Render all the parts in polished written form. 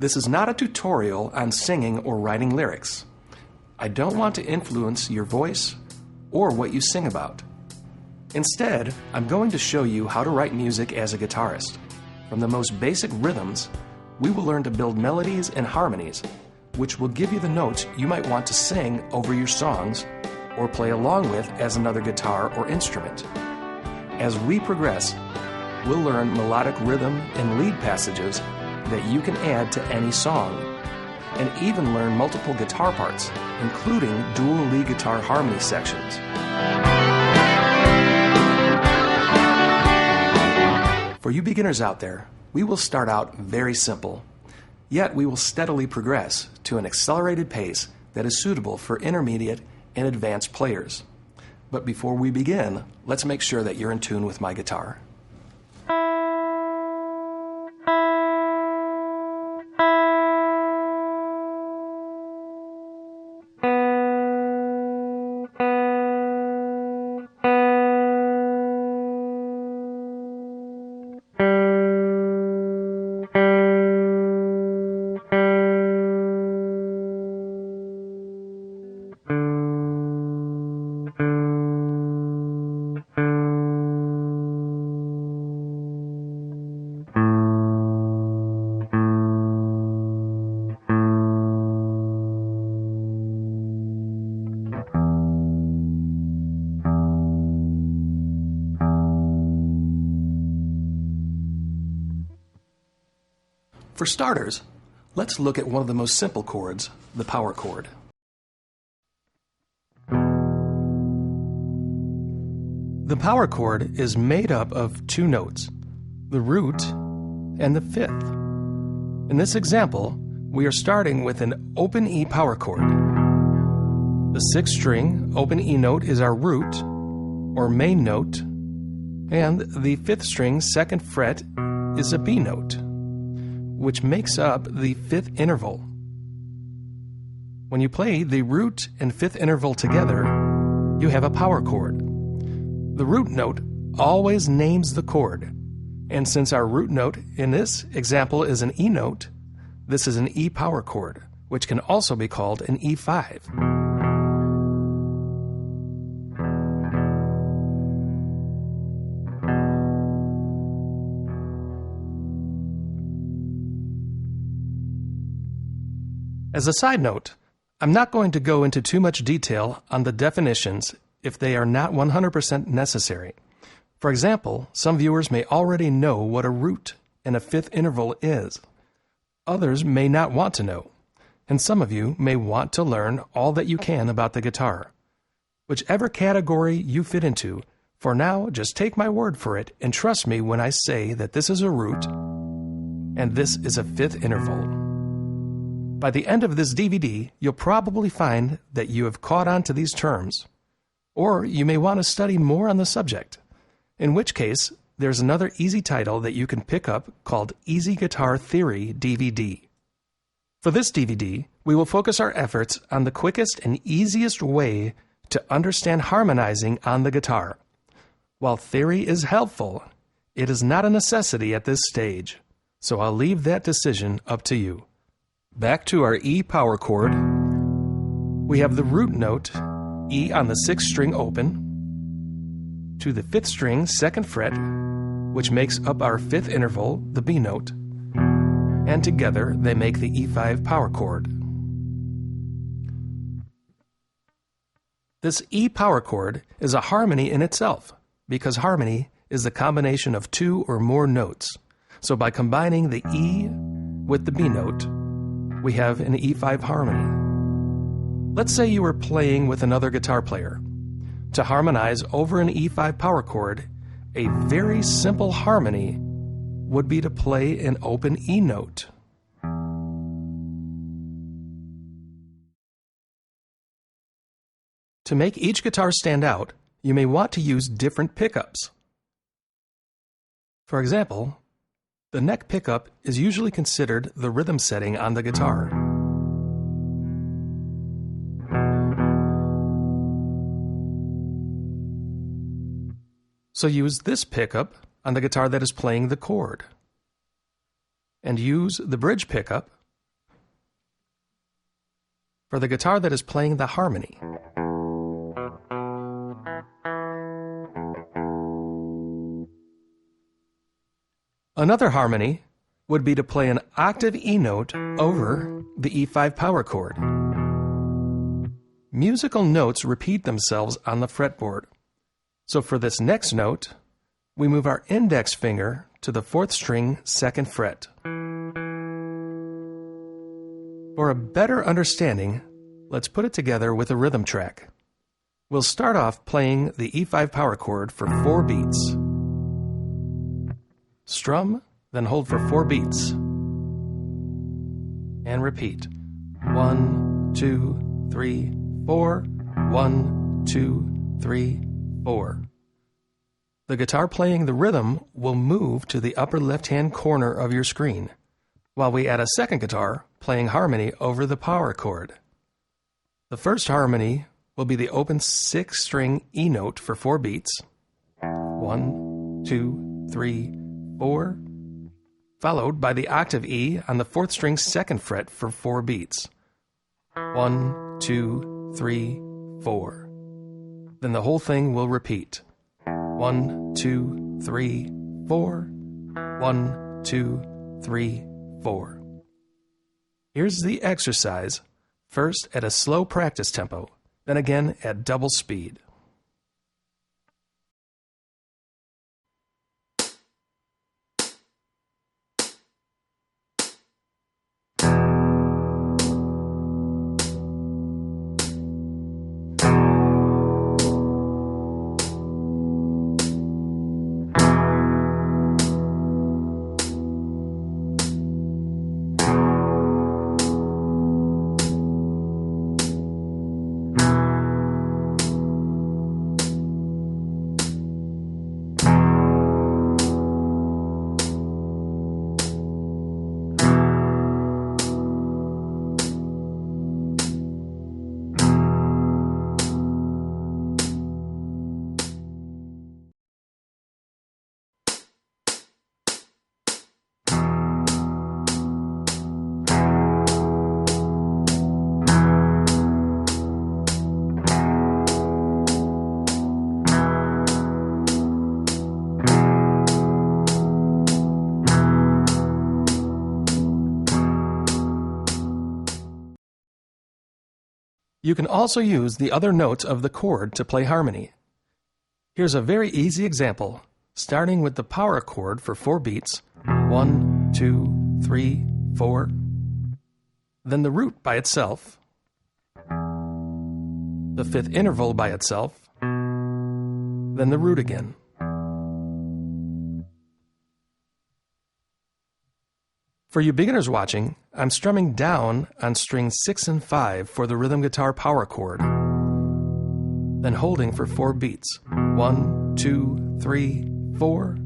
This is not a tutorial on singing or writing lyrics. I don't want to influence your voice or what you sing about. Instead, I'm going to show you how to write music as a guitarist. From the most basic rhythms, we will learn to build melodies and harmonies, which will give you the notes you might want to sing over your songs or play along with as another guitar or instrument. As we progress, we'll learn melodic rhythm and lead passages that you can add to any song, and even learn multiple guitar parts, including dual lead guitar harmony sections. For you beginners out there, we will start out very simple, yet we will steadily progress to an accelerated pace that is suitable for intermediate and advanced players. But before we begin, let's make sure that you're in tune with my guitar. For starters, let's look at one of the most simple chords, the power chord. The power chord is made up of two notes, the root and the fifth. In this example, we are starting with an open E power chord. The sixth string open E note is our root, or main note, and the fifth string second fret is a B note, which makes up the fifth interval. When you play the root and fifth interval together, you have a power chord. The root note always names the chord, and since our root note in this example is an E note, this is an E power chord, which can also be called an E5. As a side note, I'm not going to go into too much detail on the definitions if they are not 100% necessary. For example, some viewers may already know what a root and a fifth interval is. Others may not want to know, and some of you may want to learn all that you can about the guitar. Whichever category you fit into, for now, just take my word for it and trust me when I say that this is a root and this is a fifth interval. By the end of this DVD, you'll probably find that you have caught on to these terms, or you may want to study more on the subject, in which case there's another easy title that you can pick up called Easy Guitar Theory DVD. For this DVD, we will focus our efforts on the quickest and easiest way to understand harmonizing on the guitar. While theory is helpful, it is not a necessity at this stage, so I'll leave that decision up to you. Back to our E power chord, we have the root note, E on the sixth string open, to the fifth string second fret, which makes up our fifth interval, the B note, and together they make the E5 power chord. This E power chord is a harmony in itself, because harmony is the combination of two or more notes. So by combining the E with the B note, we have an E5 harmony. Let's say you were playing with another guitar player. To harmonize over an E5 power chord, a very simple harmony would be to play an open E note. To make each guitar stand out, you may want to use different pickups. For example, the neck pickup is usually considered the rhythm setting on the guitar. So use this pickup on the guitar that is playing the chord, and use the bridge pickup for the guitar that is playing the harmony. Another harmony would be to play an octave E note over the E5 power chord. Musical notes repeat themselves on the fretboard. So for this next note, we move our index finger to the 4th string, 2nd fret. For a better understanding, let's put it together with a rhythm track. We'll start off playing the E5 power chord for 4 beats. Strum, then hold for 4 beats. And repeat. 1, 2, 3, 4. 1, 2, 3, 4. The guitar playing the rhythm will move to the upper left-hand corner of your screen, while we add a second guitar playing harmony over the power chord. The first harmony will be the open 6-string E note for 4 beats. 1, 2, 3, 4, followed by the octave E on the 4th string, 2nd fret for 4 beats. 1, 2, 3, 4. Then the whole thing will repeat. 1, 2, 3, 4. 1, 2, 3, 4. Here's the exercise, first at a slow practice tempo, then again at double speed. You can also use the other notes of the chord to play harmony. Here's a very easy example, starting with the power chord for 4 beats, 1, 2, 3, 4, then the root by itself, the 5th interval by itself, then the root again. For you beginners watching, I'm strumming down on strings 6 and 5 for the rhythm guitar power chord, then holding for 4 beats. 1, 2, 3, 4.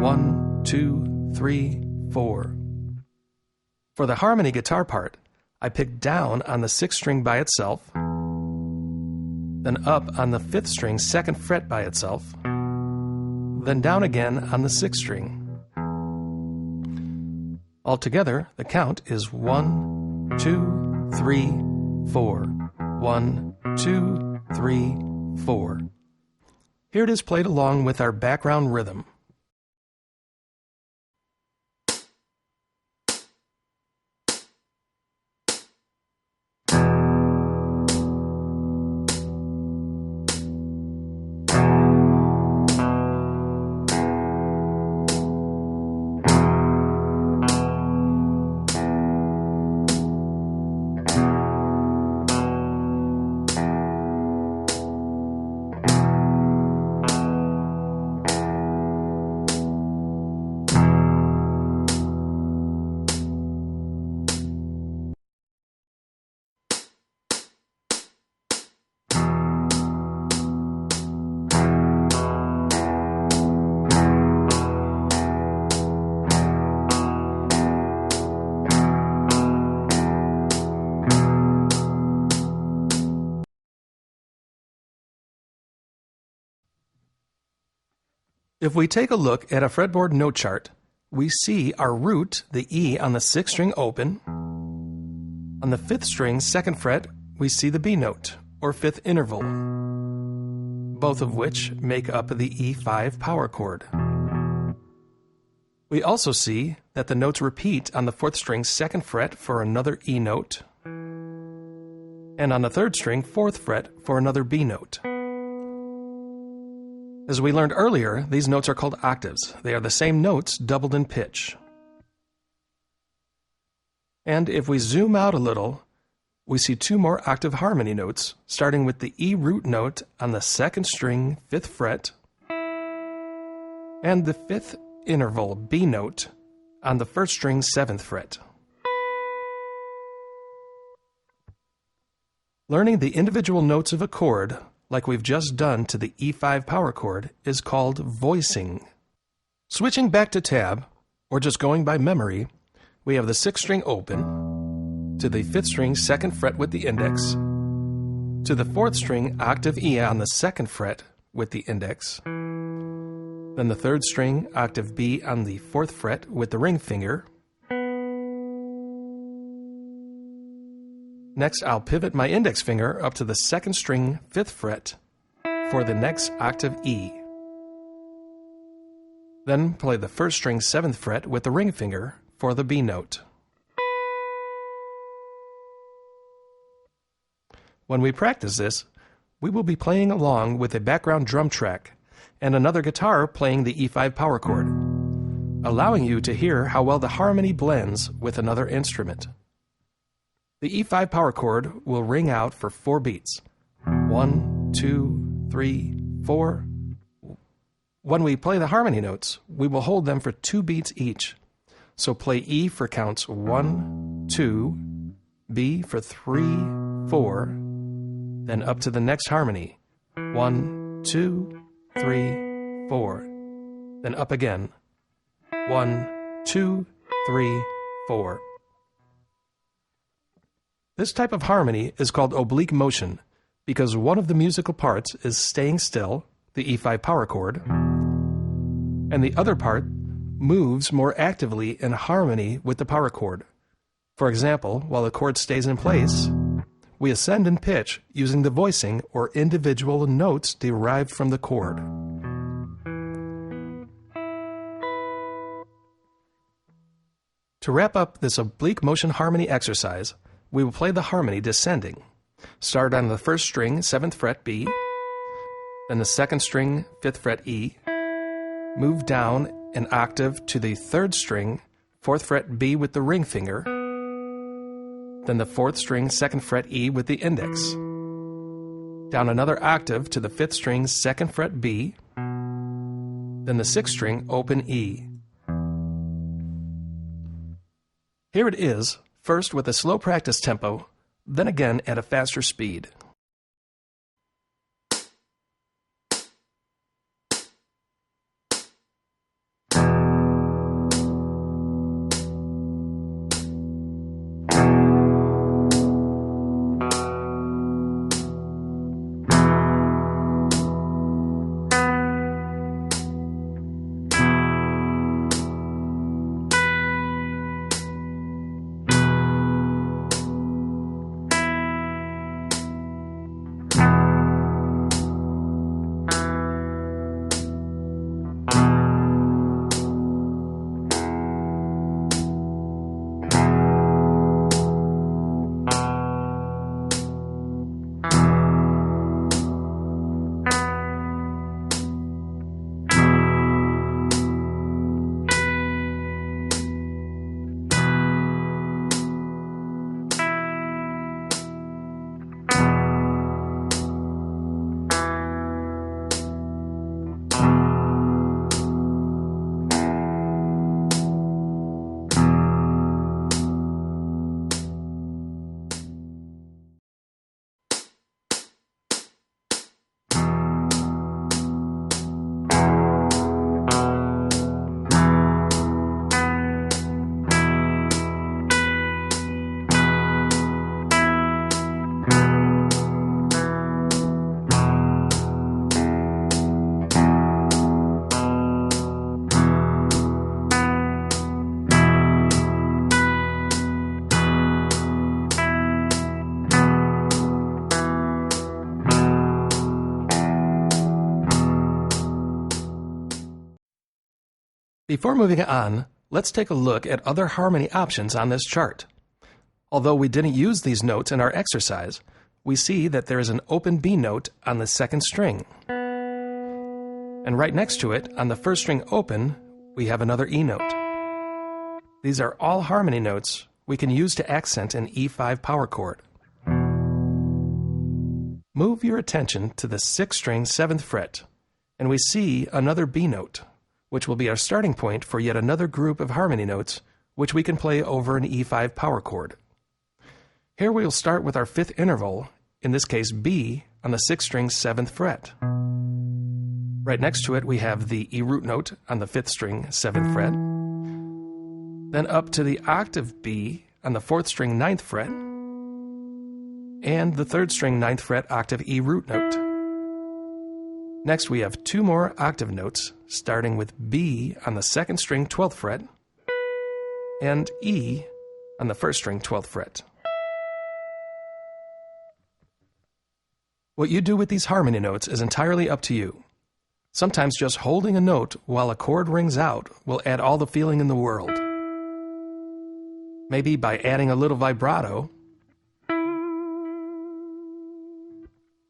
1, 2, 3, 4. For the harmony guitar part, I pick down on the 6th string by itself, then up on the 5th string, 2nd fret by itself, then down again on the 6th string. Altogether, the count is 1, 2, 3, 4. 1, 2, 3, 4. Here it is played along with our background rhythm. If we take a look at a fretboard note chart, we see our root, the E on the 6th string open. On the 5th string, 2nd fret, we see the B note, or fifth interval, both of which make up the E5 power chord. We also see that the notes repeat on the 4th string 2nd fret for another E note, and on the 3rd string 4th fret for another B note. As we learned earlier, these notes are called octaves. They are the same notes doubled in pitch. And if we zoom out a little, we see 2 more octave harmony notes, starting with the E root note on the 2nd string 5th fret, and the 5th interval B note on the 1st string 7th fret. Learning the individual notes of a chord, like we've just done to the E5 power chord, is called voicing. Switching back to tab, or just going by memory, we have the 6th string open, to the 5th string 2nd fret with the index, to the 4th string octave E on the 2nd fret with the index, then the 3rd string octave B on the 4th fret with the ring finger. Next, I'll pivot my index finger up to the 2nd string 5th fret for the next octave E. Then play the 1st string 7th fret with the ring finger for the B note. When we practice this, we will be playing along with a background drum track and another guitar playing the E5 power chord, allowing you to hear how well the harmony blends with another instrument. The E5 power chord will ring out for 4 beats. 1, 2, 3, 4. When we play the harmony notes, we will hold them for 2 beats each. So play E for counts 1, 2, B for 3, 4, then up to the next harmony. 1, 2, 3, 4. Then up again. 1, 2, 3, 4. This type of harmony is called oblique motion because one of the musical parts is staying still, the E5 power chord, and the other part moves more actively in harmony with the power chord. For example, while the chord stays in place, we ascend in pitch using the voicing or individual notes derived from the chord. To wrap up this oblique motion harmony exercise, we will play the harmony descending. Start on the 1st string 7th fret B, then the 2nd string 5th fret E, move down an octave to the 3rd string 4th fret B with the ring finger, then the 4th string 2nd fret E with the index, down another octave to the 5th string 2nd fret B, then the 6th string open E. Here it is, first with a slow practice tempo, then again at a faster speed. Before moving on, let's take a look at other harmony options on this chart. Although we didn't use these notes in our exercise, we see that there is an open B note on the second string. And right next to it, on the first string open, we have another E note. These are all harmony notes we can use to accent an E5 power chord. Move your attention to the 6th string 7th fret, and we see another B note, which will be our starting point for yet another group of harmony notes which we can play over an E5 power chord. Here we'll start with our 5th interval, in this case B, on the 6th string 7th fret. Right next to it we have the E root note on the 5th string 7th fret, then up to the octave B on the 4th string 9th fret, and the 3rd string 9th fret octave E root note. Next we have 2 more octave notes, starting with B on the 2nd string 12th fret, and E on the 1st string 12th fret. What you do with these harmony notes is entirely up to you. Sometimes just holding a note while a chord rings out will add all the feeling in the world. Maybe by adding a little vibrato,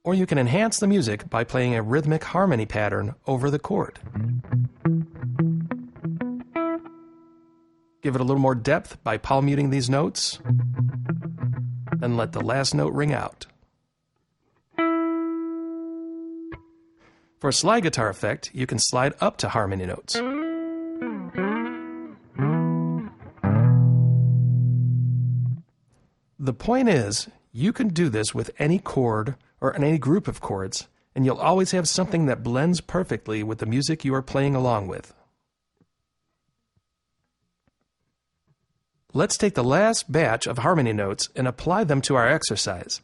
or you can enhance the music by playing a rhythmic harmony pattern over the chord. Give it a little more depth by palm muting these notes, then let the last note ring out. For a slide guitar effect, you can slide up to harmony notes. The point is, you can do this with any chord or any group of chords, and you'll always have something that blends perfectly with the music you are playing along with. Let's take the last batch of harmony notes and apply them to our exercise.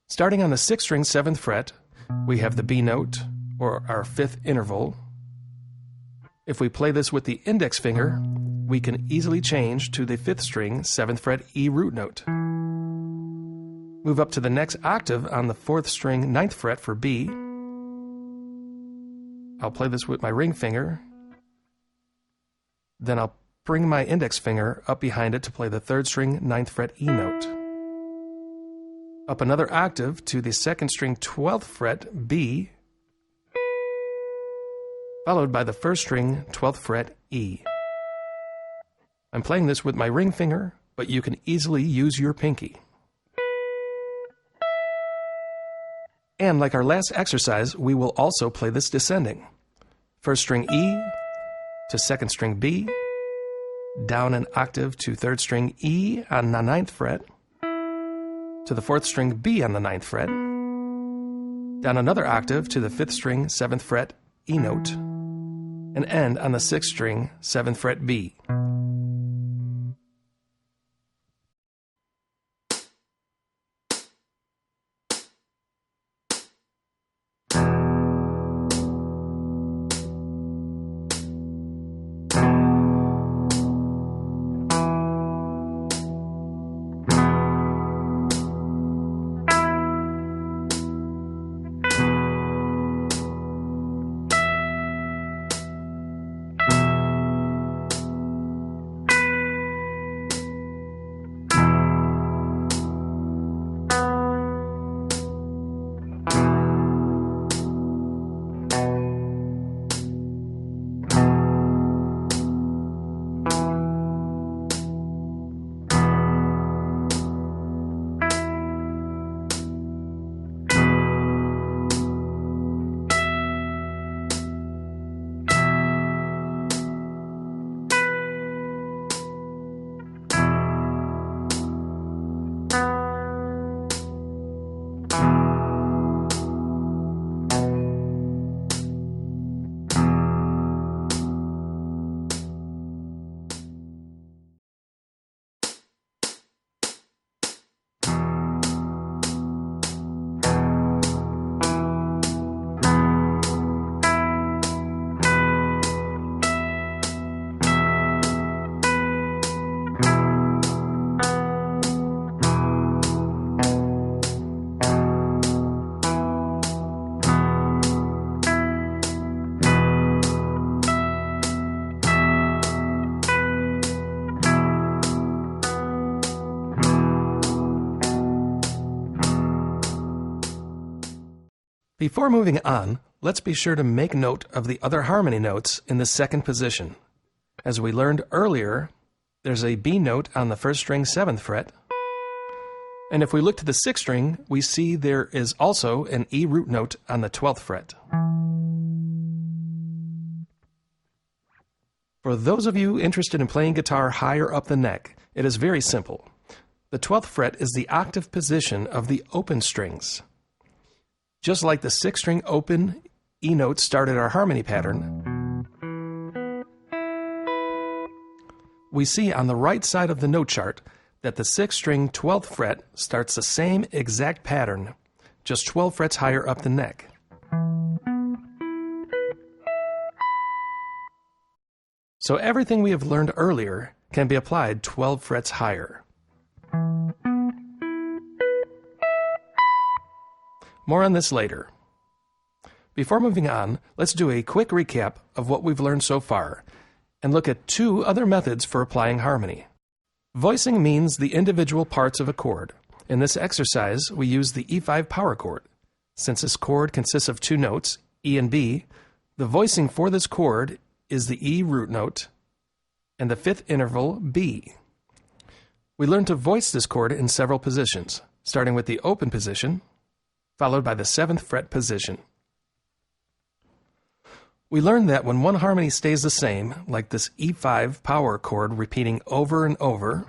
Starting on the 6th string 7th fret, we have the B note, or our 5th interval. If we play this with the index finger, we can easily change to the 5th string 7th fret E root note. Move up to the next octave on the 4th string 9th fret for B. I'll play this with my ring finger. Then I'll bring my index finger up behind it to play the 3rd string 9th fret E note. Up another octave to the 2nd string 12th fret B, followed by the 1st string 12th fret E. I'm playing this with my ring finger, but you can easily use your pinky. And like our last exercise, we will also play this descending. 1st string E to 2nd string B, down an octave to 3rd string E on the 9th fret, to the 4th string B on the 9th fret, down another octave to the 5th string 7th fret E note, and end on the 6th string 7th fret B. Before moving on, let's be sure to make note of the other harmony notes in the second position. As we learned earlier, there's a B note on the first string 7th fret, and if we look to the 6th string, we see there is also an E root note on the 12th fret. For those of you interested in playing guitar higher up the neck, it is very simple. The 12th fret is the octave position of the open strings. Just like the 6th string open E note started our harmony pattern, we see on the right side of the note chart that the 6th string 12th fret starts the same exact pattern, just 12 frets higher up the neck. So everything we have learned earlier can be applied 12 frets higher. More on this later. Before moving on, let's do a quick recap of what we've learned so far and look at 2 other methods for applying harmony. Voicing means the individual parts of a chord. In this exercise, we use the E5 power chord. Since this chord consists of 2 notes, E and B, the voicing for this chord is the E root note and the 5th interval B. We learn to voice this chord in several positions, starting with the open position, followed by the 7th fret position. We learned that when one harmony stays the same, like this E5 power chord repeating over and over,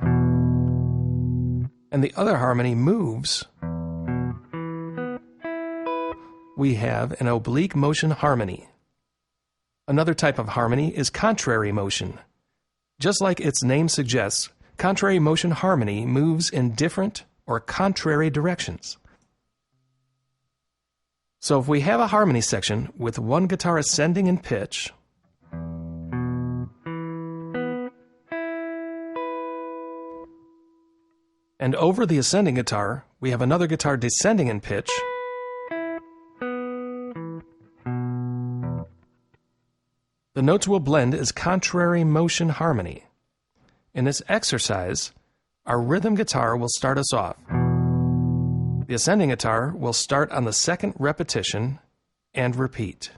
and the other harmony moves, we have an oblique motion harmony. Another type of harmony is contrary motion. Just like its name suggests, contrary motion harmony moves in different or contrary directions. So if we have a harmony section with one guitar ascending in pitch, and over the ascending guitar we have another guitar descending in pitch, the notes will blend as contrary motion harmony. In this exercise, our rhythm guitar will start us off. The ascending guitar will start on the 2nd repetition and repeat.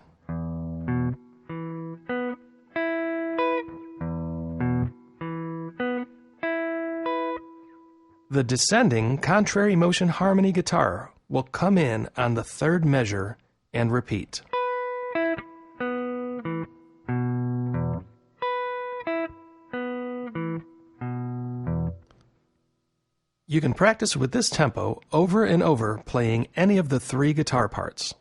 The descending contrary motion harmony guitar will come in on the 3rd measure and repeat. You can practice with this tempo over and over playing any of the 3 guitar parts.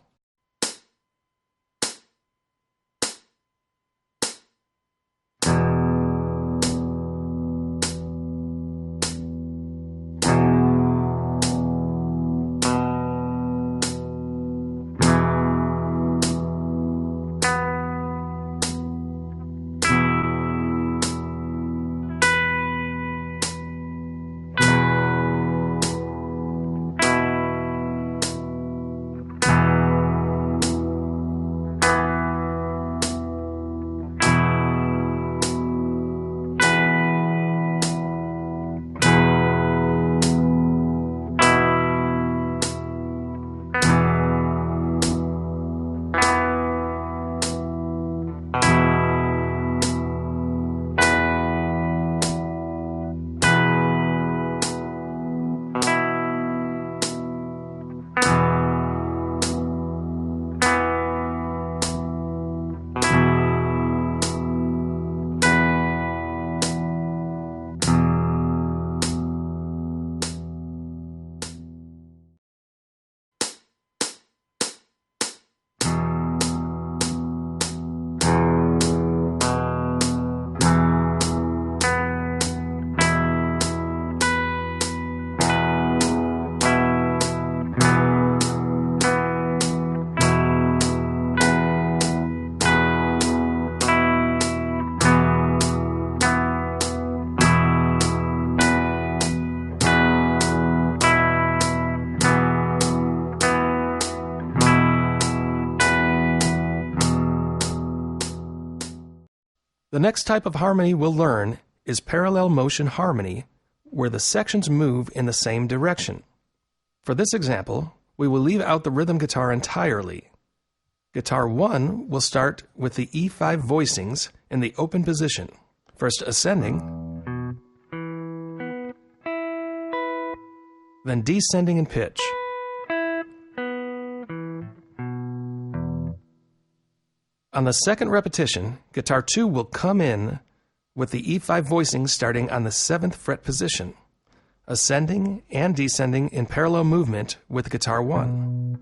The next type of harmony we'll learn is parallel motion harmony, where the sections move in the same direction. For this example, we will leave out the rhythm guitar entirely. Guitar 1 will start with the E5 voicings in the open position, first ascending, then descending in pitch. On the second repetition, guitar 2 will come in with the E5 voicings starting on the 7th fret position, ascending and descending in parallel movement with guitar 1.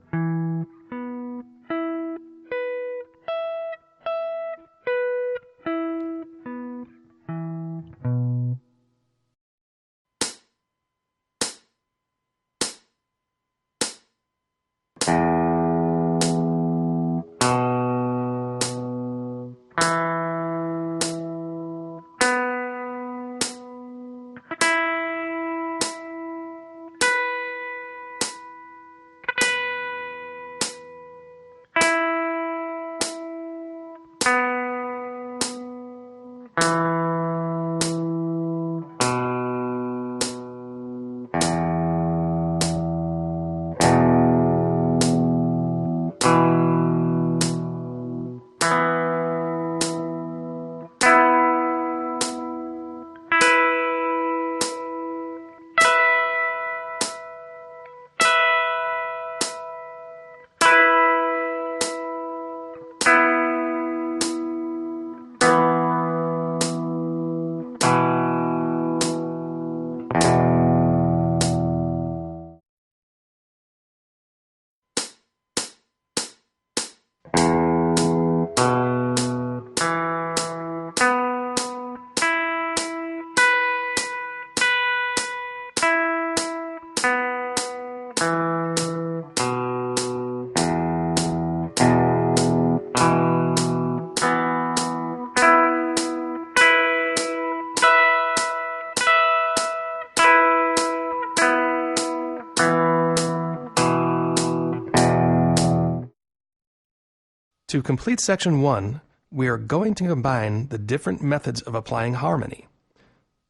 To complete section 1, we are going to combine the different methods of applying harmony.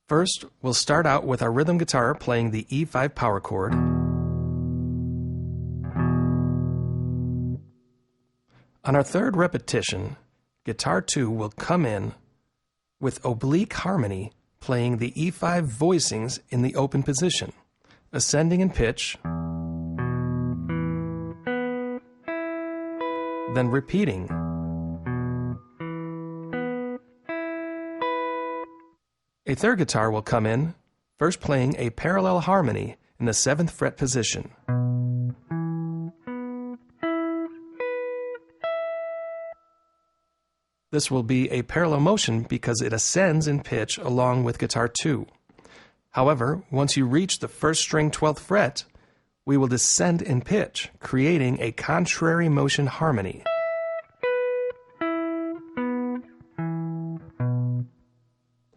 First, we'll start out with our rhythm guitar playing the E5 power chord. On our third repetition, guitar 2 will come in with oblique harmony playing the E5 voicings in the open position, ascending in pitch, then repeating. A third guitar will come in, first playing a parallel harmony in the 7th fret position. This will be a parallel motion because it ascends in pitch along with guitar 2. However, once you reach the first string 12th fret, we will descend in pitch, creating a contrary motion harmony.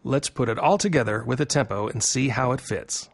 Let's put it all together with a tempo and see how it fits.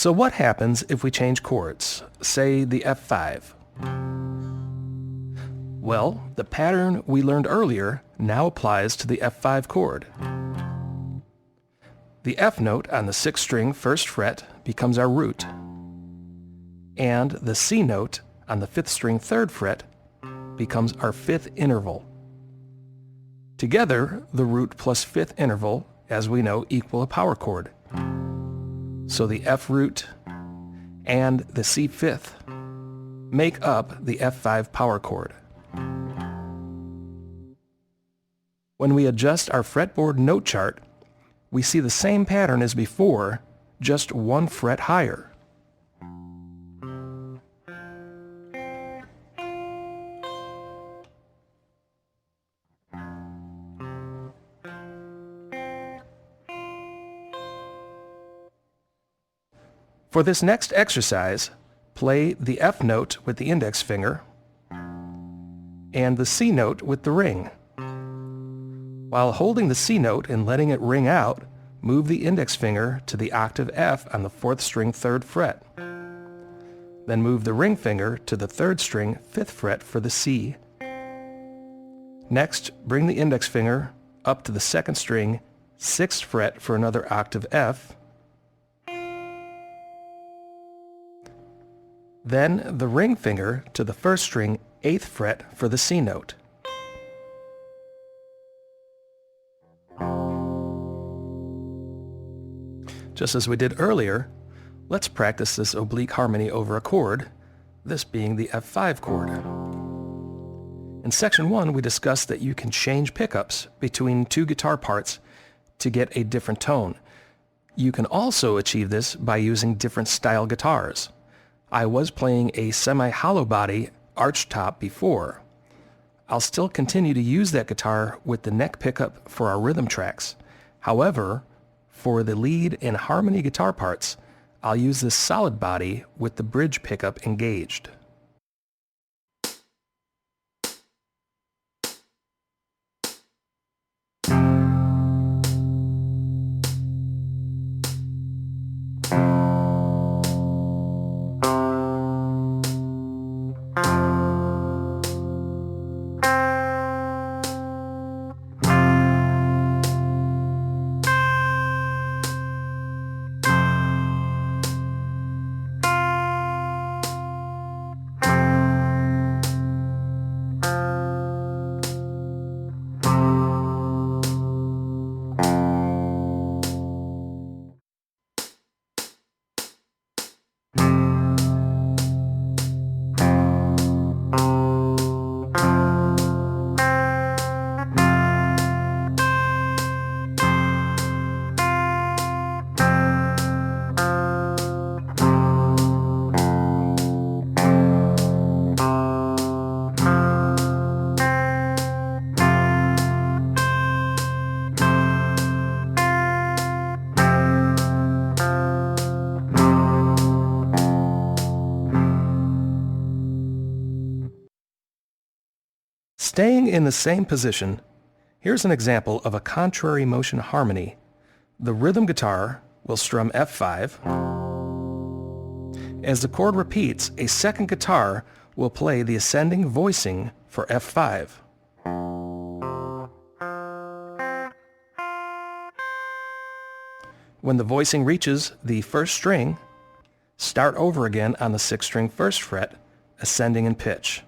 So what happens if we change chords, say the F5? Well, the pattern we learned earlier now applies to the F5 chord. The F note on the 6th string 1st fret becomes our root, and the C note on the 5th string 3rd fret becomes our 5th interval. Together, the root plus 5th interval, as we know, equal a power chord. So the F root and the C 5th make up the F5 power chord. When we adjust our fretboard note chart, we see the same pattern as before, just 1 fret higher. For this next exercise, play the F note with the index finger and the C note with the ring. While holding the C note and letting it ring out, move the index finger to the octave F on the 4th string 3rd fret. Then move the ring finger to the 3rd string 5th fret for the C. Next, bring the index finger up to the 2nd string 6th fret for another octave F. Then the ring finger to the 1st string 8th fret for the C note. Just as we did earlier, let's practice this oblique harmony over a chord, this being the F5 chord. In section 1, we discussed that you can change pickups between 2 guitar parts to get a different tone. You can also achieve this by using different style guitars. I was playing a semi-hollow body arch top before. I'll still continue to use that guitar with the neck pickup for our rhythm tracks. However, for the lead and harmony guitar parts, I'll use this solid body with the bridge pickup engaged. Staying in the same position, here's an example of a contrary motion harmony. The rhythm guitar will strum F5. As the chord repeats, a second guitar will play the ascending voicing for F5. When the voicing reaches the 1st string, start over again on the 6th string 1st fret, ascending in pitch.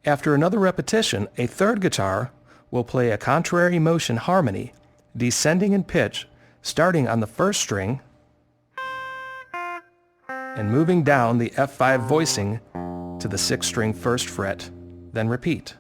After another repetition, a third guitar will play a contrary motion harmony, descending in pitch, starting on the 1st string and moving down the F5 voicing to the 6th string 1st fret, then repeat.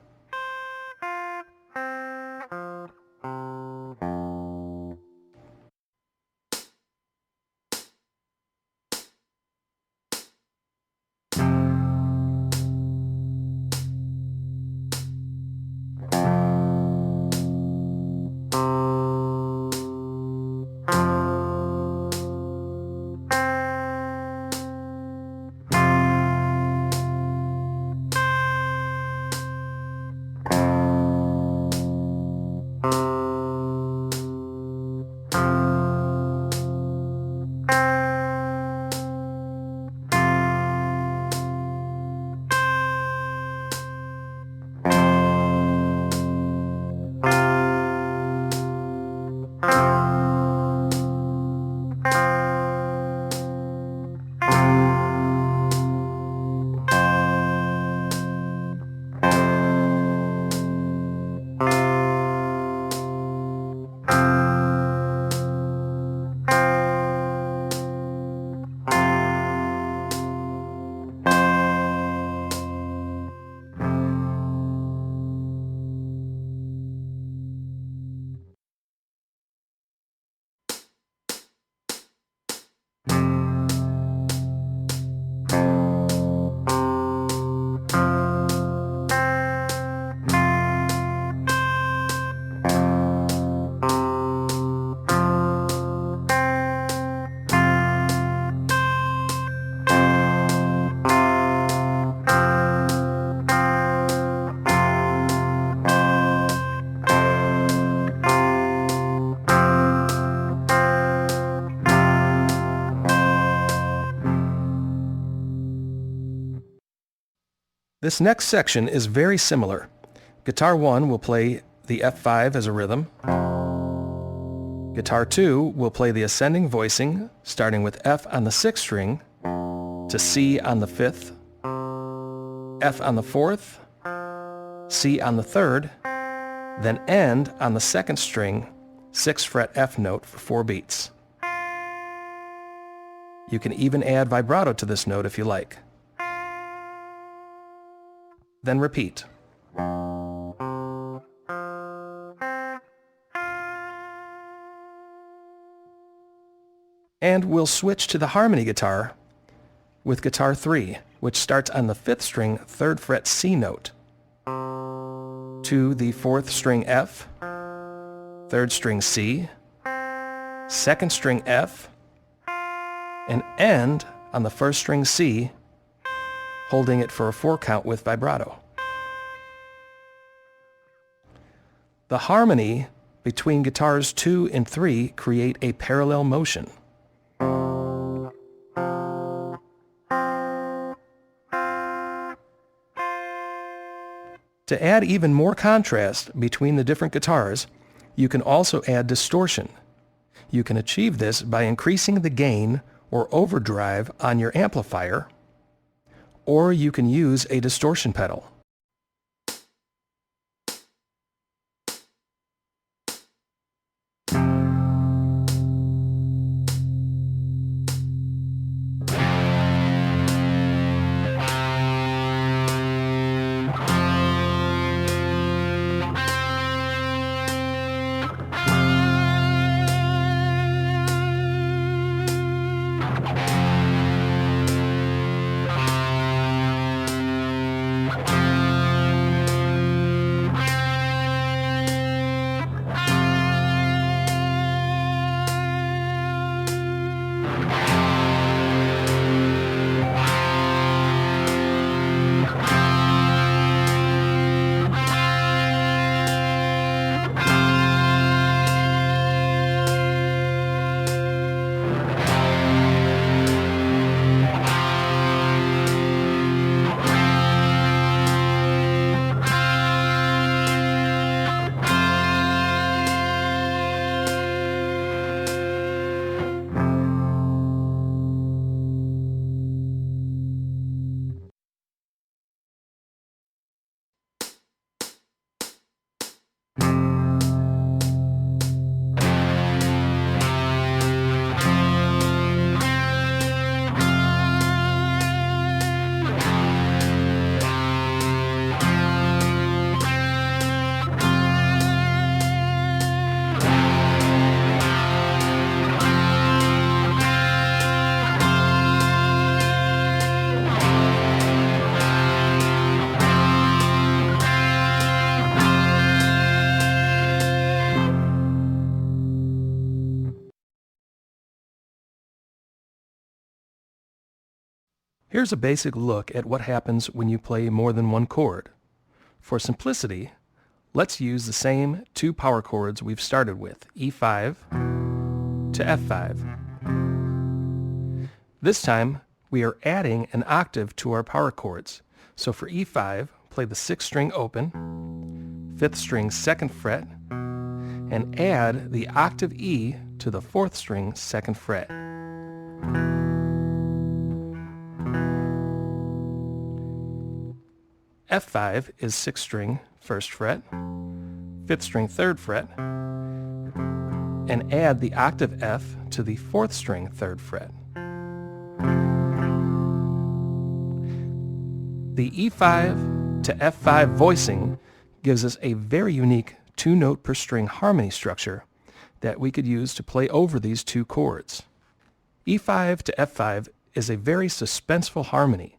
This next section is very similar. Guitar 1 will play the F5 as a rhythm. Guitar 2 will play the ascending voicing, starting with F on the 6th string to C on the 5th, F on the 4th, C on the 3rd, then end on the 2nd string, 6th fret F note for 4 beats. You can even add vibrato to this note if you like. Then repeat. And we'll switch to the harmony guitar with guitar 3, which starts on the 5th string, 3rd fret C note, to the 4th string F, 3rd string C, 2nd string F, and end on the 1st string C, holding it for a 4 count with vibrato. The harmony between guitars 2 and 3 create a parallel motion. To add even more contrast between the different guitars, you can also add distortion. You can achieve this by increasing the gain or overdrive on your amplifier, or you can use a distortion pedal. Here's a basic look at what happens when you play more than one chord. For simplicity, let's use the same 2 power chords we've started with, E5 to F5. This time, we are adding an octave to our power chords. So for E5, play the 6th string open, 5th string 2nd fret, and add the octave E to the 4th string 2nd fret. F5 is 6th string 1st fret, 5th string 3rd fret, and add the octave F to the 4th string 3rd fret. The E5 to F5 voicing gives us a very unique 2-note per string harmony structure that we could use to play over these 2 chords. E5 to F5 is a very suspenseful harmony.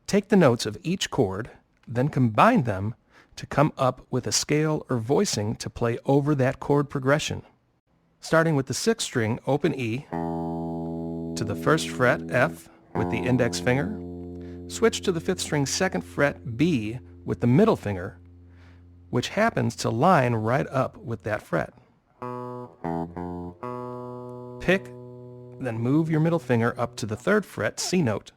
Take the notes of each chord, then combine them to come up with a scale or voicing to play over that chord progression. Starting with the 6th string open E to the 1st fret F with the index finger, switch to the 5th string 2nd fret B with the middle finger, which happens to line right up with that fret. Pick, then move your middle finger up to the 3rd fret C note,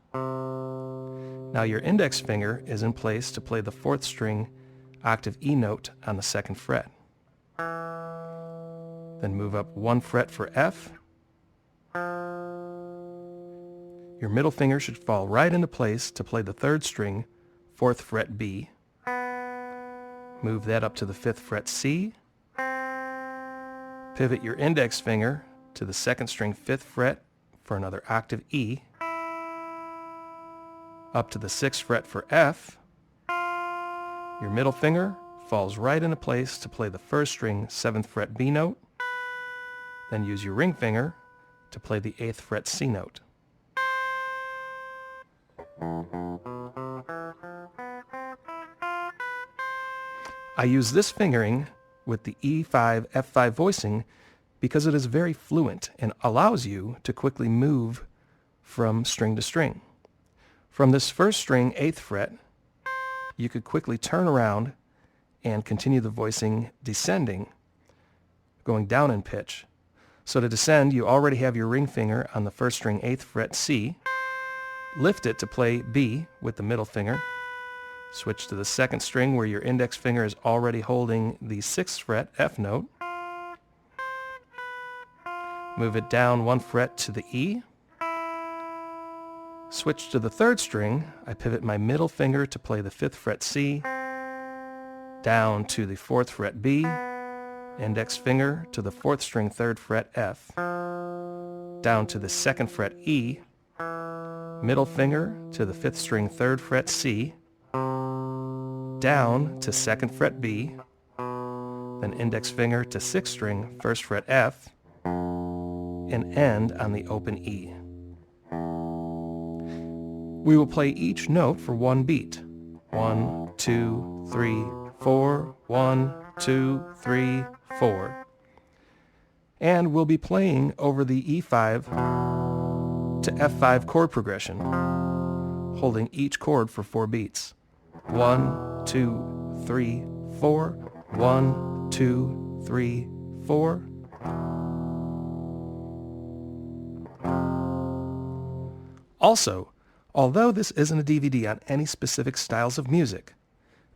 Now your index finger is in place to play the 4th string octave E note on the 2nd fret. Then move up 1 fret for F. Your middle finger should fall right into place to play the 3rd string 4th fret B. Move that up to the 5th fret C. Pivot your index finger to the 2nd string 5th fret for another octave E. Up to the 6th fret for F. Your middle finger falls right into place to play the 1st string 7th fret B note. Then use your ring finger to play the 8th fret C note. I use this fingering with the E5, F5 voicing because it is very fluent and allows you to quickly move from string to string. From this 1st string 8th fret, you could quickly turn around and continue the voicing descending, going down in pitch. So to descend, you already have your ring finger on the 1st string 8th fret C. Lift it to play B with the middle finger. Switch to the 2nd string where your index finger is already holding the 6th fret F note. Move it down 1 fret to the E. Switch to the 3rd string. I pivot my middle finger to play the 5th fret C. Down to the 4th fret B. Index finger to the 4th string 3rd fret F. Down to the 2nd fret E. Middle finger to the 5th string 3rd fret C. Down to 2nd fret B. Then index finger to 6th string 1st fret F. And end on the open E. We will play each note for 1 beat. 1, 2, 3, 4, 1, 2, 3, 4. And we'll be playing over the E5 to F5 chord progression, holding each chord for 4 beats. 1, 2, 3, 4. 1, 2, 3, 4. Also, although this isn't a DVD on any specific styles of music,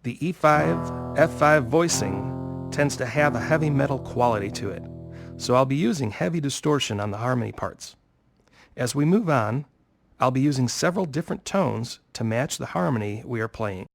the E5, F5 voicing tends to have a heavy metal quality to it, so I'll be using heavy distortion on the harmony parts. As we move on, I'll be using several different tones to match the harmony we are playing.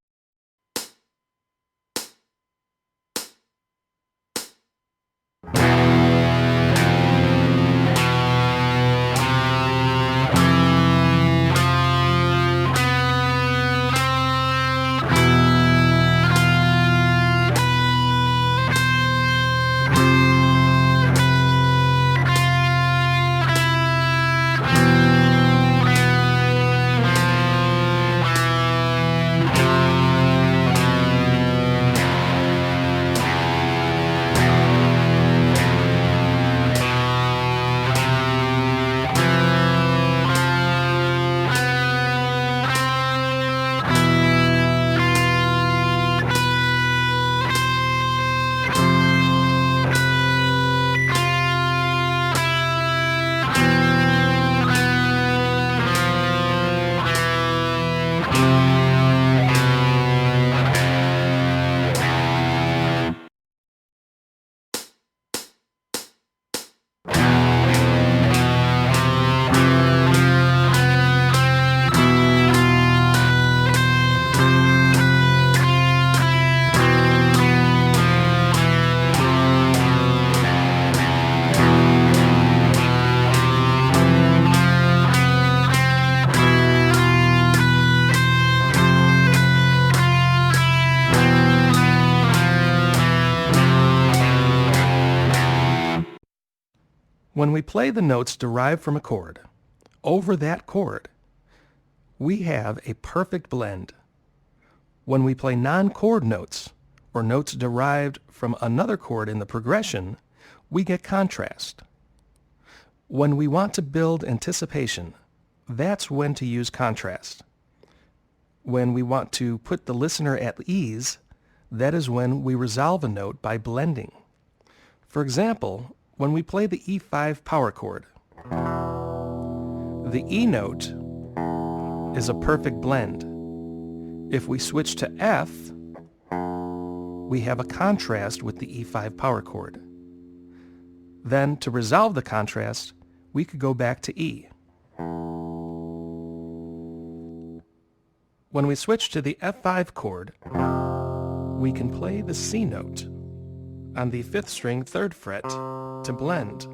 When we play the notes derived from a chord, over that chord, we have a perfect blend. When we play non-chord notes, or notes derived from another chord in the progression, we get contrast. When we want to build anticipation, that's when to use contrast. When we want to put the listener at ease, that is when we resolve a note by blending. For example, when we play the E5 power chord, the E note is a perfect blend If we switch to F, we have a contrast with the E5 power chord. Then, to resolve the contrast, we could go back to E. When we switch to the F5 chord, we can play the C note on the 5th string 3rd fret to blend.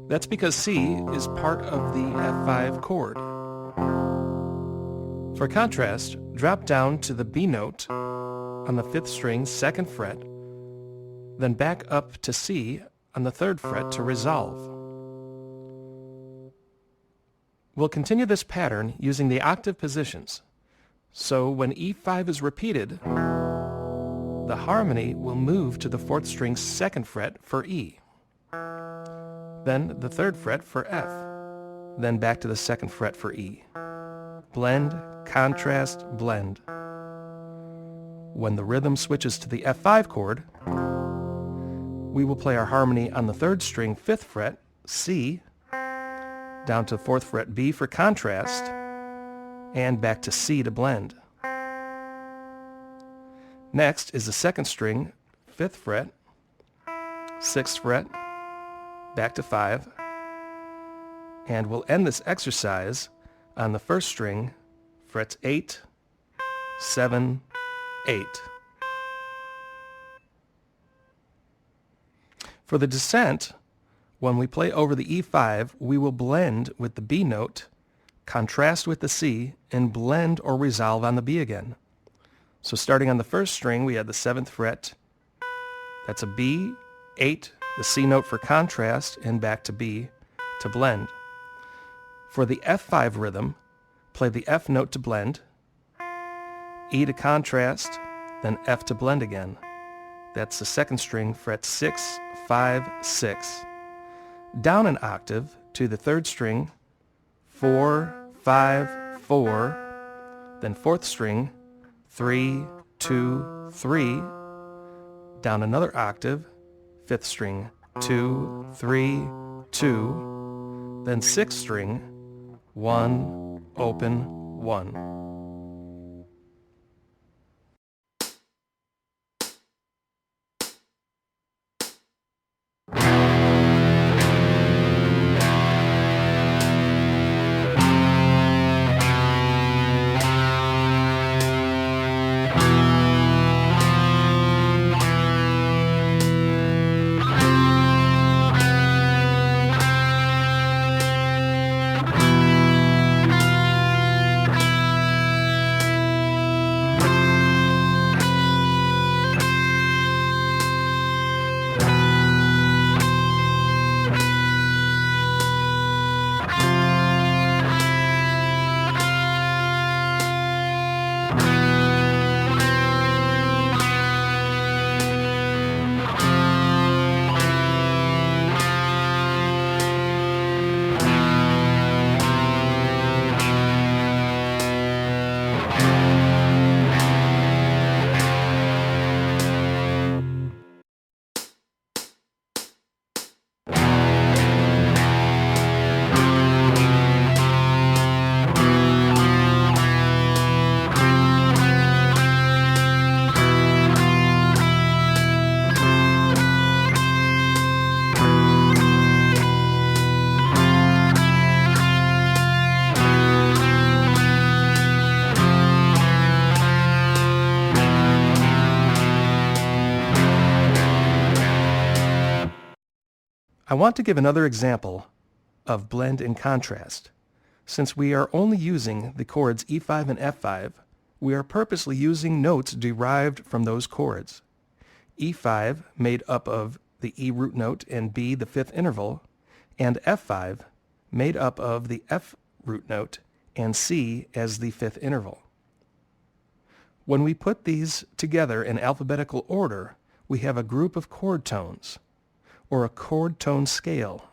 That's because C is part of the F5 chord. For contrast, drop down to the B note on the 5th string 2nd fret, then back up to C on the 3rd fret to resolve. We'll continue this pattern using the octave positions. So when E5 is repeated, the harmony will move to the 4th string 2nd fret for E, then the 3rd fret for F, then back to the 2nd fret for E. Blend, contrast, blend. When the rhythm switches to the F5 chord, we will play our harmony on the 3rd string 5th fret, C, down to 4th fret B for contrast, and back to C to blend. Next is the 2nd string, 5th fret, 6th fret, back to 5, and we'll end this exercise on the 1st string, frets 8, 7, 8. For the descent, when we play over the E5, we will blend with the B note, contrast with the C, and blend or resolve on the B again. So starting on the 1st string, we had the 7th fret. That's a B, 8, the C note for contrast, and back to B to blend. For the F5 rhythm, play the F note to blend, E to contrast, then F to blend again. That's the 2nd string, fret 6, 5, 6. Down an octave to the 3rd string, 4, 5, 4, then 4th string, 3, 2, 3, down another octave, 5th string, 2, 3, 2, then 6th string, 1, open, 1. I want to give another example of blend and contrast. Since we are only using the chords E5 and F5, we are purposely using notes derived from those chords. E5 made up of the E root note and B the 5th interval, and F5 made up of the F root note and C as the 5th interval. When we put these together in alphabetical order, we have a group of chord tones, or a chord tone scale,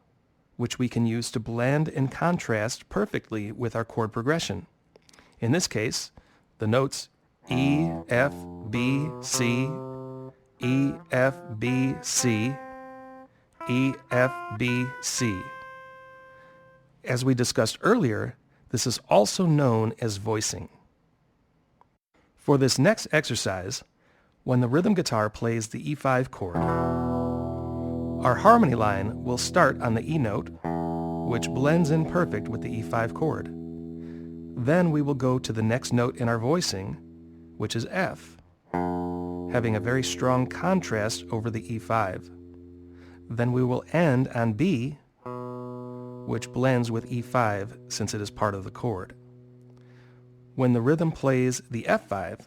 which we can use to blend and contrast perfectly with our chord progression. In this case, the notes E, F, B, C, E, F, B, C, E, F, B, C. As we discussed earlier, this is also known as voicing. For this next exercise, when the rhythm guitar plays the E5 chord, our harmony line will start on the E note, which blends in perfect with the E5 chord. Then we will go to the next note in our voicing, which is F, having a very strong contrast over the E5. Then we will end on B, which blends with E5 since it is part of the chord. When the rhythm plays the F5,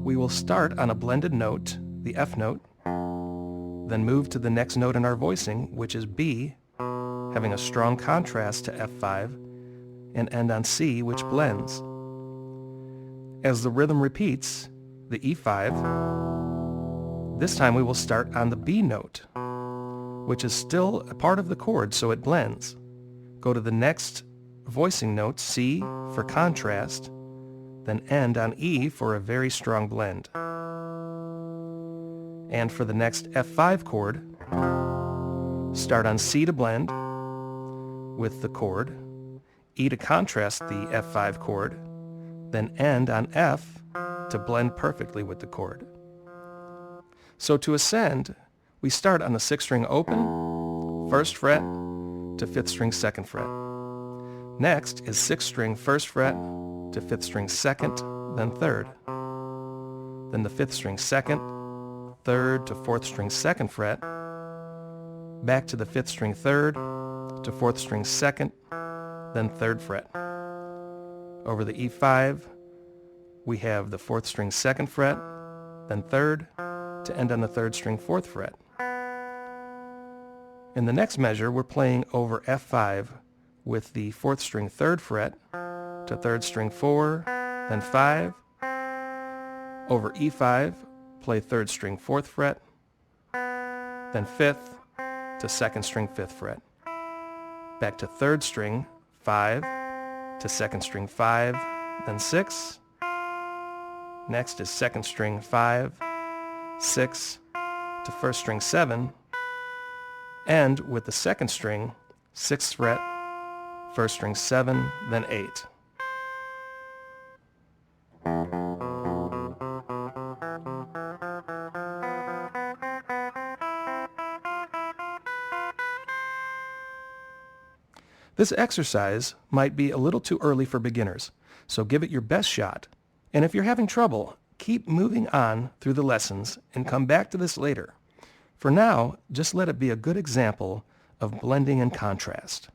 we will start on a blended note, the F note, then move to the next note in our voicing, which is B, having a strong contrast to F5, and end on C, which blends. As the rhythm repeats, the E5, this time we will start on the B note, which is still a part of the chord, so it blends. Go to the next voicing note, C, for contrast, then end on E for a very strong blend. And for the next F5 chord, start on C to blend with the chord, E to contrast the F5 chord, then end on F to blend perfectly with the chord. So to ascend, we start on the 6th string open, 1st fret to 5th string 2nd fret. Next is 6th string 1st fret to 5th string 2nd, then 3rd. Then the 5th string 2nd, 3rd to 4th string 2nd fret, back to the 5th string 3rd to 4th string 2nd, then 3rd fret. Over the E5, we have the 4th string 2nd fret, then 3rd, to end on the 3rd string 4th fret. In the next measure, we're playing over F5 with the 4th string 3rd fret to 3rd string 4, then 5. Over E5, play 3rd string 4th fret, then 5th to 2nd string 5th fret. Back to 3rd string 5 to 2nd string 5, then 6. Next is 2nd string 5, 6 to 1st string 7, and with the 2nd string, 6th fret, 1st string 7, then 8. This exercise might be a little too early for beginners, so give it your best shot. And if you're having trouble, keep moving on through the lessons and come back to this later. For now, just let it be a good example of blending and contrast.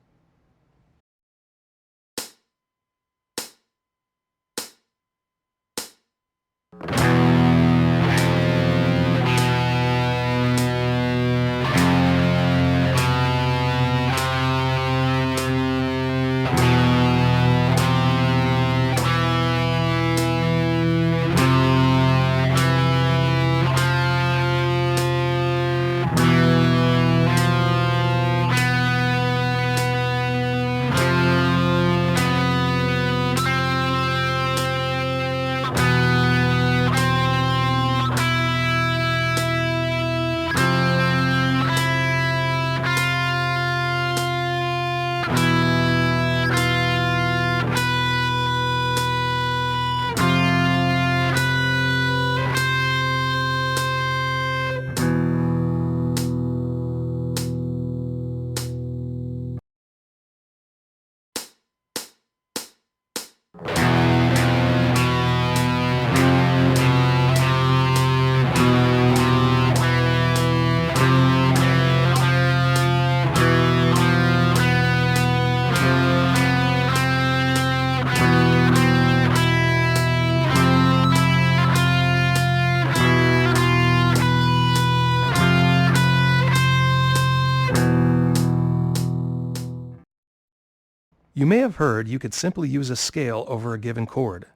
You may have heard you could simply use a scale over a given chord.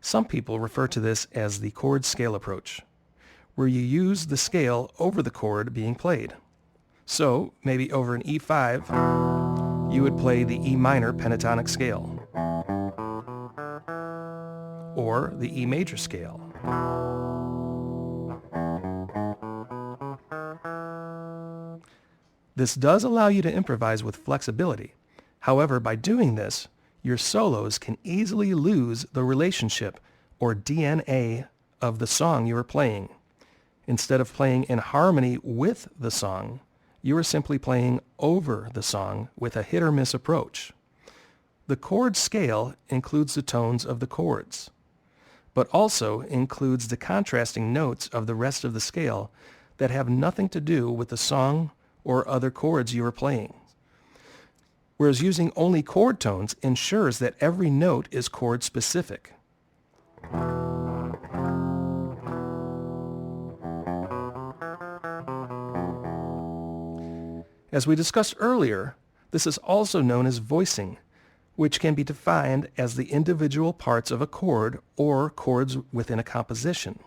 Some people refer to this as the chord scale approach, where you use the scale over the chord being played. So, maybe over an E5, you would play the E minor pentatonic scale, or the E major scale. This does allow you to improvise with flexibility. However, by doing this, your solos can easily lose the relationship or DNA of the song you are playing. Instead of playing in harmony with the song, you are simply playing over the song with a hit or miss approach. The chord scale includes the tones of the chords, but also includes the contrasting notes of the rest of the scale that have nothing to do with the song or other chords you are playing. Whereas using only chord tones ensures that every note is chord specific. As we discussed earlier, this is also known as voicing, which can be defined as the individual parts of a chord or chords within a composition.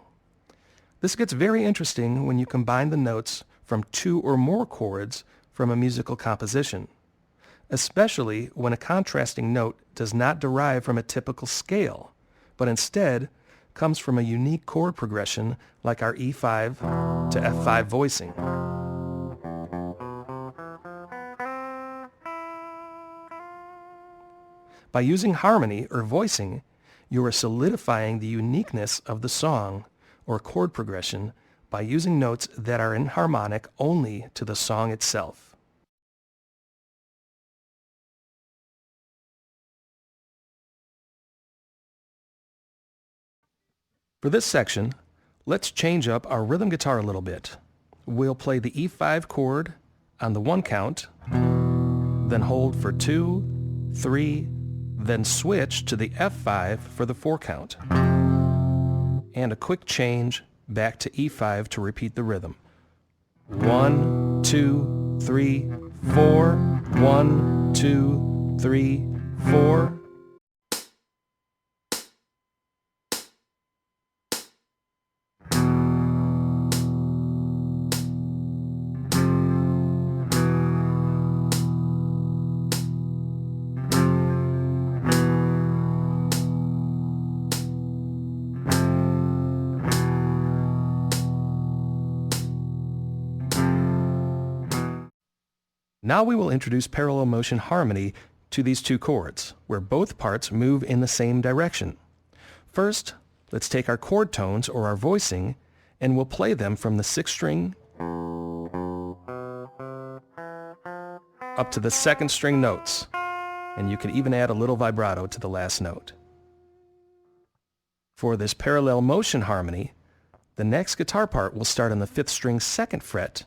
This gets very interesting when you combine the notes from two or more chords from a musical composition, especially when a contrasting note does not derive from a typical scale, but instead comes from a unique chord progression like our E5 to F5 voicing. By using harmony or voicing, you are solidifying the uniqueness of the song or chord progression by using notes that are in harmonic only to the song itself. For this section, let's change up our rhythm guitar a little bit. We'll play the E5 chord on the 1 count, then hold for 2, 3, then switch to the F5 for the 4 count, and a quick change back to E5 to repeat the rhythm. 1, 2, 3, 4, 1, 2, 3, 4. Now we will introduce parallel motion harmony to these two chords, where both parts move in the same direction. First, let's take our chord tones or our voicing, and we'll play them from the 6th string up to the 2nd string notes, and you can even add a little vibrato to the last note. For this parallel motion harmony, the next guitar part will start on the 5th string 2nd fret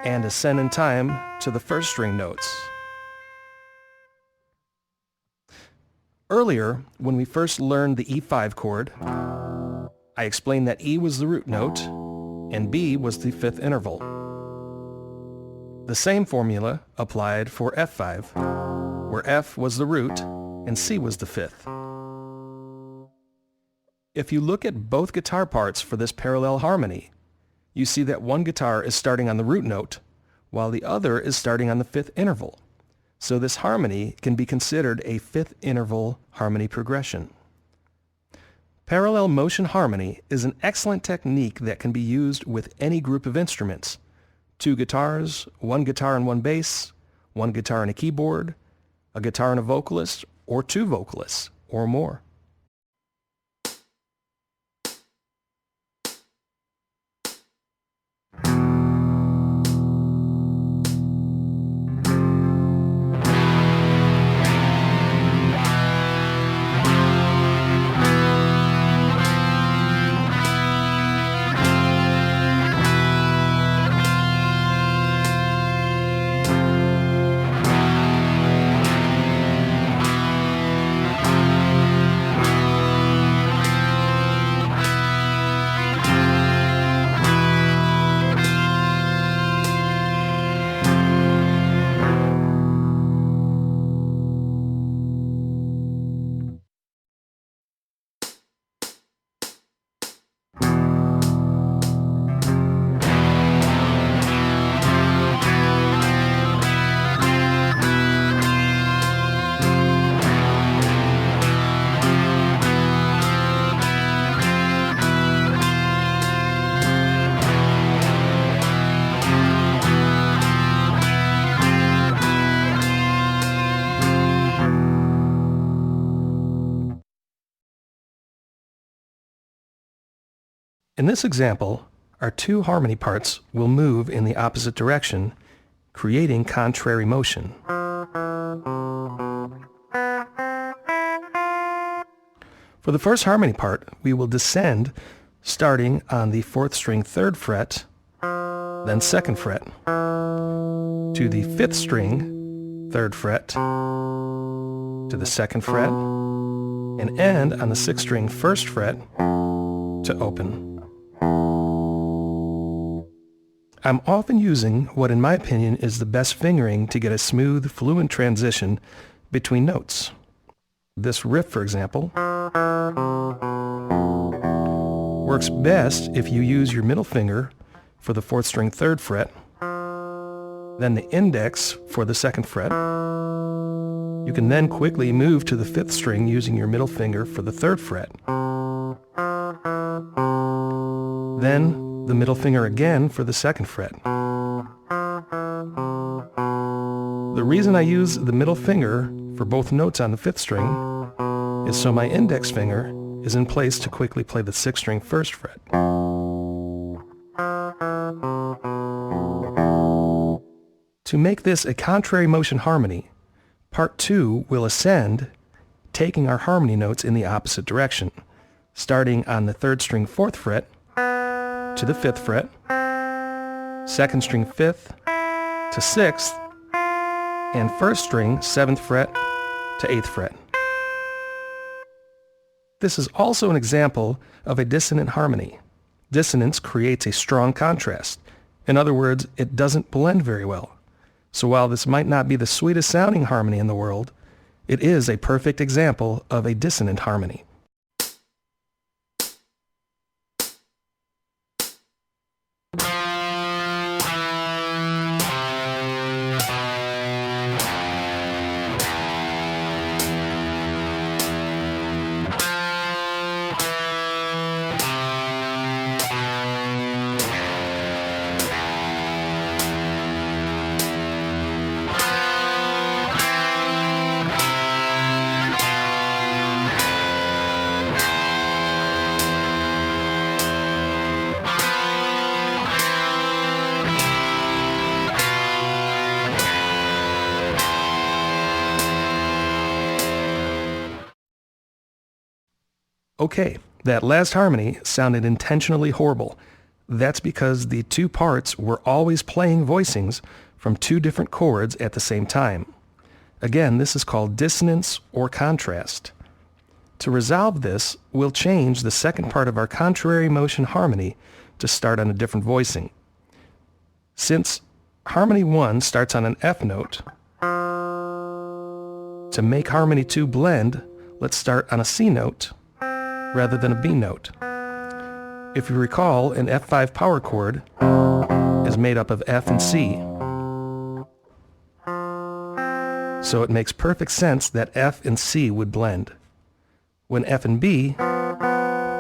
and ascend in time to the 1st string notes. Earlier, when we first learned the E5 chord, I explained that E was the root note and B was the 5th interval. The same formula applied for F5, where F was the root and C was the 5th. If you look at both guitar parts for this parallel harmony, you see that one guitar is starting on the root note, while the other is starting on the 5th interval. So this harmony can be considered a 5th interval harmony progression. Parallel motion harmony is an excellent technique that can be used with any group of instruments: 2 guitars, 1 guitar and 1 bass, 1 guitar and a keyboard, a guitar and a vocalist, or 2 vocalists, or more. In this example, our two harmony parts will move in the opposite direction, creating contrary motion. For the first harmony part, we will descend starting on the 4th string 3rd fret, then 2nd fret, to the 5th string 3rd fret, to the 2nd fret, and end on the 6th string 1st fret to open. I'm often using what in my opinion is the best fingering to get a smooth, fluent transition between notes. This riff, for example, works best if you use your middle finger for the 4th string 3rd fret, then the index for the 2nd fret. You can then quickly move to the 5th string using your middle finger for the 3rd fret. Then the middle finger again for the 2nd fret. The reason I use the middle finger for both notes on the 5th string is so my index finger is in place to quickly play the 6th string 1st fret. To make this a contrary motion harmony, part 2 will ascend, taking our harmony notes in the opposite direction, starting on the 3rd string 4th fret to the 5th fret, 2nd string 5th to 6th, and 1st string 7th fret to 8th fret. This is also an example of a dissonant harmony. Dissonance creates a strong contrast. In other words, it doesn't blend very well. So while this might not be the sweetest sounding harmony in the world, it is a perfect example of a dissonant harmony. Okay, that last harmony sounded intentionally horrible. That's because the two parts were always playing voicings from two different chords at the same time. Again, this is called dissonance or contrast. To resolve this, we'll change the second part of our contrary motion harmony to start on a different voicing. Since harmony 1 starts on an F note, to make harmony 2 blend, let's start on a C note rather than a B note. If you recall, an F5 power chord is made up of F and C. So it makes perfect sense that F and C would blend, when F and B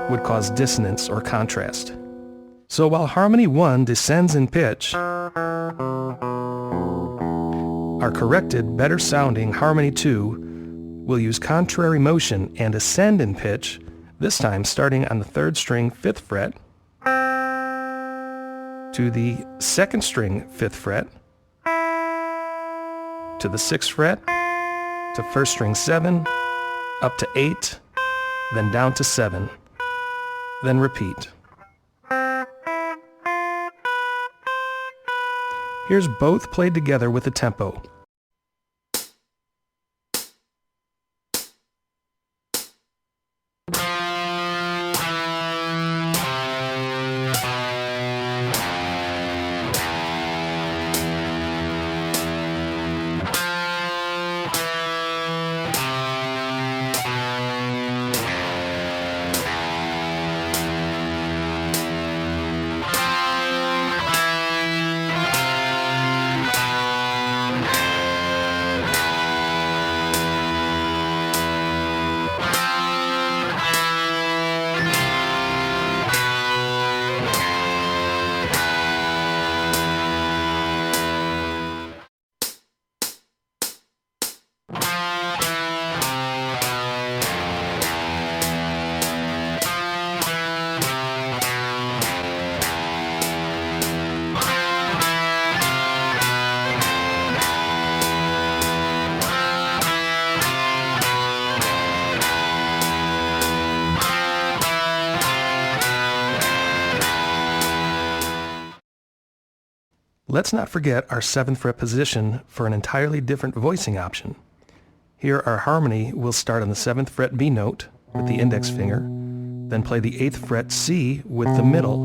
would cause dissonance or contrast. So while harmony 1 descends in pitch, our corrected, better sounding harmony 2 will use contrary motion and ascend in pitch, this time starting on the 3rd string 5th fret to the 2nd string 5th fret to the 6th fret to 1st string 7 up to 8, then down to 7, then repeat. Here's both played together with a tempo. Let's not forget our 7th fret position for an entirely different voicing option. Here our harmony will start on the 7th fret B note with the index finger, then play the 8th fret C with the middle.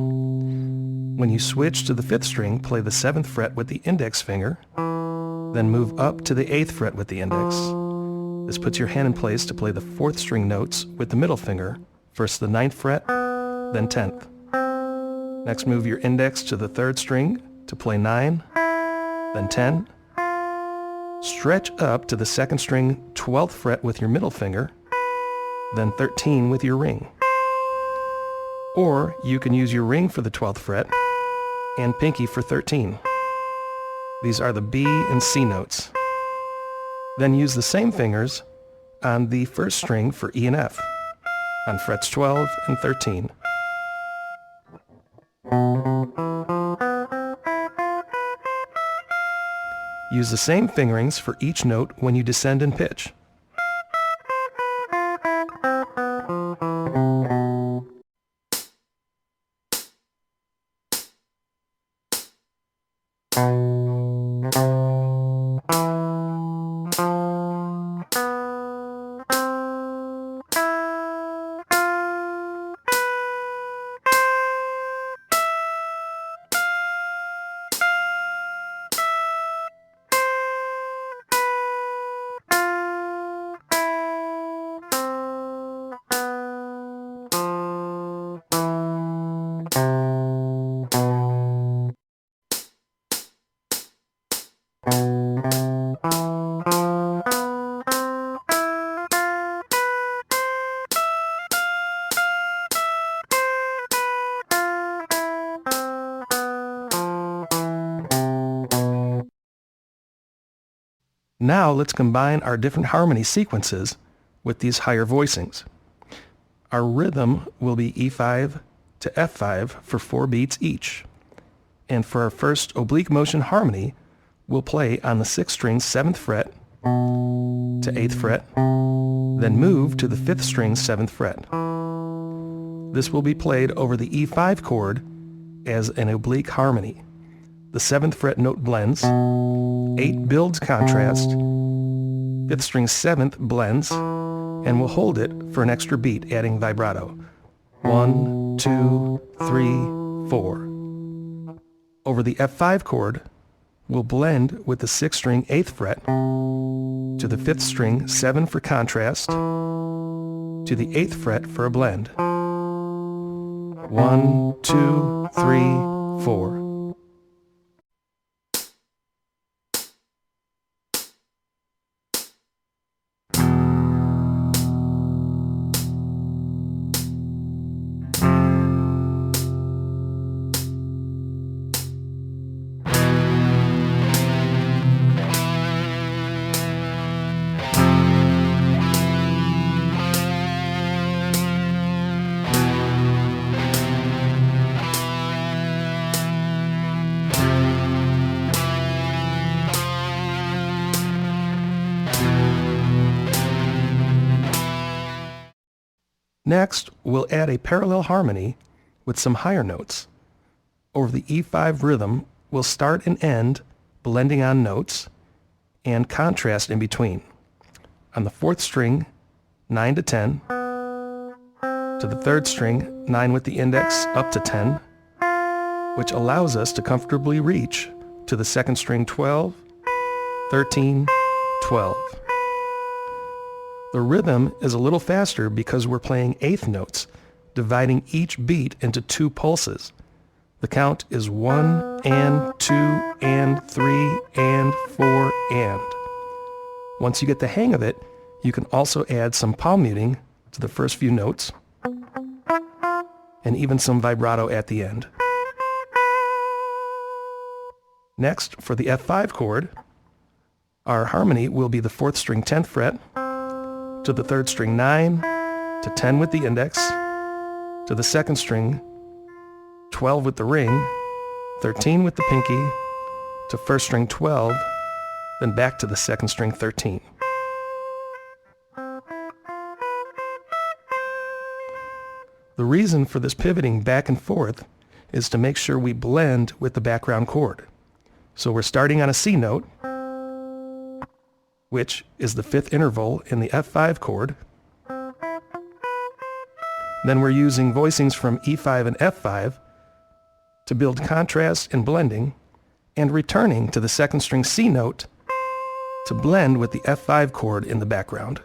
When you switch to the 5th string, play the 7th fret with the index finger, then move up to the 8th fret with the index. This puts your hand in place to play the 4th string notes with the middle finger, first the 9th fret, then 10th. Next, move your index to the 3rd string to play 9, then 10. Stretch up to the 2nd string 12th fret with your middle finger, then 13 with your ring. Or you can use your ring for the 12th fret and pinky for 13. These are the B and C notes. Then use the same fingers on the 1st string for E and F on frets 12 and 13. Use the same fingerings for each note when you descend in pitch. Now let's combine our different harmony sequences with these higher voicings. Our rhythm will be E5 to F5 for 4 beats each. And for our first oblique motion harmony, we'll play on the 6th string 7th fret to 8th fret, then move to the 5th string 7th fret. This will be played over the E5 chord as an oblique harmony. The 7th fret note blends, 8 builds contrast, 5th string 7th blends, and we'll hold it for an extra beat, adding vibrato. 1, 2, 3, 4. Over the F5 chord, we'll blend with the 6th string 8th fret to the 5th string 7 for contrast, to the 8th fret for a blend. 1, 2, 3, 4. Next, we'll add a parallel harmony with some higher notes. Over the E5 rhythm, we'll start and end blending on notes and contrast in between. On the 4th string, 9 to 10, to the 3rd string, 9 with the index up to 10, which allows us to comfortably reach to the 2nd string 12, 13, 12. The rhythm is a little faster because we're playing 8th notes, dividing each beat into 2 pulses. The count is 1 and 2 and 3 and 4 and. Once you get the hang of it, you can also add some palm muting to the first few notes and even some vibrato at the end. Next, for the F5 chord, our harmony will be the 4th string 10th fret, to the 3rd string 9, to 10 with the index, to the 2nd string 12 with the ring, 13 with the pinky, to 1st string 12, then back to the 2nd string 13. The reason for this pivoting back and forth is to make sure we blend with the background chord. So we're starting on a C note, which is the fifth interval in the F5 chord. Then we're using voicings from E5 and F5 to build contrast and blending, and returning to the second string C note to blend with the F5 chord in the background.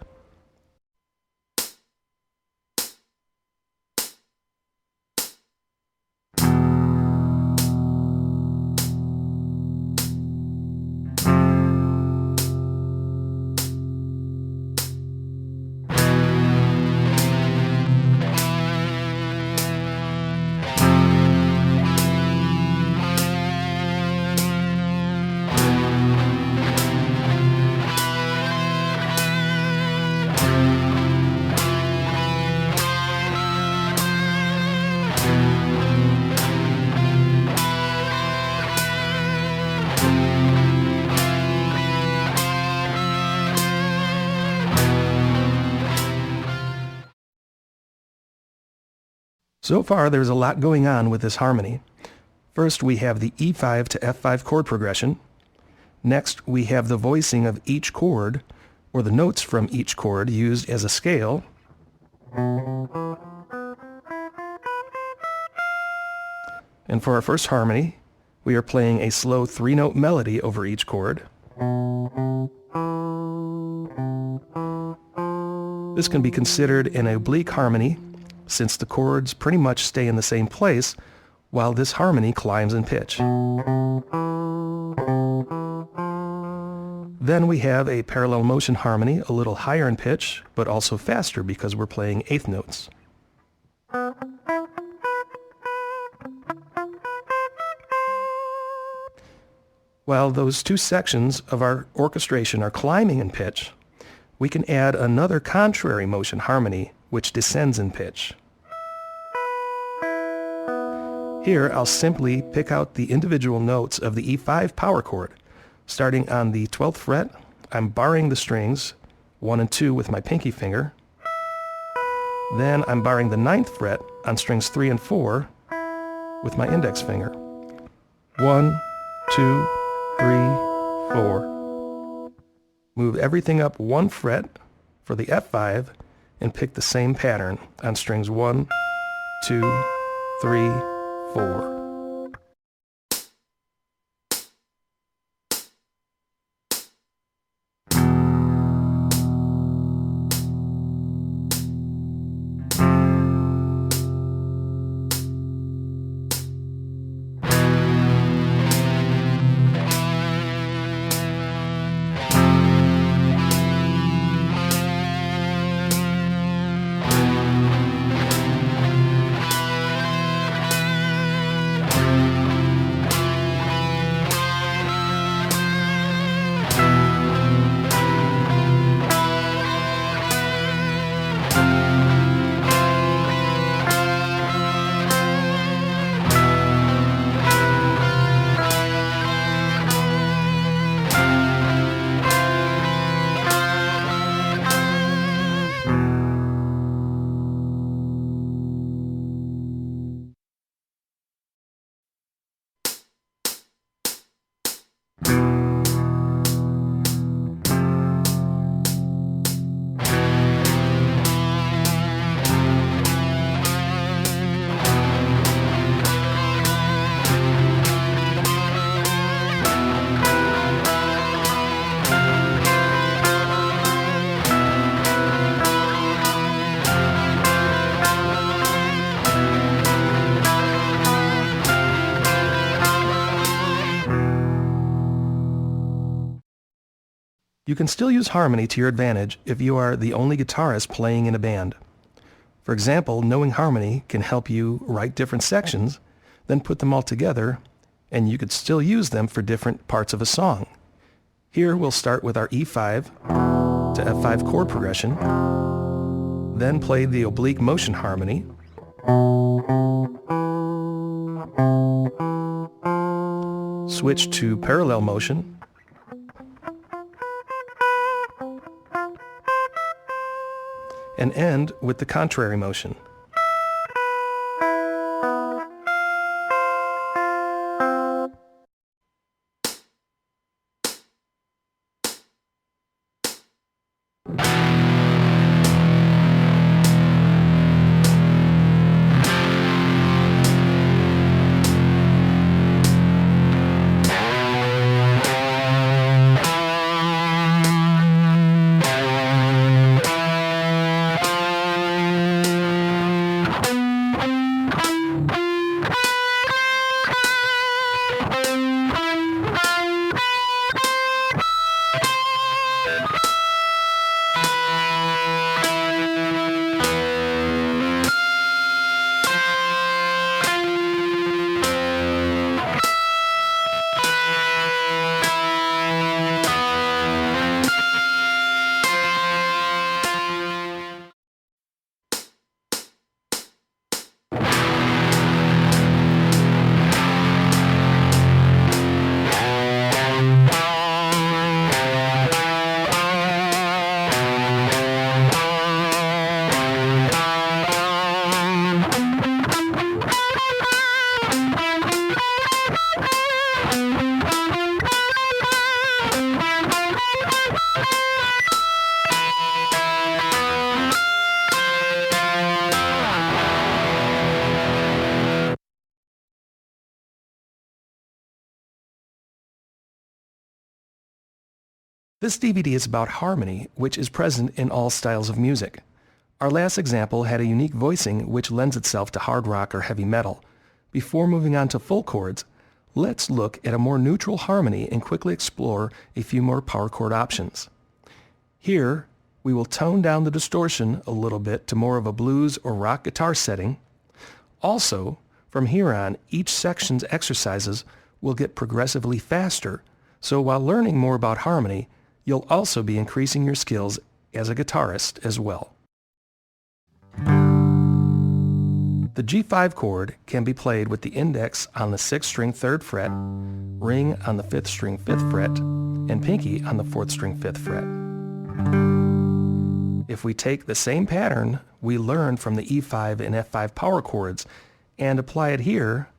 So far, there's a lot going on with this harmony. First, we have the E5 to F5 chord progression. Next, we have the voicing of each chord, or the notes from each chord used as a scale. And for our first harmony, we are playing a slow three-note melody over each chord. This can be considered an oblique harmony, since the chords pretty much stay in the same place while this harmony climbs in pitch. Then we have a parallel motion harmony, a little higher in pitch, but also faster because we're playing eighth notes. While those two sections of our orchestration are climbing in pitch, we can add another contrary motion harmony which descends in pitch. Here I'll simply pick out the individual notes of the E5 power chord. Starting on the 12th fret, I'm barring the strings 1 and 2 with my pinky finger. Then I'm barring the 9th fret on strings 3 and 4 with my index finger. 1, 2, 3, 4. Move everything up 1 fret for the F5 and pick the same pattern on strings 1, 2, 3, 4. You can still use harmony to your advantage if you are the only guitarist playing in a band. For example, knowing harmony can help you write different sections, then put them all together, and you could still use them for different parts of a song. Here we'll start with our E5 to F5 chord progression, then play the oblique motion harmony, switch to parallel motion, and end with the contrary motion. This DVD is about harmony, which is present in all styles of music. Our last example had a unique voicing which lends itself to hard rock or heavy metal. Before moving on to full chords, let's look at a more neutral harmony and quickly explore a few more power chord options. Here, we will tone down the distortion a little bit to more of a blues or rock guitar setting. Also, from here on, each section's exercises will get progressively faster, so while learning more about harmony, you'll also be increasing your skills as a guitarist as well. The G5 chord can be played with the index on the 6th string 3rd fret, ring on the 5th string 5th fret, and pinky on the 4th string 5th fret. If we take the same pattern we learned from the E5 and F5 power chords and apply it here,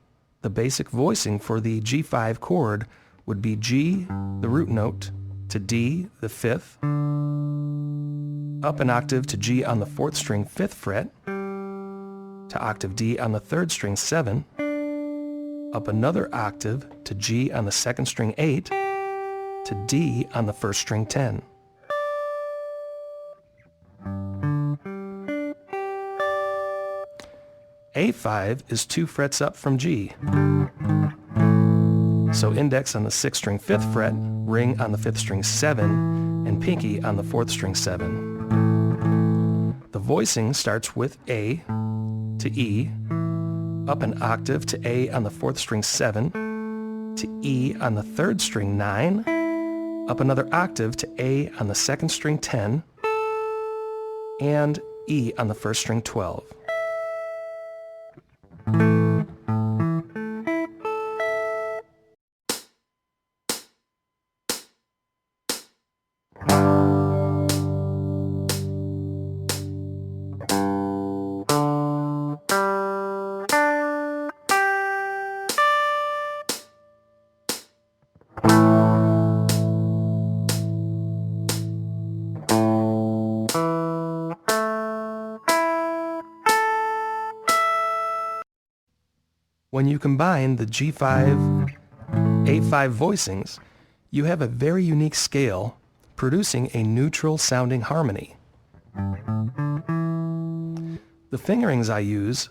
the basic voicing for the G5 chord would be G, the root note, to D, the 5th, up an octave to G on the 4th string 5th fret, to octave D on the 3rd string 7, up another octave to G on the 2nd string 8, to D on the 1st string 10. A5 is 2 frets up from G. So index on the 6th string 5th fret, ring on the 5th string 7, and pinky on the 4th string 7. The voicing starts with A to E, up an octave to A on the 4th string 7, to E on the 3rd string 9, up another octave to A on the 2nd string 10, and E on the 1st string 12. When you combine the G5, A5 voicings, you have a very unique scale, producing a neutral sounding harmony. The fingerings I use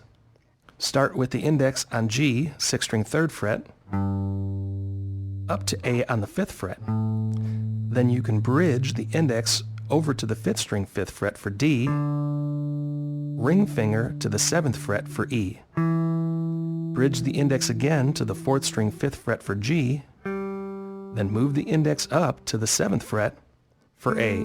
start with the index on G, 6th string 3rd fret, up to A on the 5th fret. Then you can bridge the index over to the 5th string 5th fret for D, ring finger to the 7th fret for E. Bridge the index again to the 4th string 5th fret for G, then move the index up to the 7th fret for A.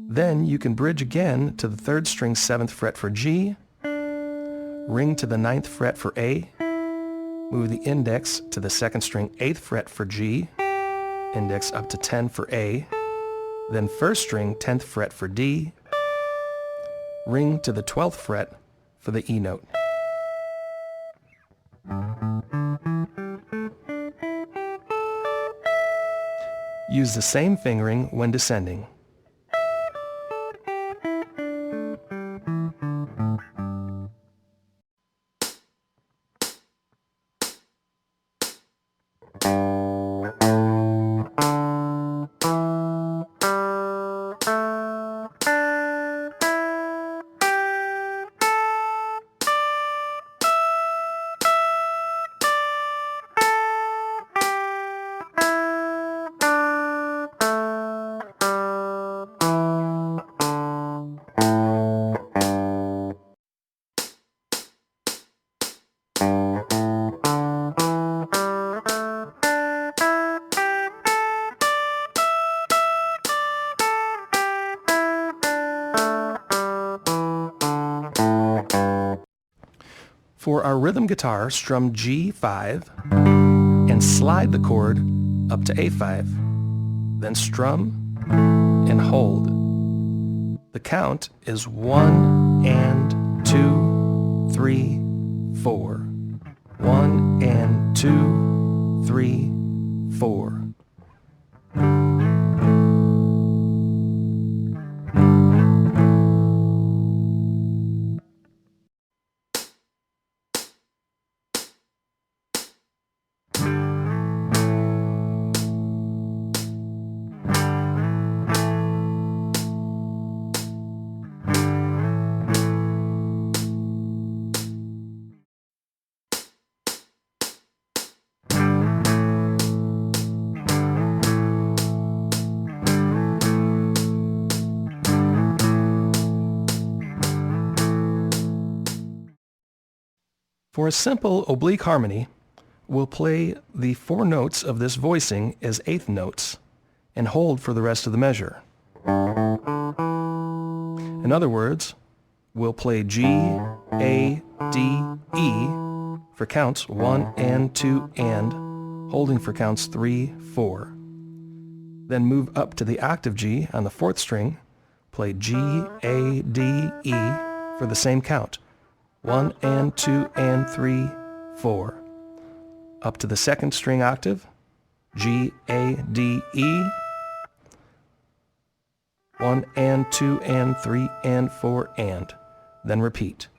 Then you can bridge again to the 3rd string 7th fret for G, ring to the 9th fret for A, move the index to the 2nd string 8th fret for G, index up to 10 for A, then 1st string 10th fret for D, ring to the 12th fret for the E note. Use the same fingering when descending. For our rhythm guitar, strum G5 and slide the chord up to A5. Then strum and hold. The count is 1 and 2, 3, 4. 1 and 2, 3, 4. For a simple oblique harmony, we'll play the 4 notes of this voicing as eighth notes and hold for the rest of the measure. In other words, we'll play G, A, D, E for counts 1 and 2 and, holding for counts 3, 4. Then move up to the octave G on the 4th string, play G, A, D, E for the same count, 1 and 2 and 3, 4. Up to the 2nd string octave, G, A, D, E, 1 and 2 and 3 and 4 and. Then repeat.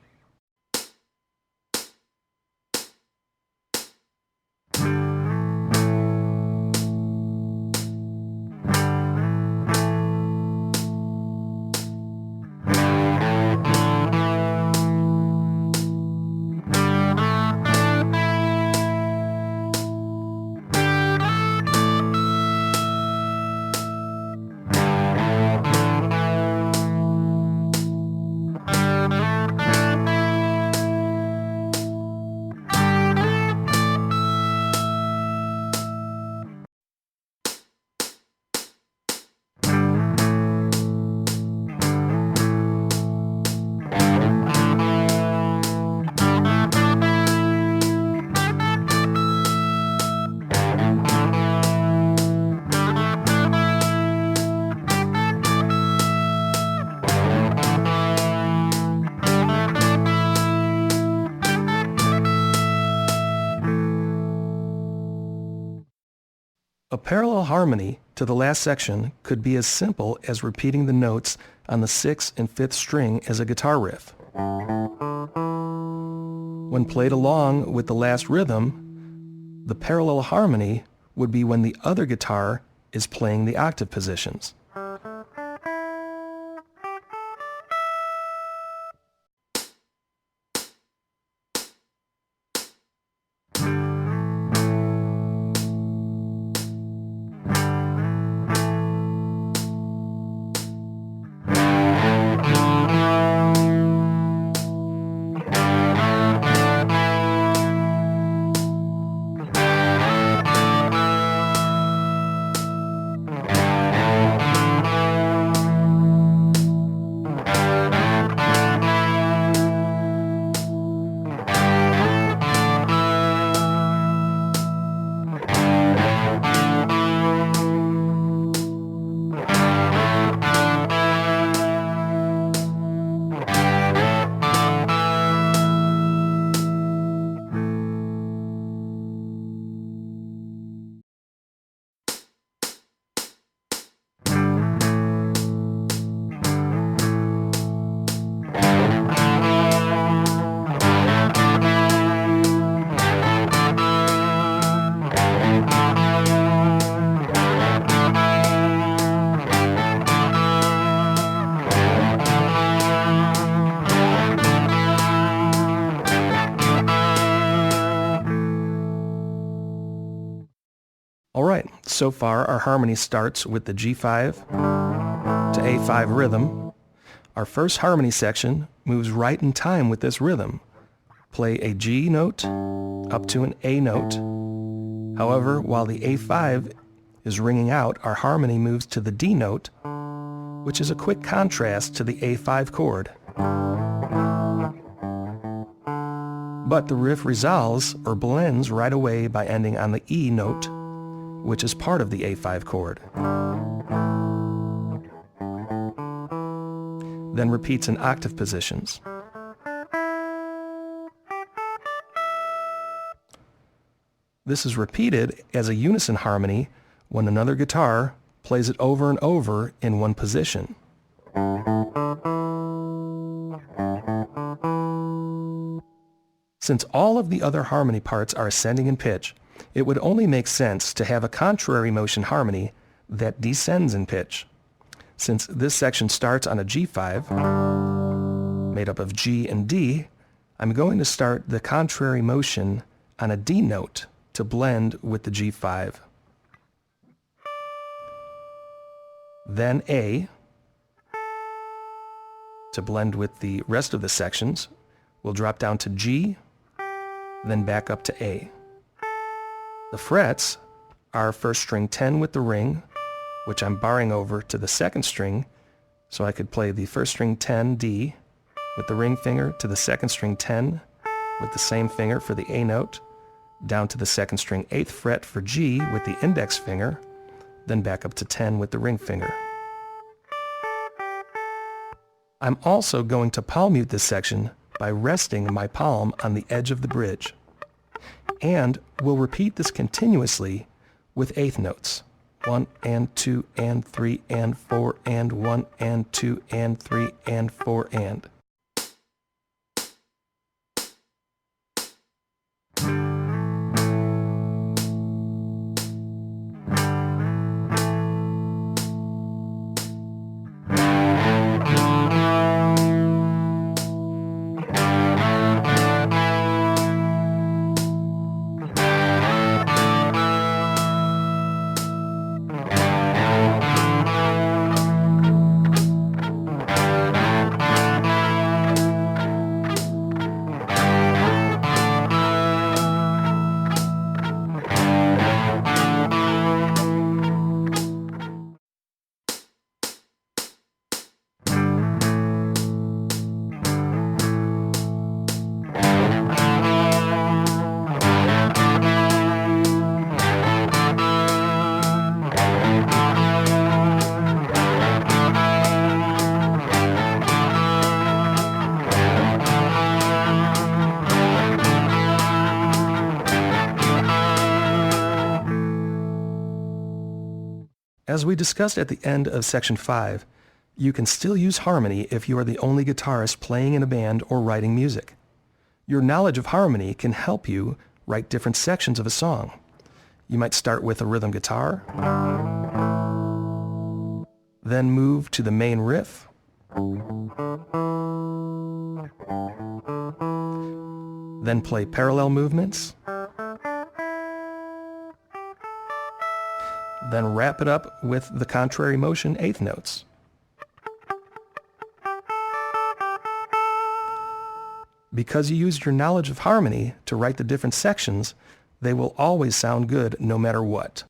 A parallel harmony to the last section could be as simple as repeating the notes on the 6th and 5th string as a guitar riff. When played along with the last rhythm, the parallel harmony would be when the other guitar is playing the octave positions. Alright, so far our harmony starts with the G5 to A5 rhythm. Our first harmony section moves right in time with this rhythm. Play a G note up to an A note. However, while the A5 is ringing out, our harmony moves to the D note, which is a quick contrast to the A5 chord. But the riff resolves or blends right away by ending on the E note, which is part of the A5 chord. Then repeats in octave positions. This is repeated as a unison harmony when another guitar plays it over and over in one position. Since all of the other harmony parts are ascending in pitch, it would only make sense to have a contrary motion harmony that descends in pitch. Since this section starts on a G5, made up of G and D, I'm going to start the contrary motion on a D note to blend with the G5. Then A, to blend with the rest of the sections. We'll drop down to G, then back up to A. The frets are first string 10 with the ring, which I'm barring over to the second string, so I could play the first string 10 D with the ring finger to the second string 10 with the same finger for the A note, down to the second string 8th fret for G with the index finger, then back up to 10 with the ring finger. I'm also going to palm mute this section by resting my palm on the edge of the bridge. And we'll repeat this continuously with eighth notes. 1 and 2 and 3 and 4 and 1 and 2 and 3 and 4 and. As we discussed at the end of Section 5, you can still use harmony if you are the only guitarist playing in a band or writing music. Your knowledge of harmony can help you write different sections of a song. You might start with a rhythm guitar, then move to the main riff, then play parallel movements, then wrap it up with the contrary motion eighth notes. Because you used your knowledge of harmony to write the different sections, they will always sound good no matter what.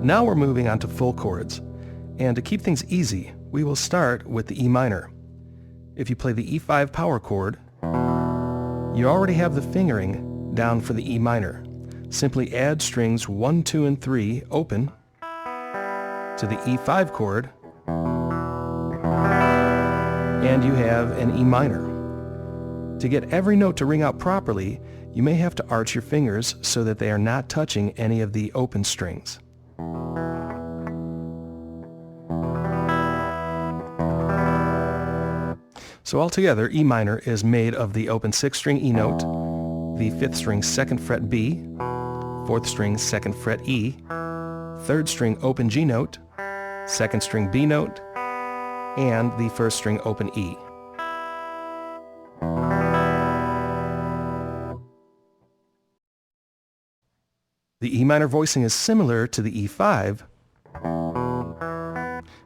Now we're moving on to full chords, and to keep things easy, we will start with the E minor. If you play the E5 power chord, you already have the fingering down for the E minor. Simply add strings 1, 2, and 3 open to the E5 chord, and you have an E minor. To get every note to ring out properly, you may have to arch your fingers so that they are not touching any of the open strings. So altogether, E minor is made of the open 6th string E note, the 5th string 2nd fret B, 4th string 2nd fret E, 3rd string open G note, 2nd string B note, and the 1st string open E. The E minor voicing is similar to the E5,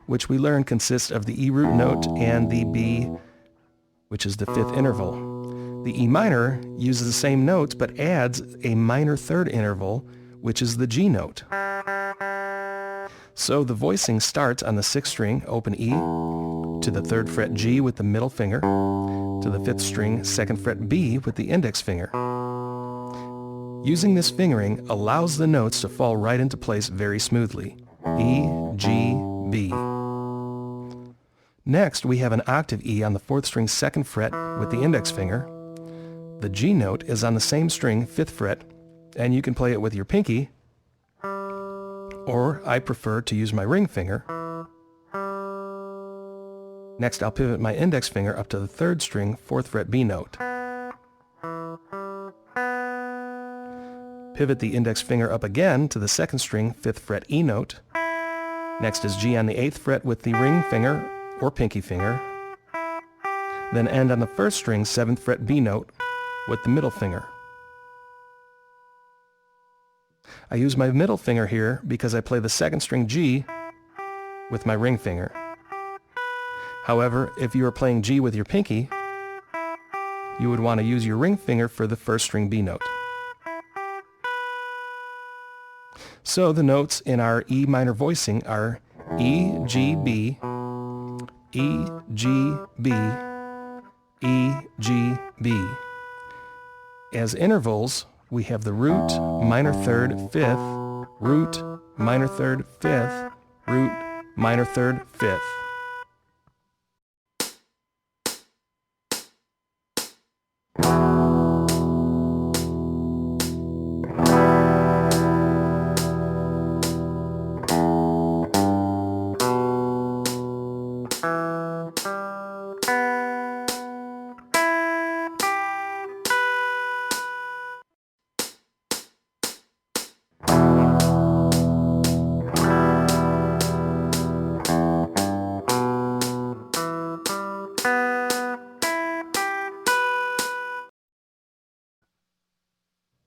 which we learned consists of the E root note and the B, which is the fifth interval. The E minor uses the same notes but adds a minor third interval, which is the G note. So the voicing starts on the 6th string, open E, to the 3rd fret G with the middle finger, to the 5th string, 2nd fret B with the index finger. Using this fingering allows the notes to fall right into place very smoothly. E, G, B. Next, we have an octave E on the 4th string, 2nd fret with the index finger. The G note is on the same string, 5th fret, and you can play it with your pinky, or I prefer to use my ring finger. Next, I'll pivot my index finger up to the 3rd string, 4th fret B note. Pivot the index finger up again to the 2nd string, 5th fret E note. Next is G on the 8th fret with the ring finger or pinky finger. Then end on the 1st string, 7th fret B note with the middle finger. I use my middle finger here because I play the 2nd string G with my ring finger. However, if you are playing G with your pinky, you would want to use your ring finger for the 1st string B note. So the notes in our E minor voicing are E, G, B, E, G, B, E, G, B. As intervals, we have the root, minor third, 5th, root, minor third, 5th, root, minor third, 5th.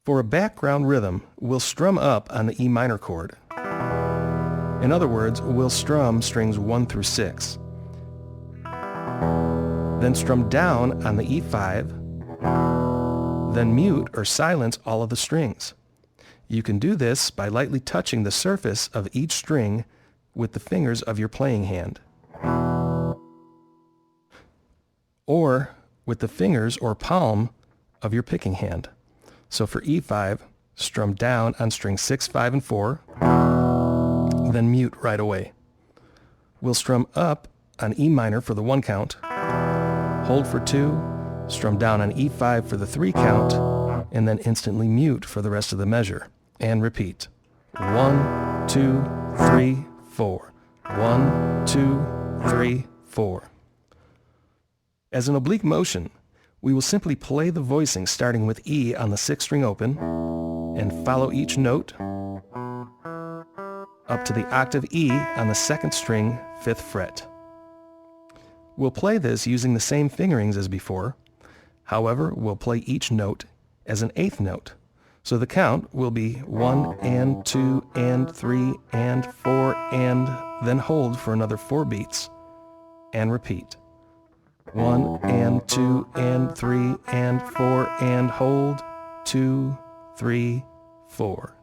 For a background rhythm, we'll strum up on the E minor chord. In other words, we'll strum strings 1 through 6. Then strum down on the E5, then mute or silence all of the strings. You can do this by lightly touching the surface of each string with the fingers of your playing hand, or with the fingers or palm of your picking hand. So for E5, strum down on strings 6, 5, and 4, then mute right away. We'll strum up on E minor for the 1 count, hold for 2, strum down on E5 for the 3 count, and then instantly mute for the rest of the measure. And repeat. 1, 2, 3, 4. 1, 2, 3, 4. As an oblique motion, we will simply play the voicing starting with E on the 6th string open and follow each note up to the octave E on the 2nd string, 5th fret. We'll play this using the same fingerings as before. However, we'll play each note as an 8th note. So the count will be 1 and 2 and 3 and 4 and then hold for another 4 beats and repeat. 1 and 2 and 3 and 4 and hold, 2, 3, 4.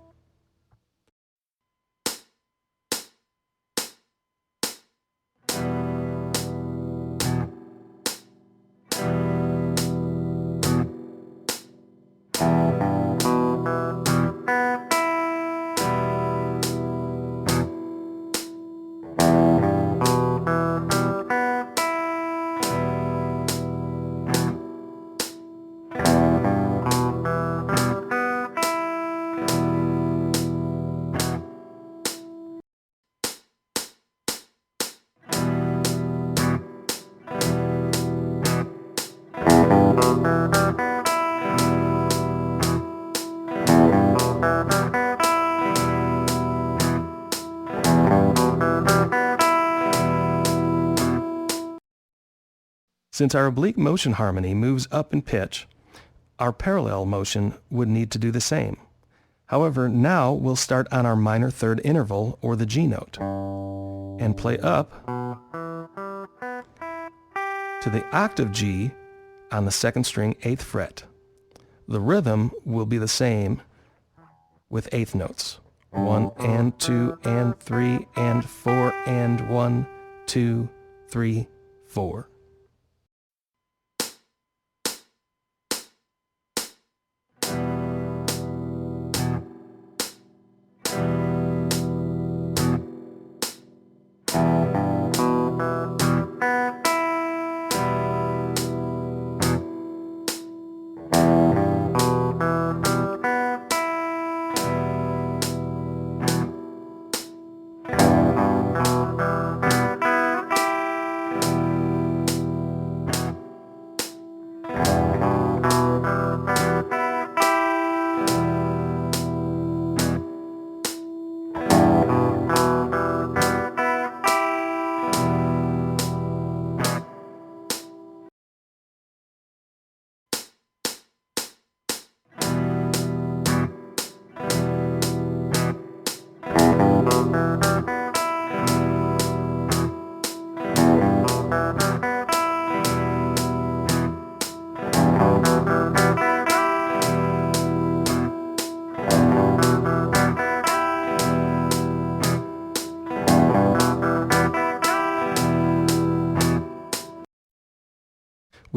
Since our oblique motion harmony moves up in pitch, our parallel motion would need to do the same. However, now we'll start on our minor third interval, or the G note, and play up to the octave G on the second string, 8th fret. The rhythm will be the same with eighth notes. 1 and 2 and 3 and 4 and 1, 2, 3, 4.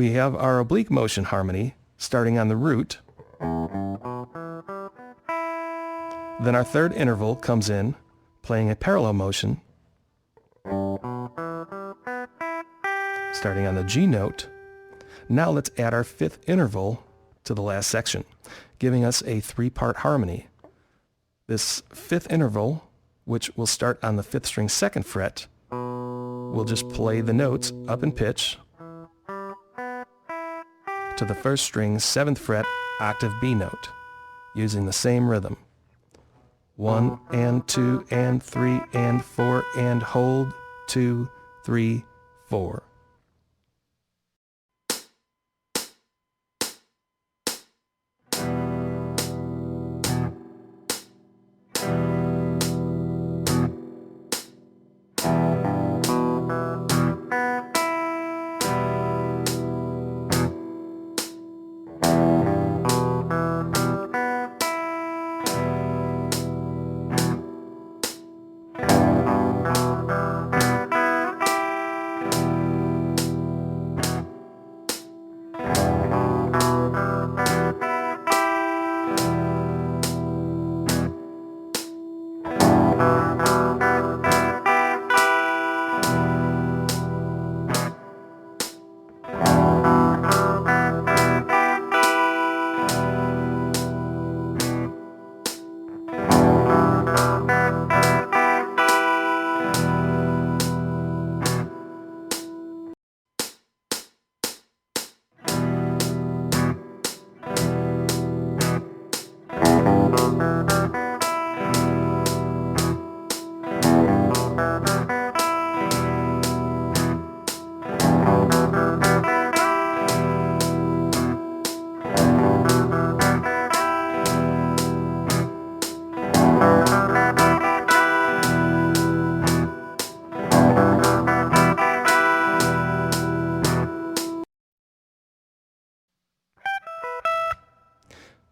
We have our oblique motion harmony starting on the root. Then our third interval comes in, playing a parallel motion, starting on the G note. Now let's add our fifth interval to the last section, giving us a three-part harmony. This fifth interval, which will start on the 5th string 2nd fret, we'll just play the notes up in pitch to the 1st string 7th fret octave B note, using the same rhythm. 1 and 2 and 3 and 4 and hold, 2, 3, 4.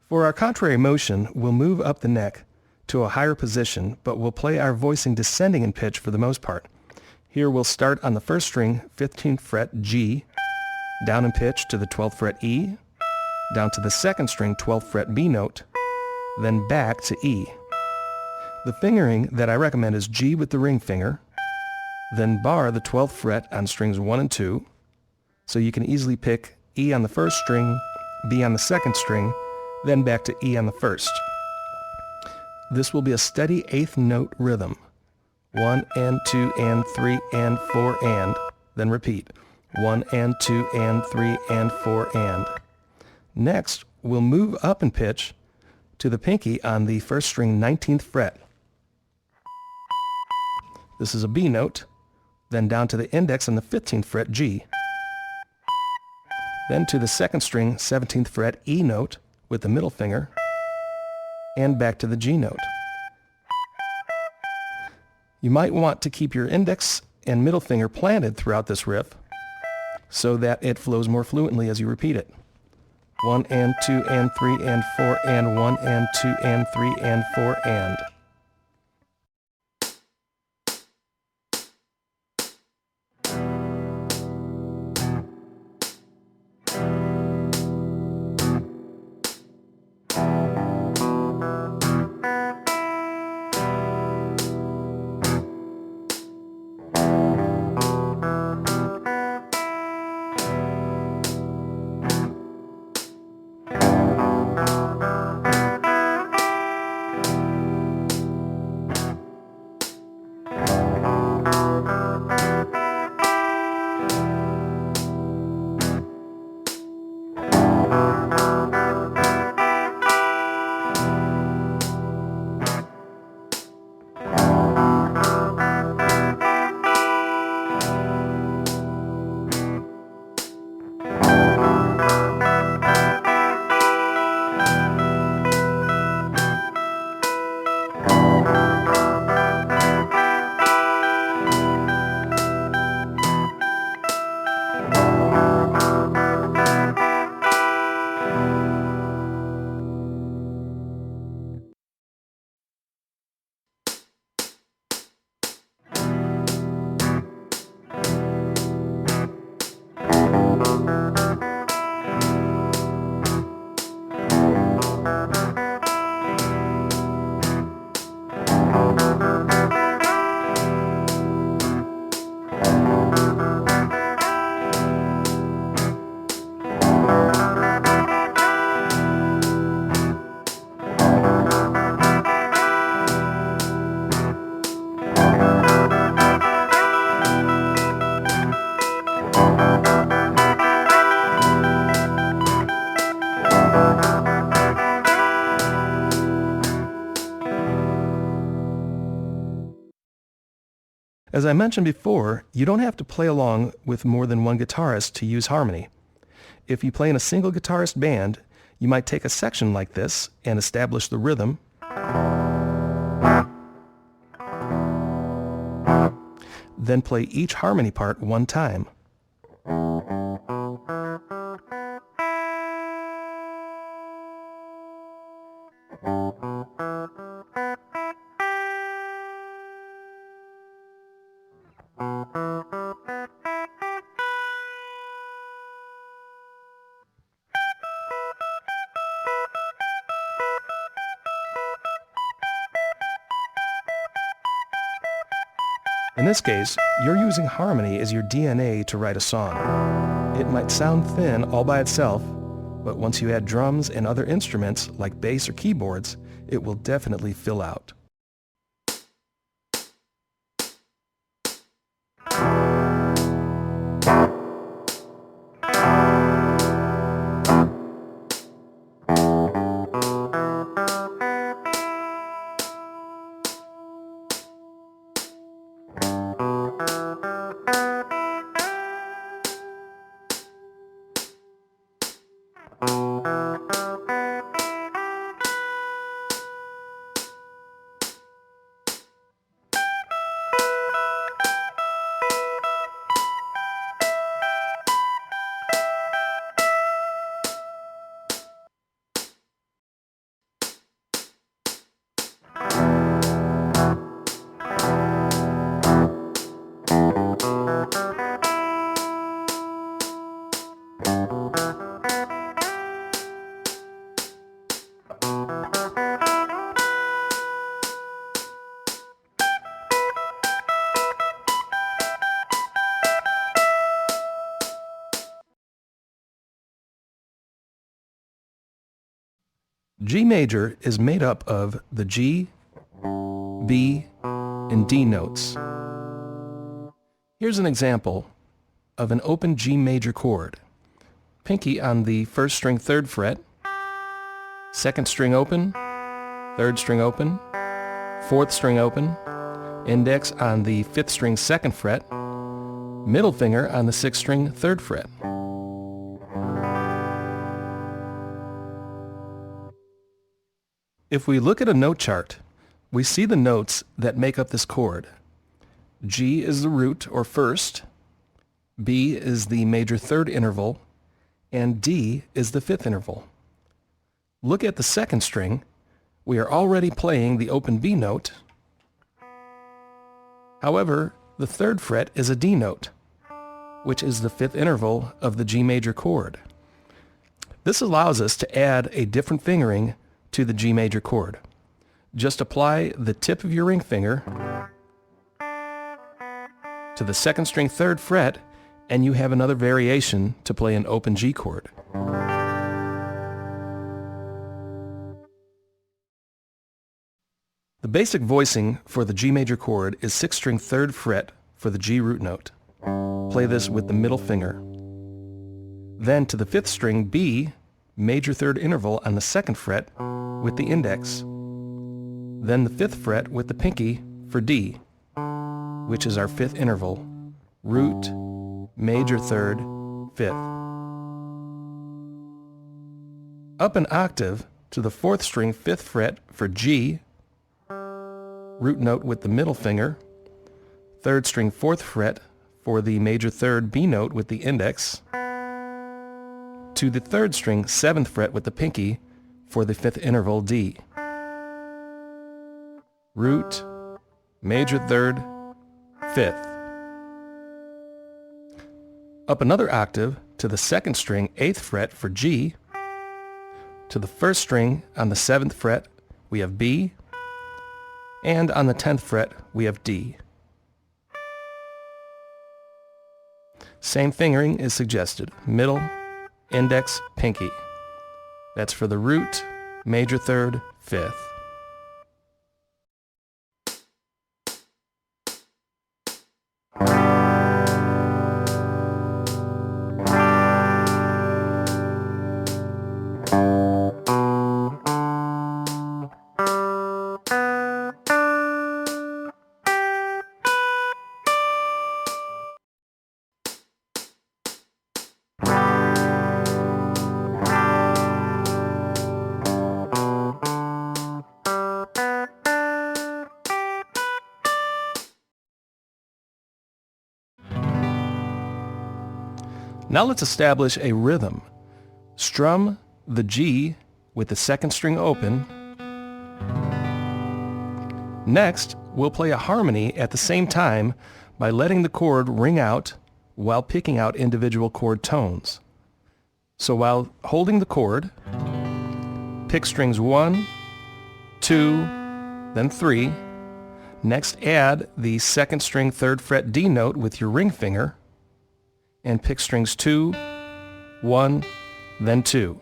For our contrary motion, we'll move up the neck to a higher position, but we'll play our voicing descending in pitch for the most part. Here we'll start on the 1st string, 15th fret G, down in pitch to the 12th fret E, down to the 2nd string 12th fret B note, then back to E. The fingering that I recommend is G with the ring finger, then bar the 12th fret on strings 1 and 2, so you can easily pick E on the 1st string, B on the 2nd string, then back to E on the 1st. This will be a steady 8th note rhythm. 1 and 2 and 3 and 4 and, then repeat. 1 and 2 and 3 and 4 and. Next, we'll move up in pitch to the pinky on the 1st string 19th fret. This is a B note, then down to the index on the 15th fret G. Then to the 2nd string 17th fret E note with the middle finger, and back to the G note. You might want to keep your index and middle finger planted throughout this riff so that it flows more fluently as you repeat it. 1 and 2 and 3 and 4 and 1 and 2 and 3 and 4 and. As I mentioned before, you don't have to play along with more than one guitarist to use harmony. If you play in a single guitarist band, you might take a section like this and establish the rhythm, then play each harmony part one time. In this case, you're using harmony as your DNA to write a song. It might sound thin all by itself, but once you add drums and other instruments like bass or keyboards, it will definitely fill out. G major is made up of the G, B, and D notes. Here's an example of an open G major chord. Pinky on the first string 3rd fret, 2nd string open, 3rd string open, 4th string open, index on the 5th string 2nd fret, middle finger on the 6th string 3rd fret. If we look at a note chart, we see the notes that make up this chord. G is the root or first, B is the major third interval, and D is the fifth interval. Look at the second string. We are already playing the open B note. However, the third fret is a D note, which is the fifth interval of the G major chord. This allows us to add a different fingering to the G major chord. Just apply the tip of your ring finger to the second string third fret, and you have another variation to play an open G chord. The basic voicing for the G major chord is 6th string 3rd fret for the G root note. Play this with the middle finger. Then to the 5th string B, major 3rd interval on the 2nd fret with the index. Then the 5th fret with the pinky for D, which is our 5th interval. Root, major 3rd, 5th. Up an octave to the 4th string 5th fret for G, root note with the middle finger, 3rd string 4th fret for the major 3rd B note with the index, to the 3rd string 7th fret with the pinky for the 5th interval D. Root, major 3rd, 5th. Up another octave to the 2nd string 8th fret for G, to the 1st string on the 7th fret we have B, and on the 10th fret we have D. Same fingering is suggested, middle, index, pinky. That's for the root, major 3rd, 5th. Now let's establish a rhythm. Strum the G with the 2nd string open. Next, we'll play a harmony at the same time by letting the chord ring out while picking out individual chord tones. So while holding the chord, pick strings 1, 2, then 3. Next, add the 2nd string 3rd fret D note with your ring finger, and pick strings 2, 1, then 2.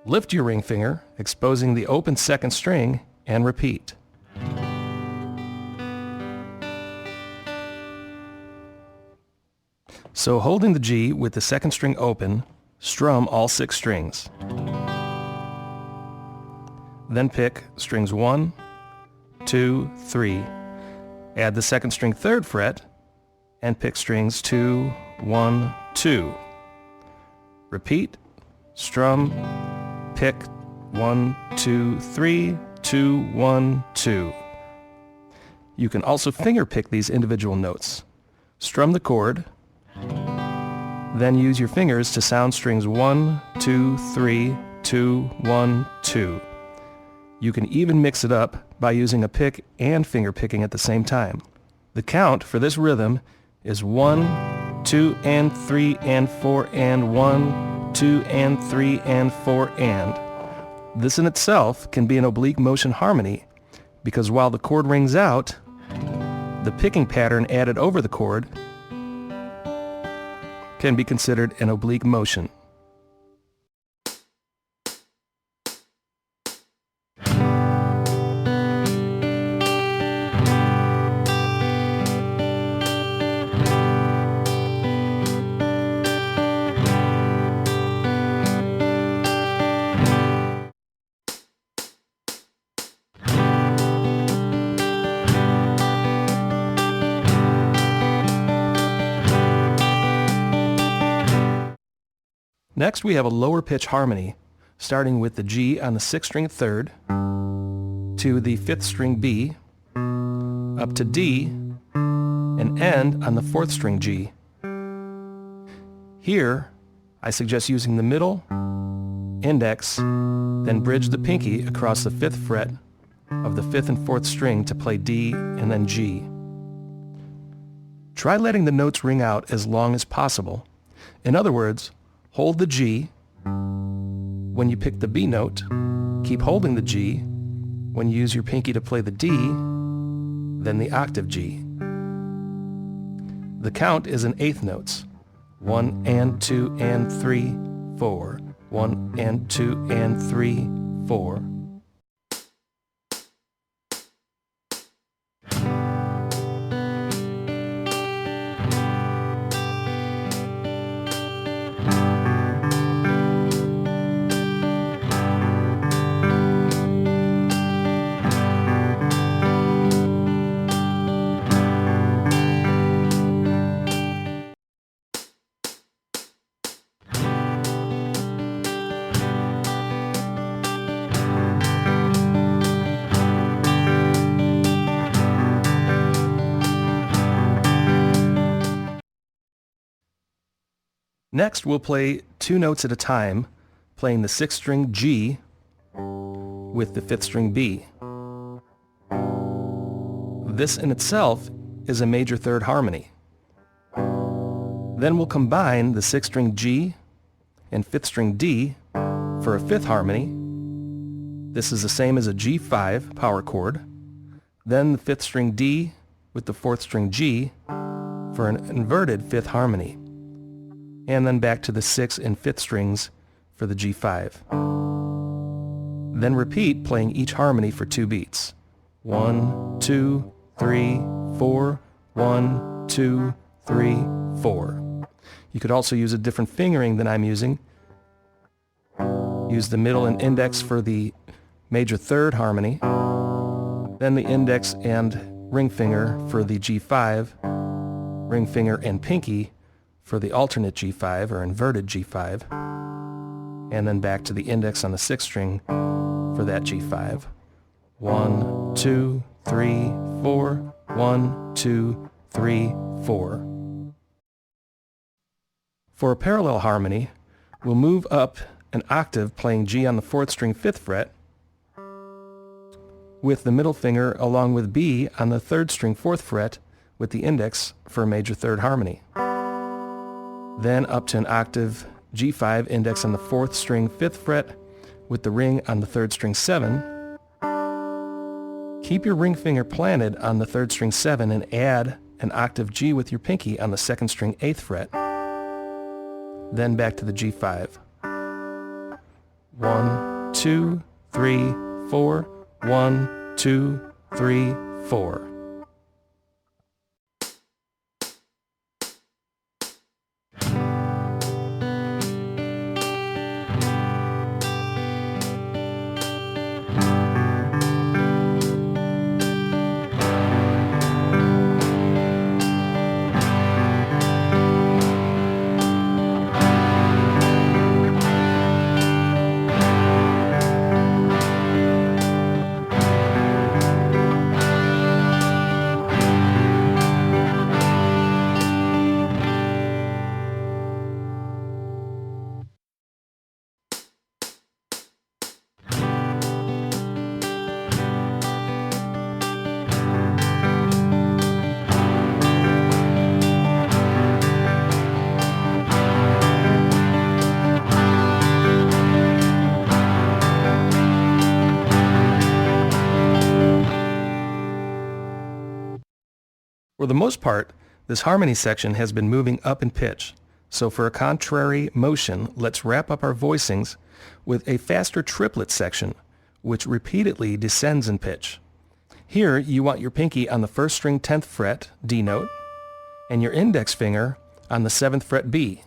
Lift your ring finger, exposing the open 2nd string, and repeat. So holding the G with the 2nd string open, strum all 6 strings. Then pick strings 1, 2, 3. Add the 2nd string 3rd fret, and pick strings 2, 1, 2. Repeat, strum, pick 1, 2, 3, 2, 1, 2. You can also finger pick these individual notes. Strum the chord, then use your fingers to sound strings 1, 2, 3, 2, 1, 2. You can even mix it up by using a pick and finger picking at the same time. The count for this rhythm is 1, 2, and 3, and 4, and 1, 2, and 3, and 4, and. This in itself can be an oblique motion harmony because while the chord rings out, the picking pattern added over the chord can be considered an oblique motion. Next, we have a lower pitch harmony starting with the G on the 6th string 3rd, to the 5th string B, up to D, and end on the 4th string G. Here, I suggest using the middle, index, then bridge the pinky across the 5th fret of the 5th and 4th string to play D and then G. Try letting the notes ring out as long as possible. In other words, hold the G. When you pick the B note, keep holding the G. When you use your pinky to play the D, then the octave G. The count is in eighth notes. 1 and 2 and 3, 4. 1 and 2 and 3, 4. Next, we'll play 2 notes at a time, playing the 6th string G with the 5th string B. This in itself is a major 3rd harmony. Then we'll combine the 6th string G and 5th string D for a 5th harmony. This is the same as a G5 power chord. Then the 5th string D with the 4th string G for an inverted 5th harmony. And then back to the 6th and 5th strings for the G5. Then repeat playing each harmony for 2 beats. 1, 2, 3, 4, 1, 2, 3, 4. You could also use a different fingering than I'm using. Use the middle and index for the major 3rd harmony, then the index and ring finger for the G5, ring finger and pinky for the alternate G5 or inverted G5, and then back to the index on the 6th string for that G5. 1, 2, 3, 4, 1, 2, 3, 4. For a parallel harmony, we'll move up an octave playing G on the 4th string 5th fret with the middle finger along with B on the 3rd string 4th fret with the index for a major 3rd harmony. Then up to an octave G5 index on the 4th string 5th fret with the ring on the 3rd string 7. Keep your ring finger planted on the 3rd string 7 and add an octave G with your pinky on the 2nd string 8th fret. Then back to the G5. 1, 2, 3, 4. 1, 2, 3, 4. For the most part, this harmony section has been moving up in pitch. So for a contrary motion, let's wrap up our voicings with a faster triplet section, which repeatedly descends in pitch. Here, you want your pinky on the 1st string 10th fret, D note, and your index finger on the 7th fret, B,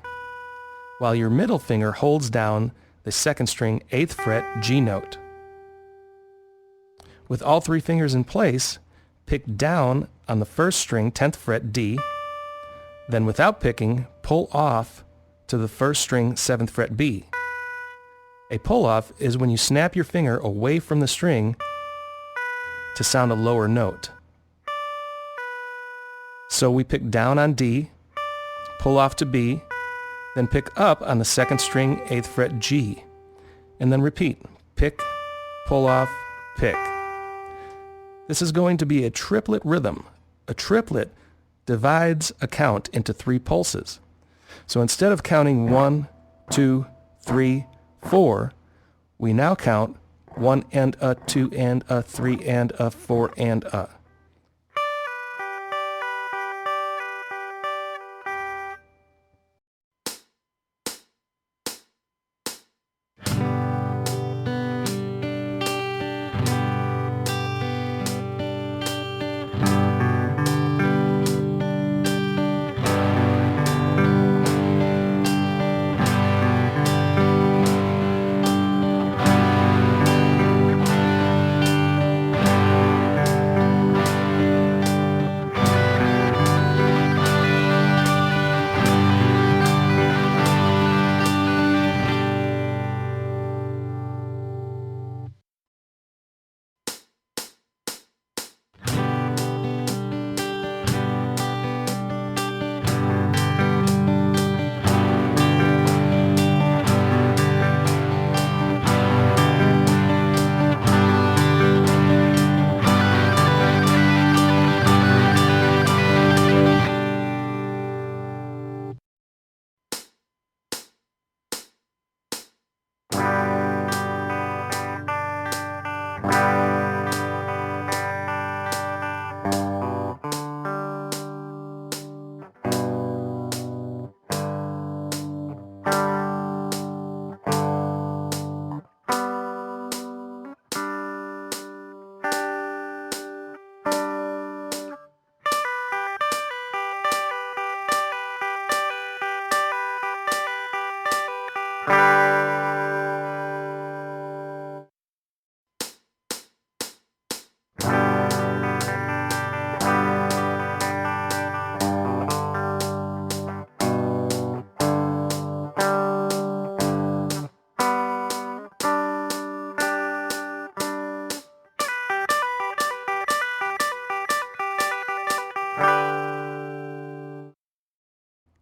while your middle finger holds down the 2nd string 8th fret, G note. With all 3 fingers in place, pick down on the 1st string 10th fret, D, then without picking, pull off to the 1st string 7th fret, B, A pull-off is when you snap your finger away from the string to sound a lower note. So we pick down on D, pull off to B, then pick up on the second string 8th fret G, and then repeat. Pick, pull off, pick. This is going to be a triplet rhythm. A triplet divides a count into 3 pulses. So instead of counting 1, 2, 3, 4, we now count 1 and a, 2 and a, 3 and a, 4 and a.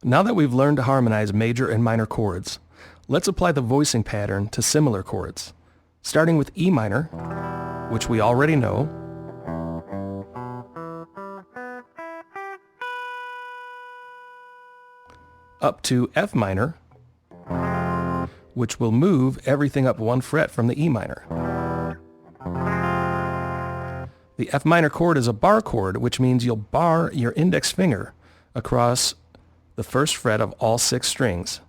Now that we've learned to harmonize major and minor chords, let's apply the voicing pattern to similar chords, starting with E minor, which we already know, up to F minor, which will move everything up 1 fret from the E minor. The F minor chord is a bar chord, which means you'll bar your index finger across the 1st fret of all 6 strings.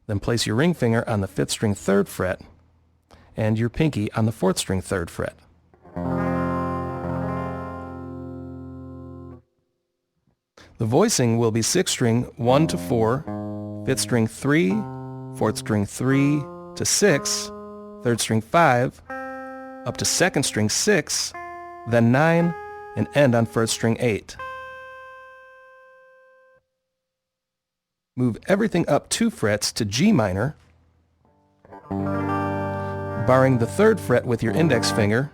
Then place your ring finger on the 5th string 3rd fret and your pinky on the 4th string 3rd fret. The voicing will be 6th string 1 to 4, 5th string 3, 4th string 3 to 6, 3rd string 5, up to 2nd string 6, then 9, and end on 1st string 8. Move everything up 2 frets to G minor, barring the 3rd fret with your index finger,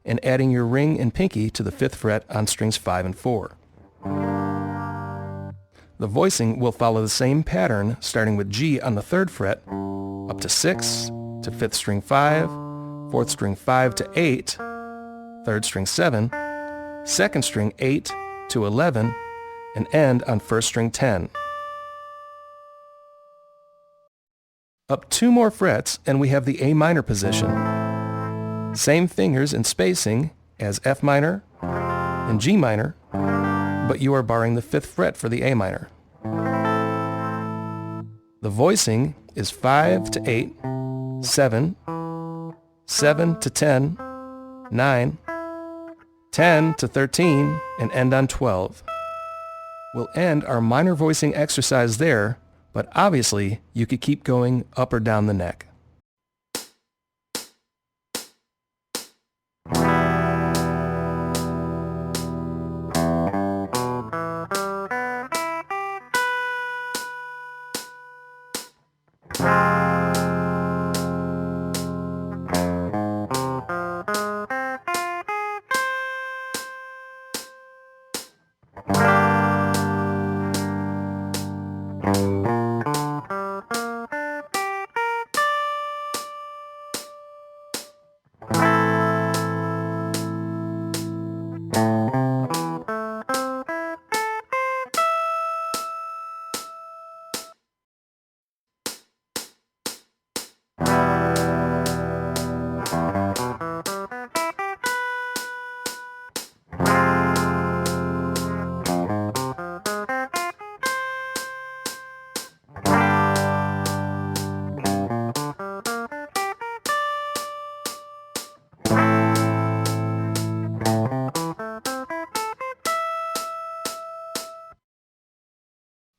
and adding your ring and pinky to the 5th fret on strings 5 and 4. The voicing will follow the same pattern, starting with G on the 3rd fret, up to 6, to 5th string 5, 4th string 5 to 8, 3rd string 7, 2nd string 8 to 11, and end on 1st string 10. Up 2 more frets and we have the A minor position. Same fingers and spacing as F minor and G minor, but you are barring the 5th fret for the A minor. The voicing is 5 to 8, 7, 7 to 10, 9, 10 to 13, and end on 12. We'll end our minor voicing exercise there, but obviously you could keep going up or down the neck.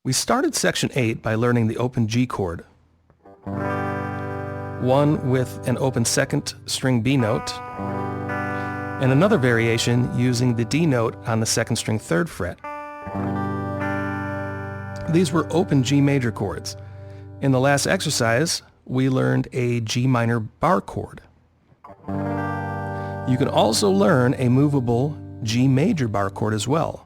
We started section 8 by learning the open G chord, one with an open second string B note, and another variation using the D note on the second string 3rd fret. These were open G major chords. In the last exercise, we learned a G minor bar chord. You can also learn a movable G major bar chord as well.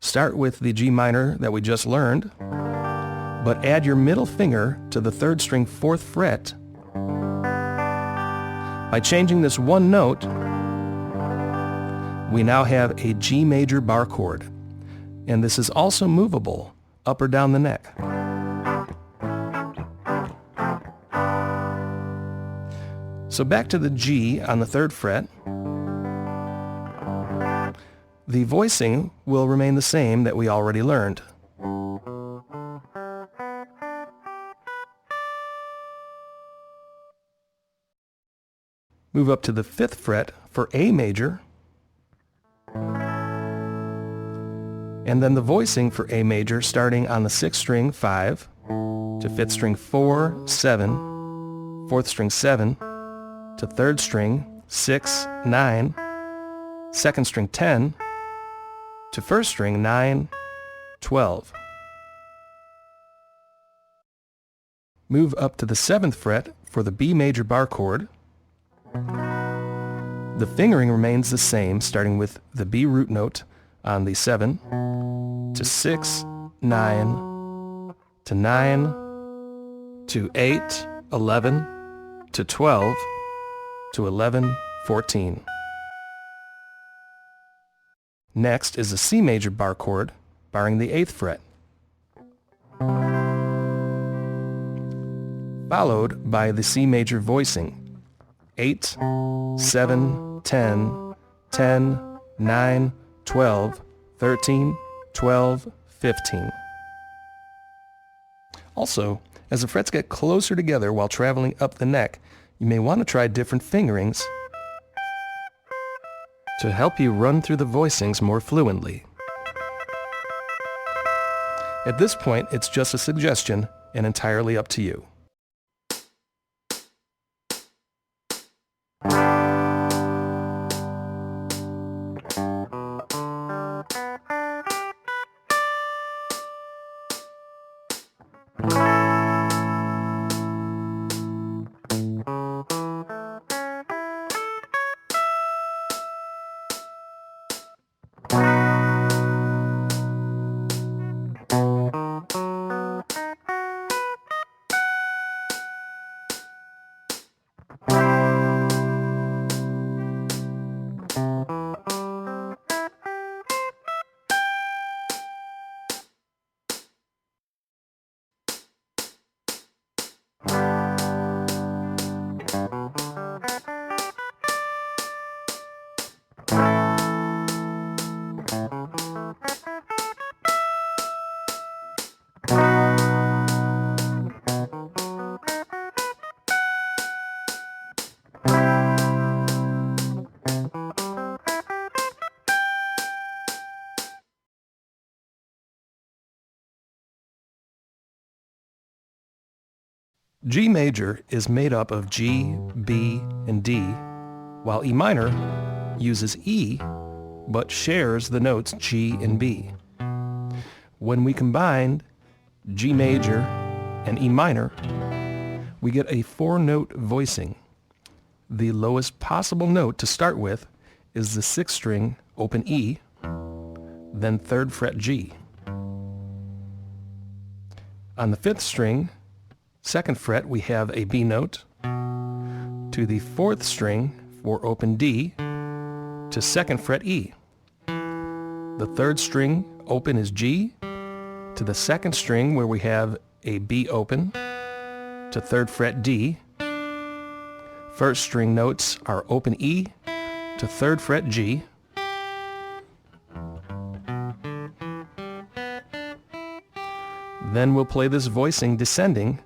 Start with the G minor that we just learned, but add your middle finger to the 3rd string 4th fret. By changing this one note, we now have a G major bar chord, and this is also movable up or down the neck. So back to the G on the 3rd fret. The voicing will remain the same that we already learned. Move up to the 5th fret for A major, and then the voicing for A major starting on the 6th string 5 to 5th string 4, 7, 4th string 7 to 3rd string 6, 9, 2nd string 10 to 1st string 9, 12. Move up to the 7th fret for the B major bar chord. The fingering remains the same, starting with the B root note on the 7 to 6, 9 to 9 to 8, 11 to 12 to 11, 14. Next is the C major bar chord, barring the 8th fret, followed by the C major voicing, 8, 7, 10, 10, 9, 12, 13, 12, 15. Also, as the frets get closer together while traveling up the neck, you may want to try different fingerings to help you run through the voicings more fluently. At this point, it's just a suggestion and entirely up to you. G major is made up of G, B, and D, while E minor uses E, but shares the notes G and B. When we combine G major and E minor, we get a 4-note voicing. The lowest possible note to start with is the 6th string open E, then 3rd fret G. On the 5th string, 2nd fret, we have a B note, to the 4th string for open D, to 2nd fret E. The 3rd string open is G, to the 2nd string where we have a B open, to 3rd fret D. 1st string notes are open E, to 3rd fret G. Then we'll play this voicing descending,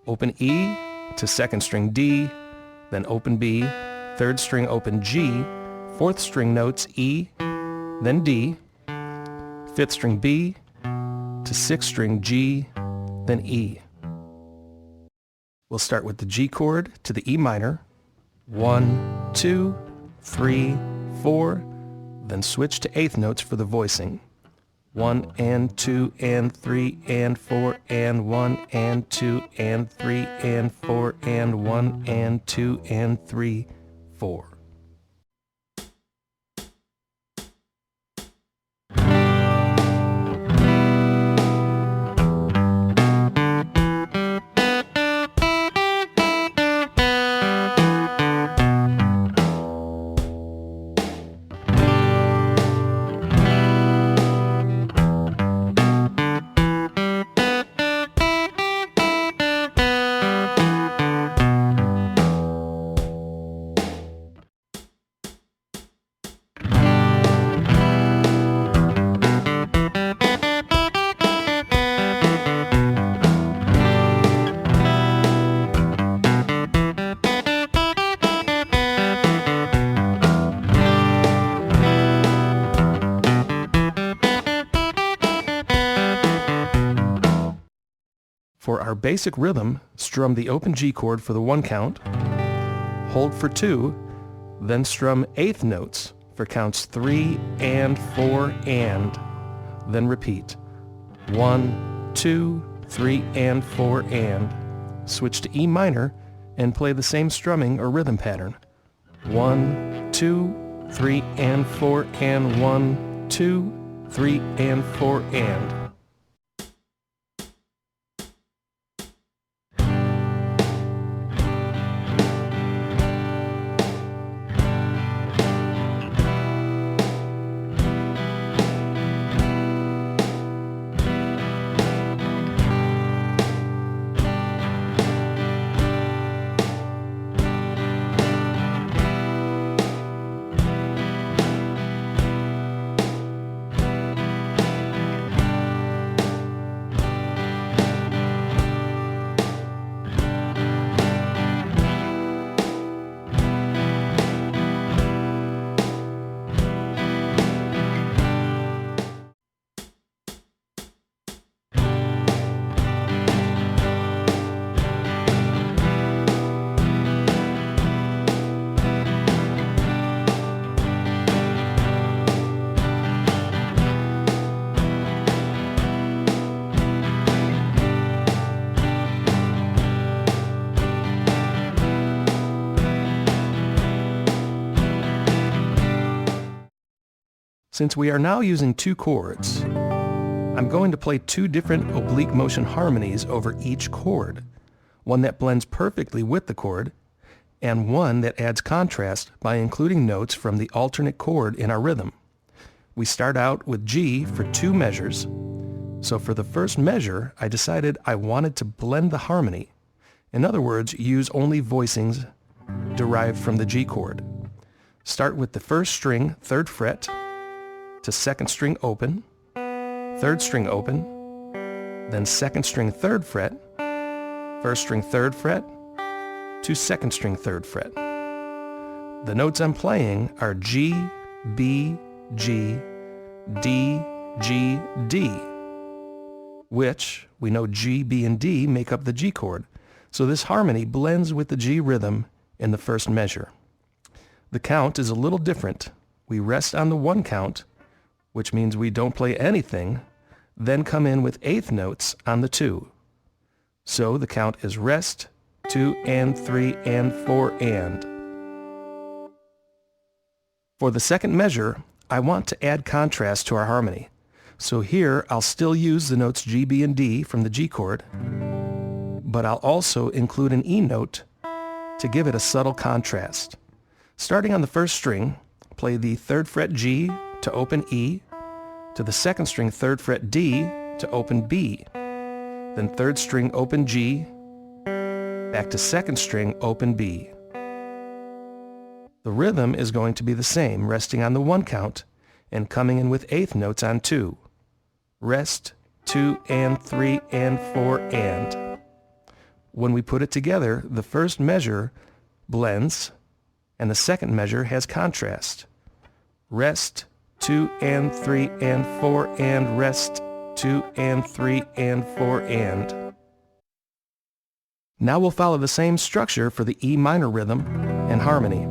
open E to 2nd string D, then open B, 3rd string open G, 4th string notes E, then D, 5th string B, to 6th string G, then E. We'll start with the G chord to the E minor, 1, 2, 3, 4, then switch to 8th notes for the voicing. 1 and 2 and 3 and 4 and 1 and 2 and 3 and 4 and 1 and 2 and 3, 4. For our basic rhythm, strum the open G chord for the 1 count, hold for 2, then strum 8th notes for counts 3 and 4 and, then repeat 1, 2, 3 and 4 and, switch to E minor and play the same strumming or rhythm pattern. 1, 2, 3 and 4 and 1, 2, 3 and 4 and. Since we are now using 2 chords, I'm going to play 2 different oblique motion harmonies over each chord, one that blends perfectly with the chord, and one that adds contrast by including notes from the alternate chord in our rhythm. We start out with G for 2 measures, so for the first measure, I decided I wanted to blend the harmony. In other words, use only voicings derived from the G chord. Start with the 1st string, 3rd fret, to 2nd string open, 3rd string open, then 2nd string 3rd fret, 1st string 3rd fret, to 2nd string 3rd fret. The notes I'm playing are G, B, G, D, G, D, which we know G, B, and D make up the G chord, so this harmony blends with the G rhythm in the first measure. The count is a little different. We rest on the 1 count, which means we don't play anything, then come in with 8th notes on the 2. So the count is rest, 2 and 3 and 4 and. For the second measure, I want to add contrast to our harmony. So here I'll still use the notes G, B, and D from the G chord, but I'll also include an E note to give it a subtle contrast. Starting on the 1st string, play the 3rd fret G to open E, to the 2nd string 3rd fret D to open B, then 3rd string open G, back to 2nd string open B. The rhythm is going to be the same, resting on the 1 count and coming in with 8th notes on 2. Rest, 2 and 3 and 4 and. When we put it together, the first measure blends and the second measure has contrast. Rest, 2 and 3 and 4 and rest 2 and 3 and 4 and. Now we'll follow the same structure for the E minor rhythm and harmony.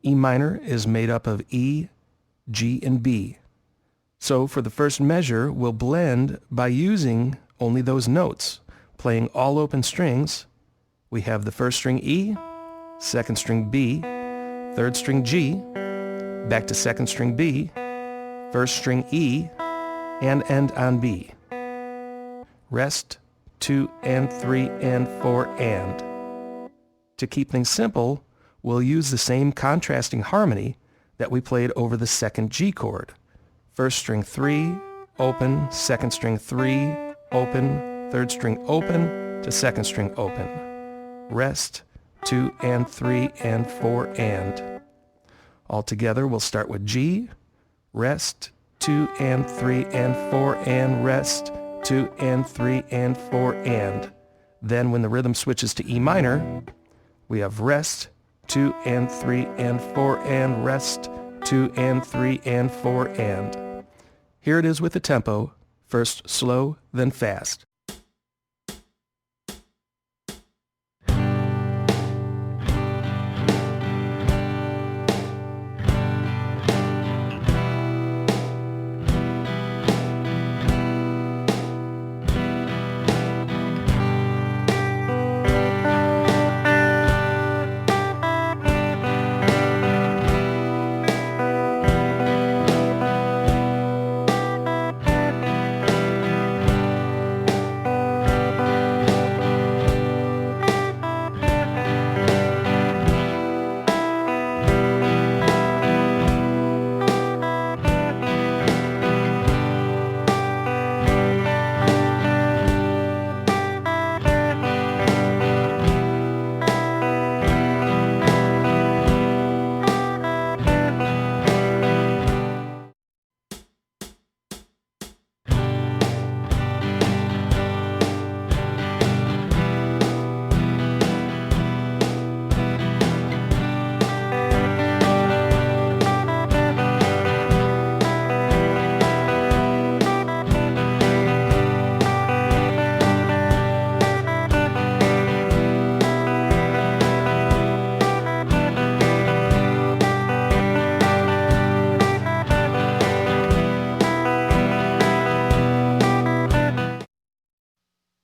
E minor is made up of E, G, and B. So for the first measure, we'll blend by using only those notes, playing all open strings. We have the first string E, second string B, third string G, back to second string B, first string E, and end on B. Rest, 2 and 3 and 4 and. To keep things simple, we'll use the same contrasting harmony that we played over the second G chord. First string 3, open, second string 3, open, third string open to second string open. Rest, 2 and 3 and 4 and. Altogether, we'll start with G, rest, 2 and 3 and 4 and rest, 2 and 3 and 4 and. Then when the rhythm switches to E minor, we have rest, 2 and 3 and 4 and rest, 2 and 3 and 4 and. Here it is with the tempo, first slow, then fast.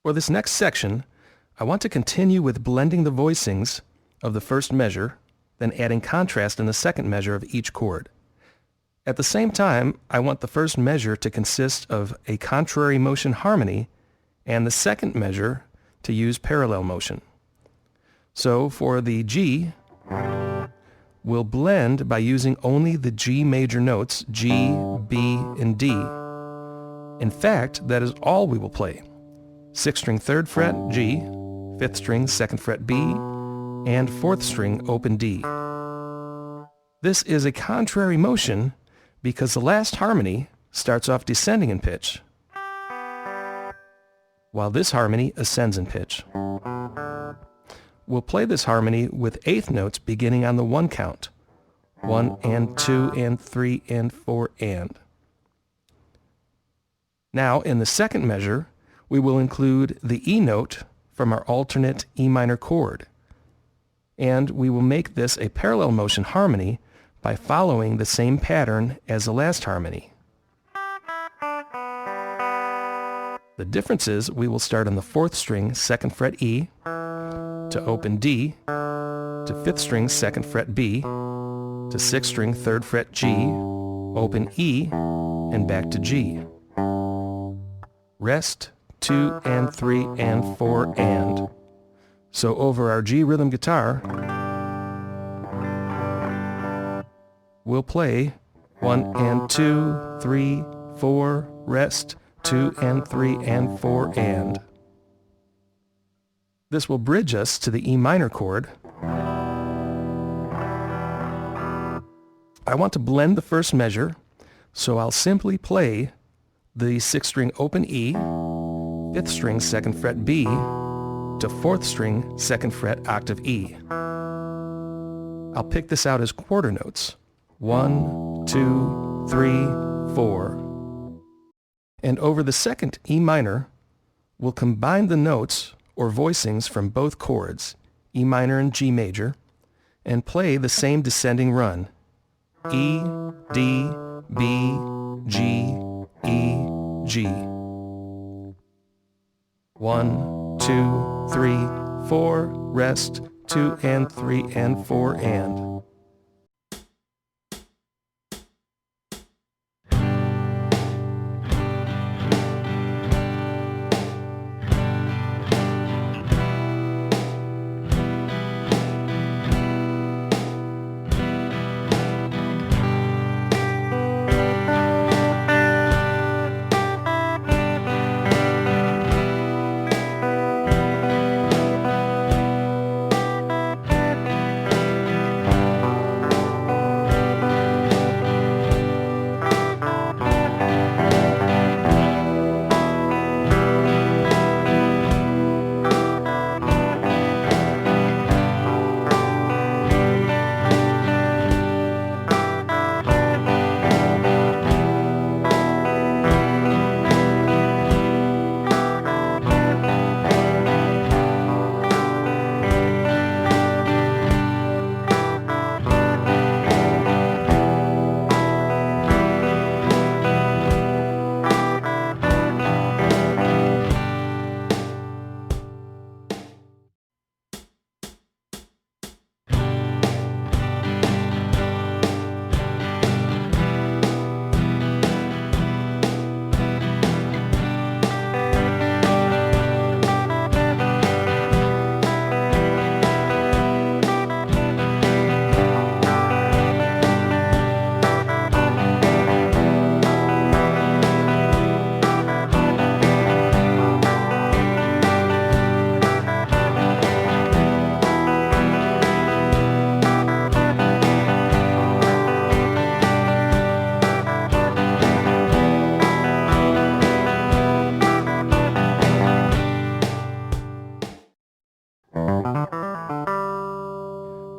For this next section, I want to continue with blending the voicings of the first measure, then adding contrast in the second measure of each chord. At the same time, I want the first measure to consist of a contrary motion harmony and the second measure to use parallel motion. So for the G, we'll blend by using only the G major notes, G, B, and D. In fact, that is all we will play. 6th string 3rd fret, G, 5th string 2nd fret, B, and 4th string open D. This is a contrary motion because the last harmony starts off descending in pitch, while this harmony ascends in pitch. We'll play this harmony with 8th notes beginning on the 1 count. 1 and 2 and 3 and 4 and. Now in the second measure, we will include the E note from our alternate E minor chord, and we will make this a parallel motion harmony by following the same pattern as the last harmony. The difference is we will start on the 4th string 2nd fret E to open D, to 5th string 2nd fret B, to 6th string 3rd fret G, open E, and back to G. Rest, 2 and 3 and 4 and. So over our G rhythm guitar, we'll play 1 and 2, 3, 4, rest, 2 and 3 and 4 and. This will bridge us to the E minor chord. I want to blend the first measure, so I'll simply play the 6th string open E, 5th string 2nd fret B, to 4th string 2nd fret octave E. I'll pick this out as quarter notes. 1, 2, 3, 4. And over the second E minor, we'll combine the notes or voicings from both chords, E minor and G major, and play the same descending run. E, D, B, G, E, G. 1, 2, 3, 4, rest, 2 and 3 and 4 and.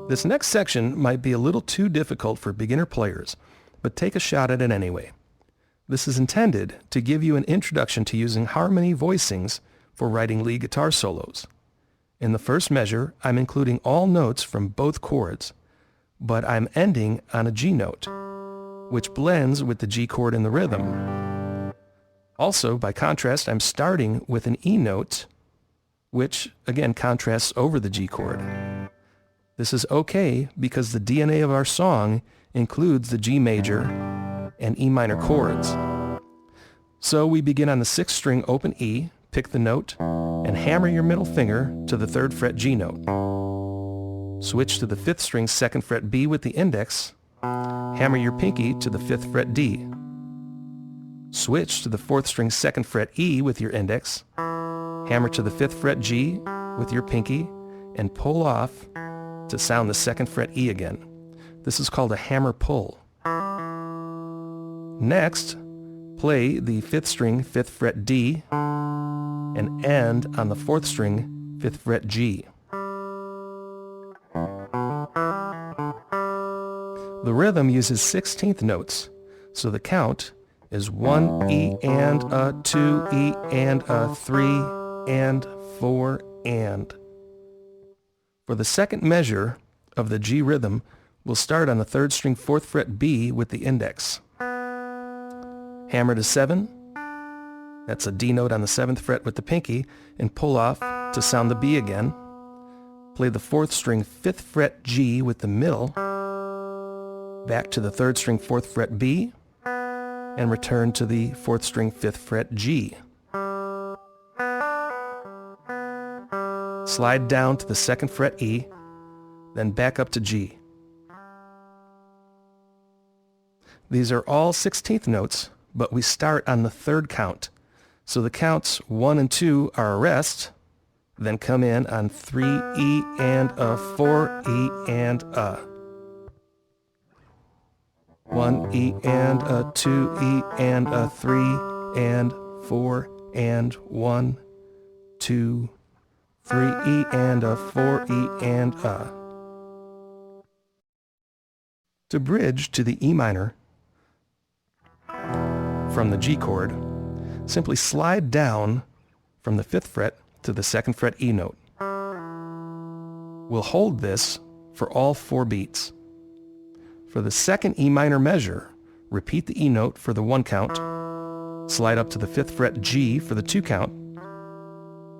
This next section might be a little too difficult for beginner players, but take a shot at it anyway. This is intended to give you an introduction to using harmony voicings for writing lead guitar solos. In the first measure, I'm including all notes from both chords, but I'm ending on a G note, which blends with the G chord in the rhythm. Also, by contrast, I'm starting with an E note, which again contrasts over the G chord. This is okay because the DNA of our song includes the G major and E minor chords. So we begin on the 6th string open E, pick the note, and hammer your middle finger to the 3rd fret G note. Switch to the 5th string 2nd fret B with the index, hammer your pinky to the 5th fret D. Switch to the 4th string 2nd fret E with your index, hammer to the 5th fret G with your pinky, and pull off to sound the 2nd fret E again. This is called a hammer pull. Next, play the 5th string 5th fret D and end on the 4th string 5th fret G. The rhythm uses 16th notes, so the count is 1 E and a, 2 E and a, 3 and 4 and. For the second measure of the G rhythm, we'll start on the 3rd string 4th fret B with the index. Hammer to 7, that's a D note on the 7th fret with the pinky, and pull off to sound the B again. Play the 4th string 5th fret G with the middle, back to the 3rd string 4th fret B, and return to the 4th string 5th fret G. Slide down to the 2nd fret E, then back up to G. These are all 16th notes, but we start on the 3rd count. So the counts 1 and 2 are a rest, then come in on 3 E and a, 4 E and a. 1 E and a, 2 E and a, 3 and 4 and 1, 2, 3 E and a, 4 E and a. To bridge to the E minor from the G chord, simply slide down from the 5th fret to the 2nd fret E note. We'll hold this for all 4 beats. For the 2nd E minor measure, repeat the E note for the 1 count, slide up to the 5th fret G for the 2 count,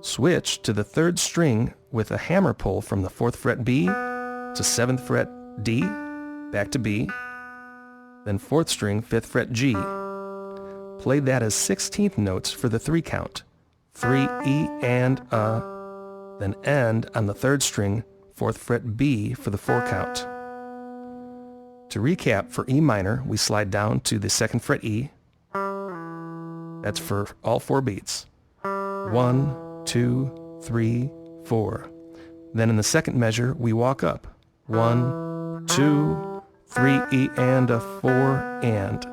switch to the 3rd string with a hammer pull from the 4th fret B to 7th fret D, back to B, then 4th string, 5th fret G. Play that as 16th notes for the 3 count, 3 E and A, then end on the 3rd string, 4th fret B for the 4 count. To recap, for E minor, we slide down to the 2nd fret E. That's for all 4 beats. 1, 2, 3, 4. Then in the 2nd measure, we walk up. 1, 2, 3 E and a 4 and.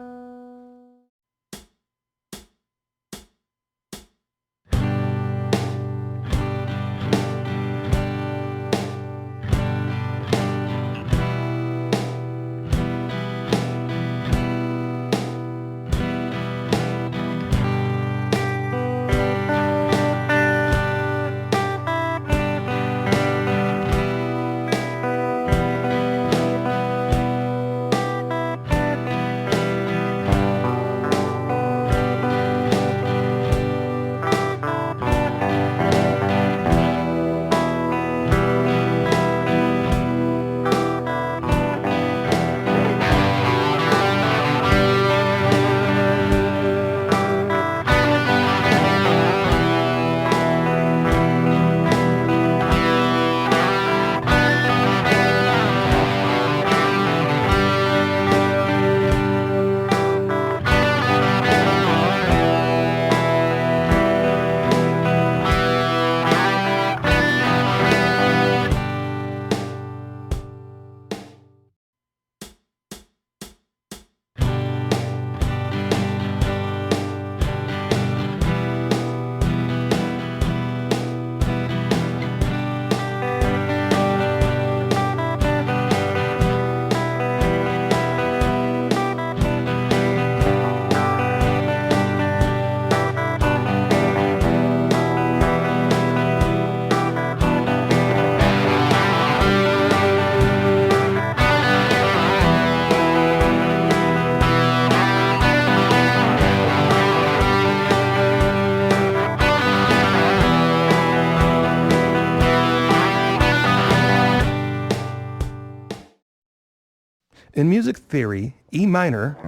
In music theory, E minor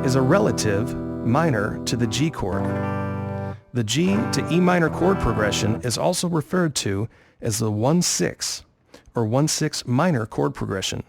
is a relative minor to the G chord. The G to E minor chord progression is also referred to as the 1-6 or 1-6 minor chord progression.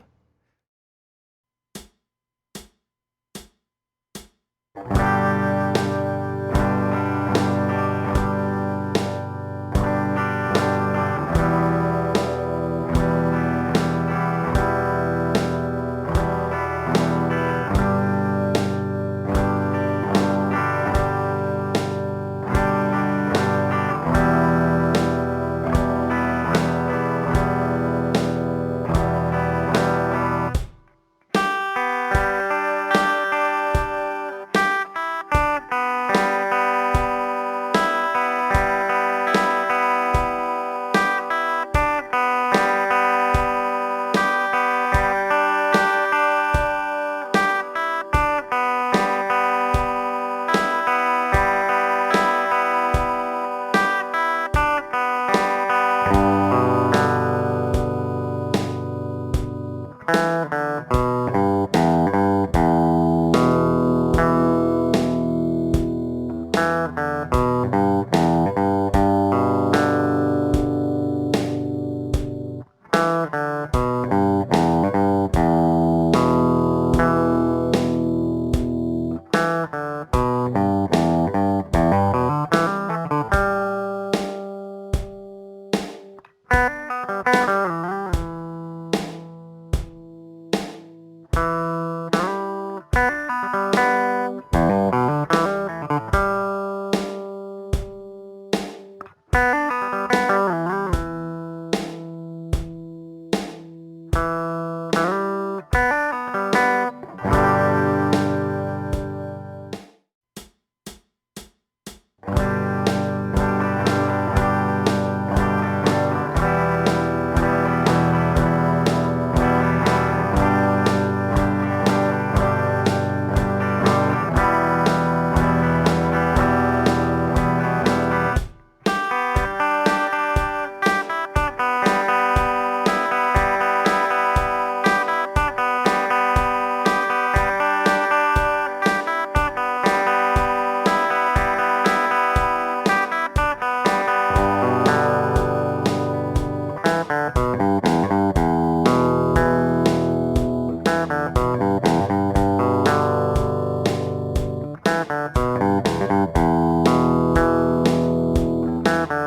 Now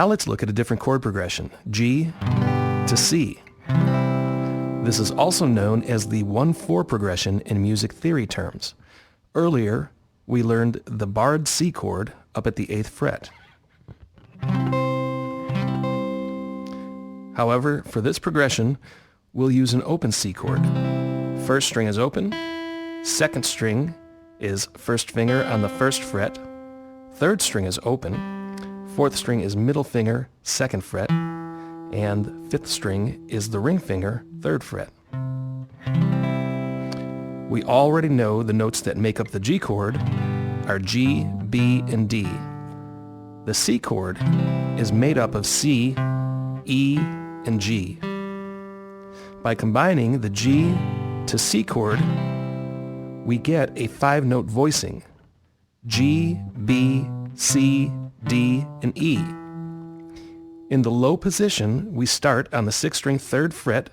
let's look at a different chord progression, G to C. This is also known as the 1-4 progression in music theory terms. Earlier, we learned the barred C chord up at the 8th fret. However, for this progression, we'll use an open C chord. First string is open, second string is first finger on the 1st fret, third string is open, fourth string is middle finger, 2nd fret, and fifth string is the ring finger, 3rd fret. We already know the notes that make up the G chord are G, B, and D. The C chord is made up of C, E, and G. By combining the G to C chord, we get a 5-note voicing, G, B, C, D, and E. In the low position, we start on the 6th string 3rd fret,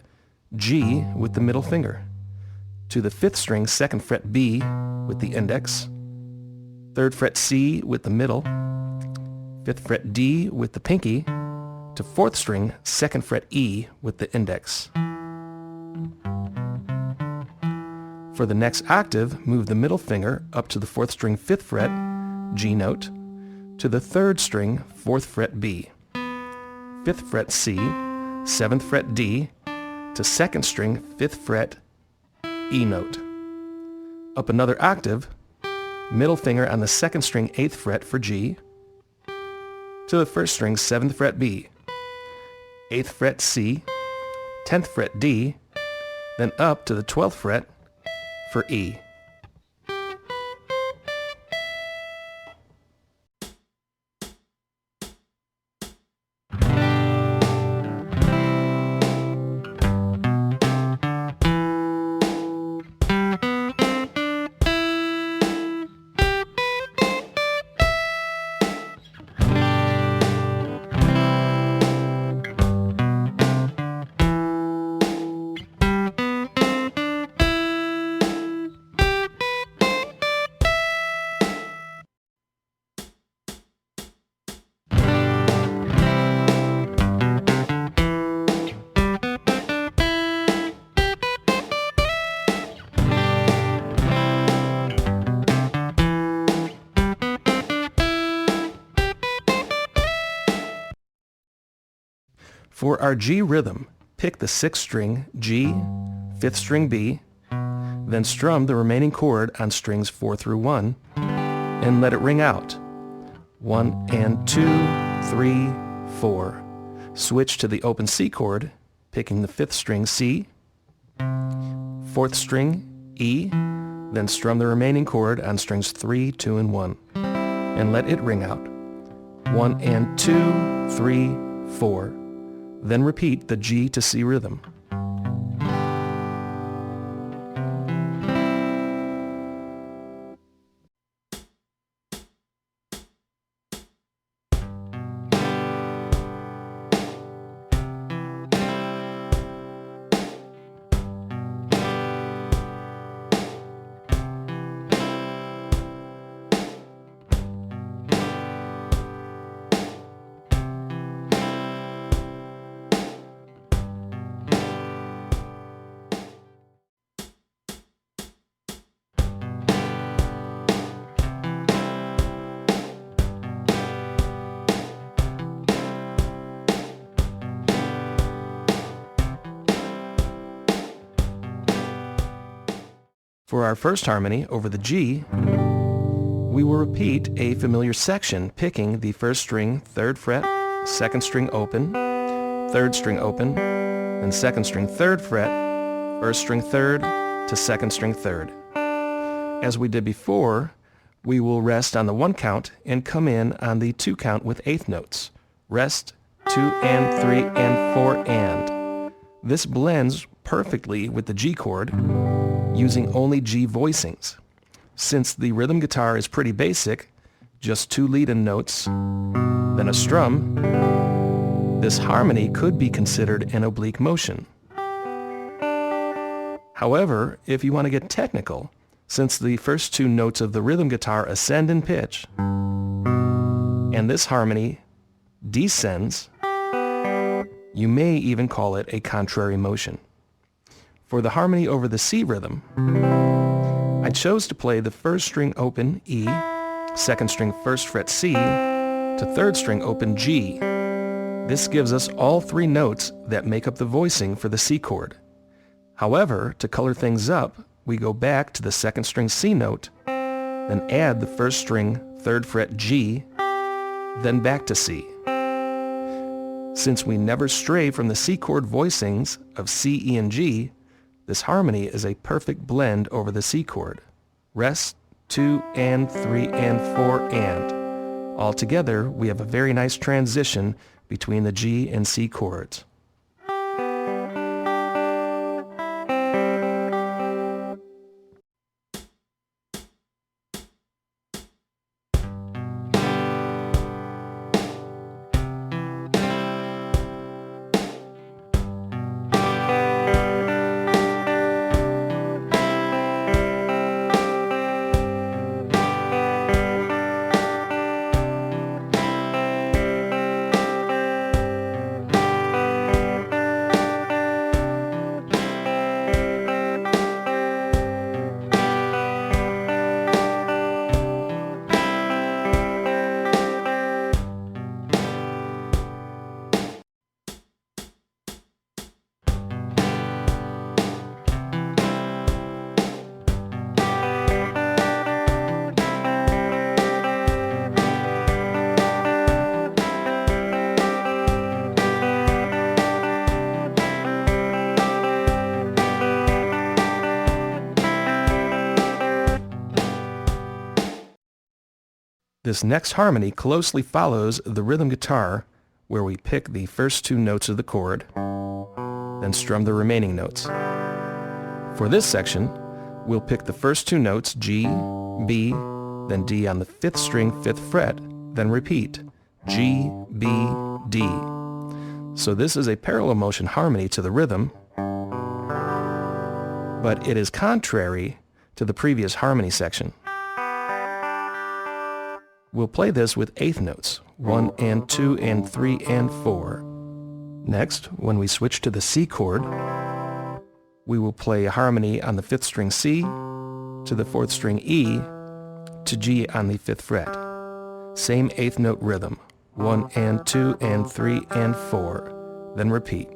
G with the middle finger, to the 5th string 2nd fret B with the index, 3rd fret C with the middle, 5th fret D with the pinky, to 4th string 2nd fret E with the index. For the next octave, move the middle finger up to the 4th string 5th fret, G note, to the 3rd string 4th fret B, 5th fret C, 7th fret D, to 2nd string 5th fret E note. Up another octave, middle finger on the 2nd string 8th fret for G, to the 1st string 7th fret B, 8th fret C, 10th fret D, then up to the 12th fret for E. For our G rhythm, pick the 6th string G, 5th string B, then strum the remaining chord on strings 4 through 1, and let it ring out. 1 and 2, 3, 4. Switch to the open C chord, picking the 5th string C, 4th string E, then strum the remaining chord on strings 3, 2, and 1, and let it ring out. 1 and 2, 3, 4. Then repeat the G to C rhythm. For our first harmony over the G, we will repeat a familiar section picking the 1st string 3rd fret, 2nd string open, 3rd string open, and 2nd string 3rd fret, 1st string 3rd to 2nd string 3rd. As we did before, we will rest on the 1 count and come in on the 2 count with 8th notes. Rest, 2 and 3 and 4 and. This blends perfectly with the G chord, using only G voicings. Since the rhythm guitar is pretty basic, just 2 lead-in notes, then a strum, this harmony could be considered an oblique motion. However, if you want to get technical, since the first 2 notes of the rhythm guitar ascend in pitch, and this harmony descends, you may even call it a contrary motion. For the harmony over the C rhythm, I chose to play the 1st string open E, 2nd string 1st fret C, to 3rd string open G. This gives us all 3 notes that make up the voicing for the C chord. However, to color things up, we go back to the 2nd string C note, then add the 1st string 3rd fret G, then back to C. Since we never stray from the C chord voicings of C, E, and G, this harmony is a perfect blend over the C chord. Rest, 2, and 3, and 4, and. Altogether, we have a very nice transition between the G and C chords. This next harmony closely follows the rhythm guitar, where we pick the first 2 notes of the chord, then strum the remaining notes. For this section, we'll pick the first 2 notes, G, B, then D on the 5th string 5th fret, then repeat, G, B, D. So this is a parallel motion harmony to the rhythm, but it is contrary to the previous harmony section. We'll play this with 8th notes, 1 and 2 and 3 and 4. Next, when we switch to the C chord, we will play a harmony on the 5th string C, to the 4th string E, to G on the 5th fret. Same 8th note rhythm, 1 and 2 and 3 and 4, then repeat.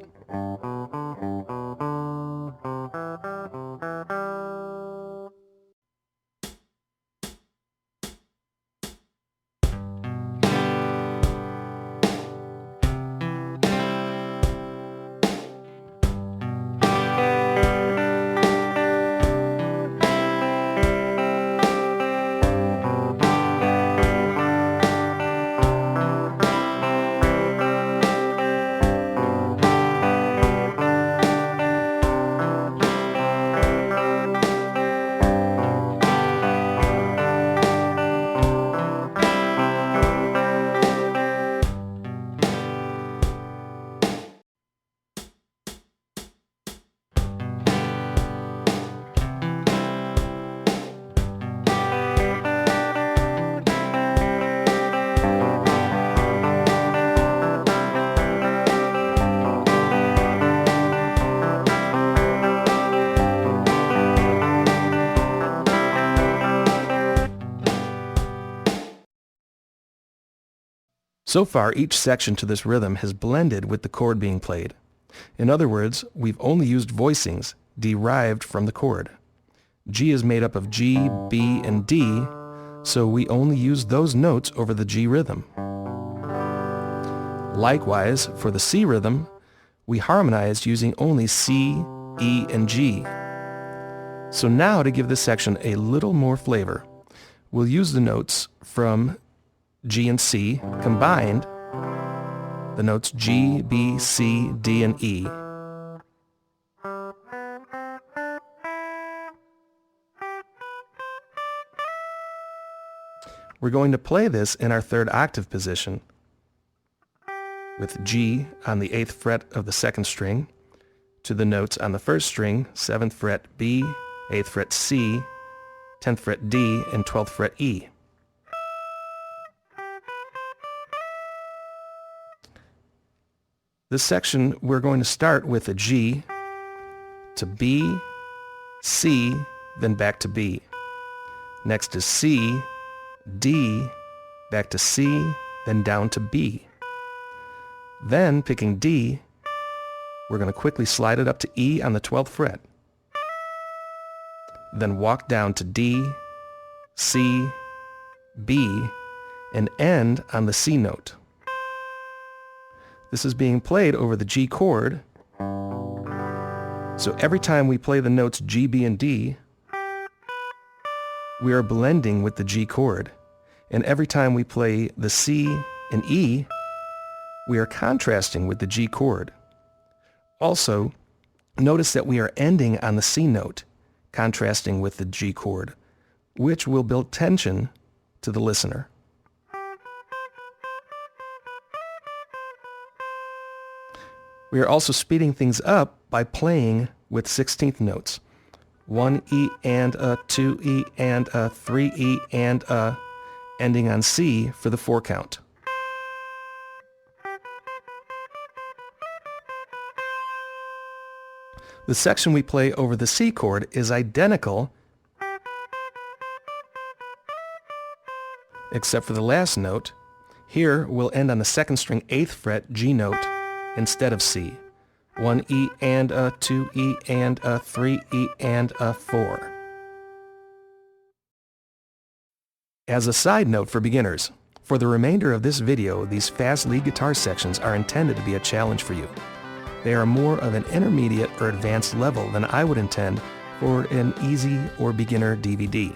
So far, each section to this rhythm has blended with the chord being played. In other words, we've only used voicings derived from the chord. G is made up of G, B, and D, so we only use those notes over the G rhythm. Likewise, for the C rhythm, we harmonized using only C, E, and G. So now to give this section a little more flavor, we'll use the notes from G and C combined, the notes G, B, C, D, and E. We're going to play this in our third octave position with G on the 8th fret of the second string to the notes on the first string, 7th fret B, 8th fret C, 10th fret D, and 12th fret E. This section, we're going to start with a G to B, C, then back to B. Next is C, D, back to C, then down to B. Then, picking D, we're going to quickly slide it up to E on the 12th fret. Then walk down to D, C, B, and end on the C note. This is being played over the G chord, so every time we play the notes G, B, and D, we are blending with the G chord. And every time we play the C and E, we are contrasting with the G chord. Also, notice that we are ending on the C note, contrasting with the G chord, which will build tension to the listener. We are also speeding things up by playing with 16th notes. 1 E and a, 2 E and a, 3 E and a, ending on C for the 4 count. The section we play over the C chord is identical, except for the last note. Here we'll end on the second string 8th fret G note instead of C. 1 E and a, 2 E and a, 3 E and a, 4. As a side note for beginners, for the remainder of this video, these fast lead guitar sections are intended to be a challenge for you. They are more of an intermediate or advanced level than I would intend for an easy or beginner DVD.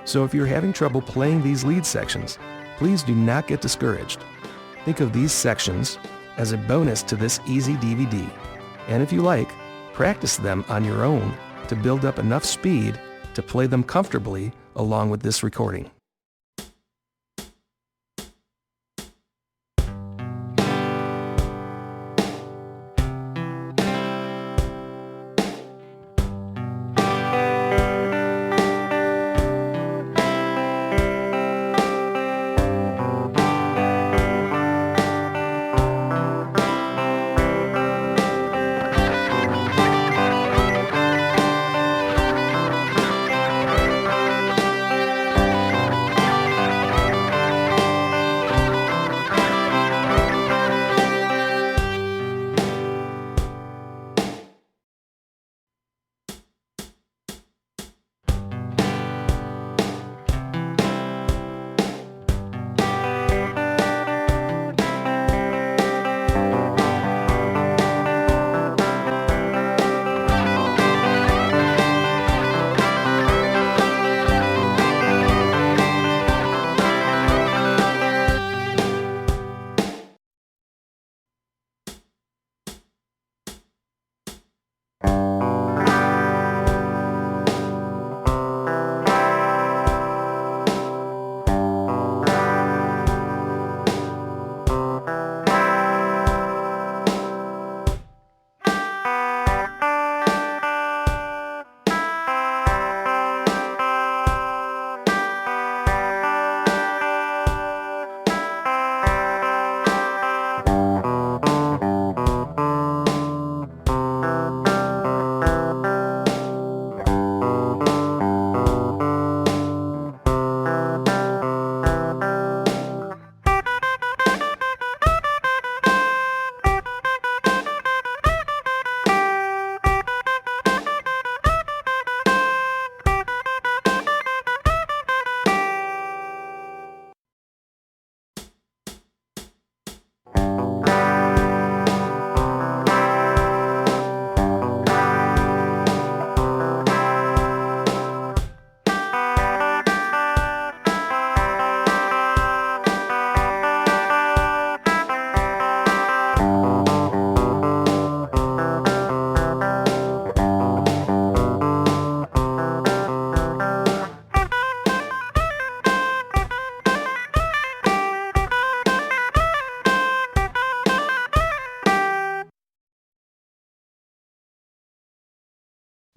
So if you're having trouble playing these lead sections, please do not get discouraged. Think of these sections as a bonus to this easy DVD, and if you like, practice them on your own to build up enough speed to play them comfortably along with this recording.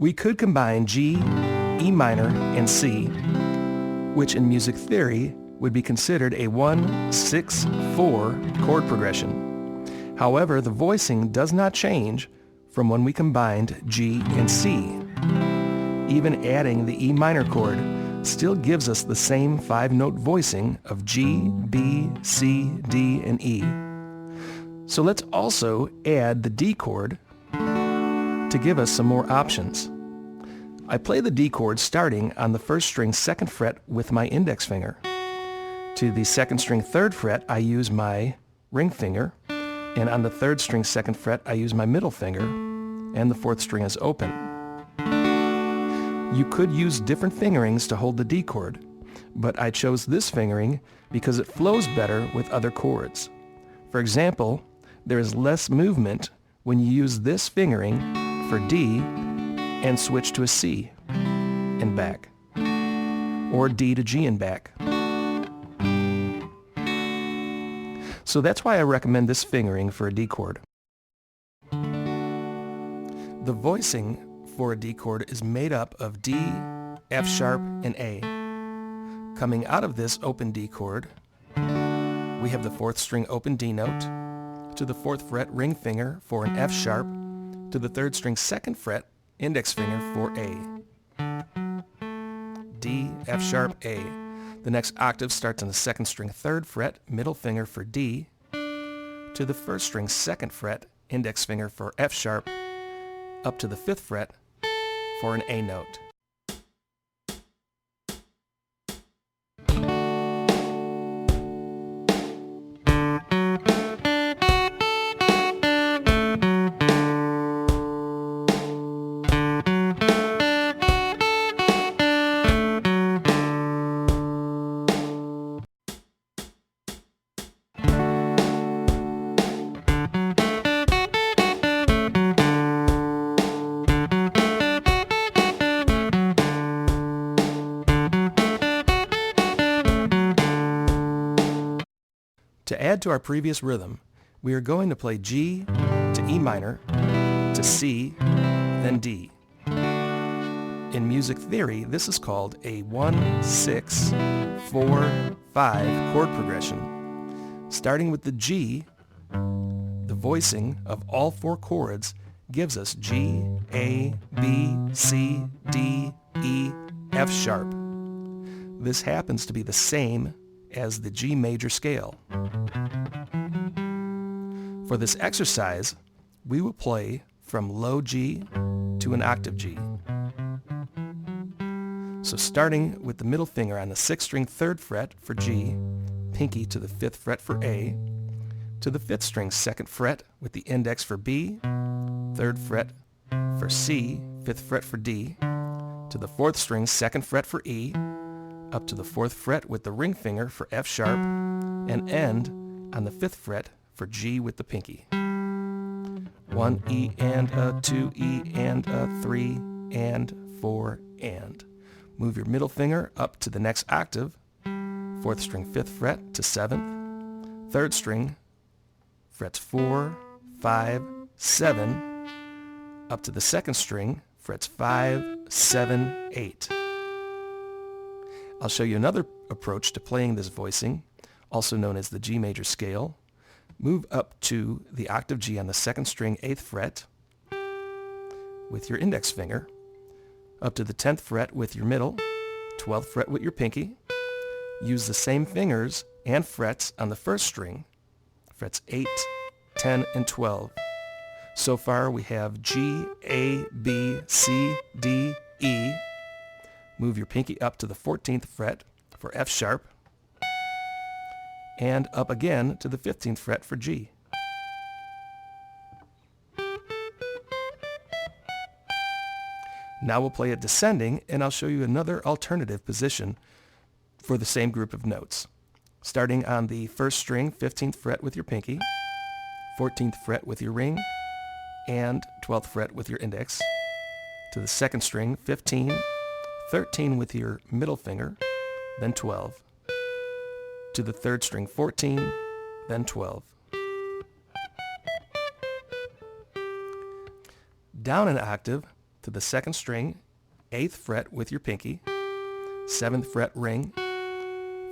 We could combine G, E minor, and C, which in music theory would be considered a 1-6-4 chord progression. However, the voicing does not change from when we combined G and C. Even adding the E minor chord still gives us the same 5-note voicing of G, B, C, D, and E. So let's also add the D chord to give us some more options. I play the D chord starting on the first string 2nd fret with my index finger. To the 2nd string 3rd fret, I use my ring finger, and on the 3rd string 2nd fret, I use my middle finger, and the 4th string is open. You could use different fingerings to hold the D chord, but I chose this fingering because it flows better with other chords. For example, there is less movement when you use this fingering for D and switch to a C and back, or D to G and back. So that's why I recommend this fingering for a D chord. The voicing for a D chord is made up of D, F sharp, and A. Coming out of this open D chord, we have the 4th string open D note, to the 4th fret ring finger for an F sharp, to the 3rd string 2nd fret index finger for A. D, F sharp, A. The next octave starts on the 2nd string 3rd fret, middle finger for D, to the 1st string 2nd fret, index finger for F sharp, up to the 5th fret for an A note. To add to our previous rhythm, we are going to play G to E minor, to C, then D. In music theory, this is called a 1-6-4-5 chord progression. Starting with the G, the voicing of all 4 chords gives us G, A, B, C, D, E, F sharp. This happens to be the same as the G major scale. For this exercise, we will play from low G to an octave G. So starting with the middle finger on the 6th string 3rd fret for G, pinky to the 5th fret for A, to the 5th string 2nd fret with the index for B, 3rd fret for C, 5th fret for D, to the 4th string 2nd fret for E, up to the 4th fret with the ring finger for F sharp, and end on the 5th fret for G with the pinky. 1 E and a 2 E and a 3 and 4 and. Move your middle finger up to the next octave, 4th string 5th fret to 7th, 3rd string frets 4, 5, 7, up to the 2nd string frets 5, 7, 8. I'll show you another approach to playing this voicing, also known as the G major scale. Move up to the octave G on the 2nd string 8th fret with your index finger, up to the 10th fret with your middle, 12th fret with your pinky. Use the same fingers and frets on the 1st string, frets 8, 10, and 12. So far we have G, A, B, C, D, E. Move your pinky up to the 14th fret for F sharp, and up again to the 15th fret for G. Now we'll play it descending, and I'll show you another alternative position for the same group of notes. Starting on the 1st string, 15th fret with your pinky, 14th fret with your ring, and 12th fret with your index, to the 2nd string, 15, 13 with your middle finger, then 12, to the 3rd string 14, then 12. Down an octave, to the 2nd string, 8th fret with your pinky, 7th fret ring,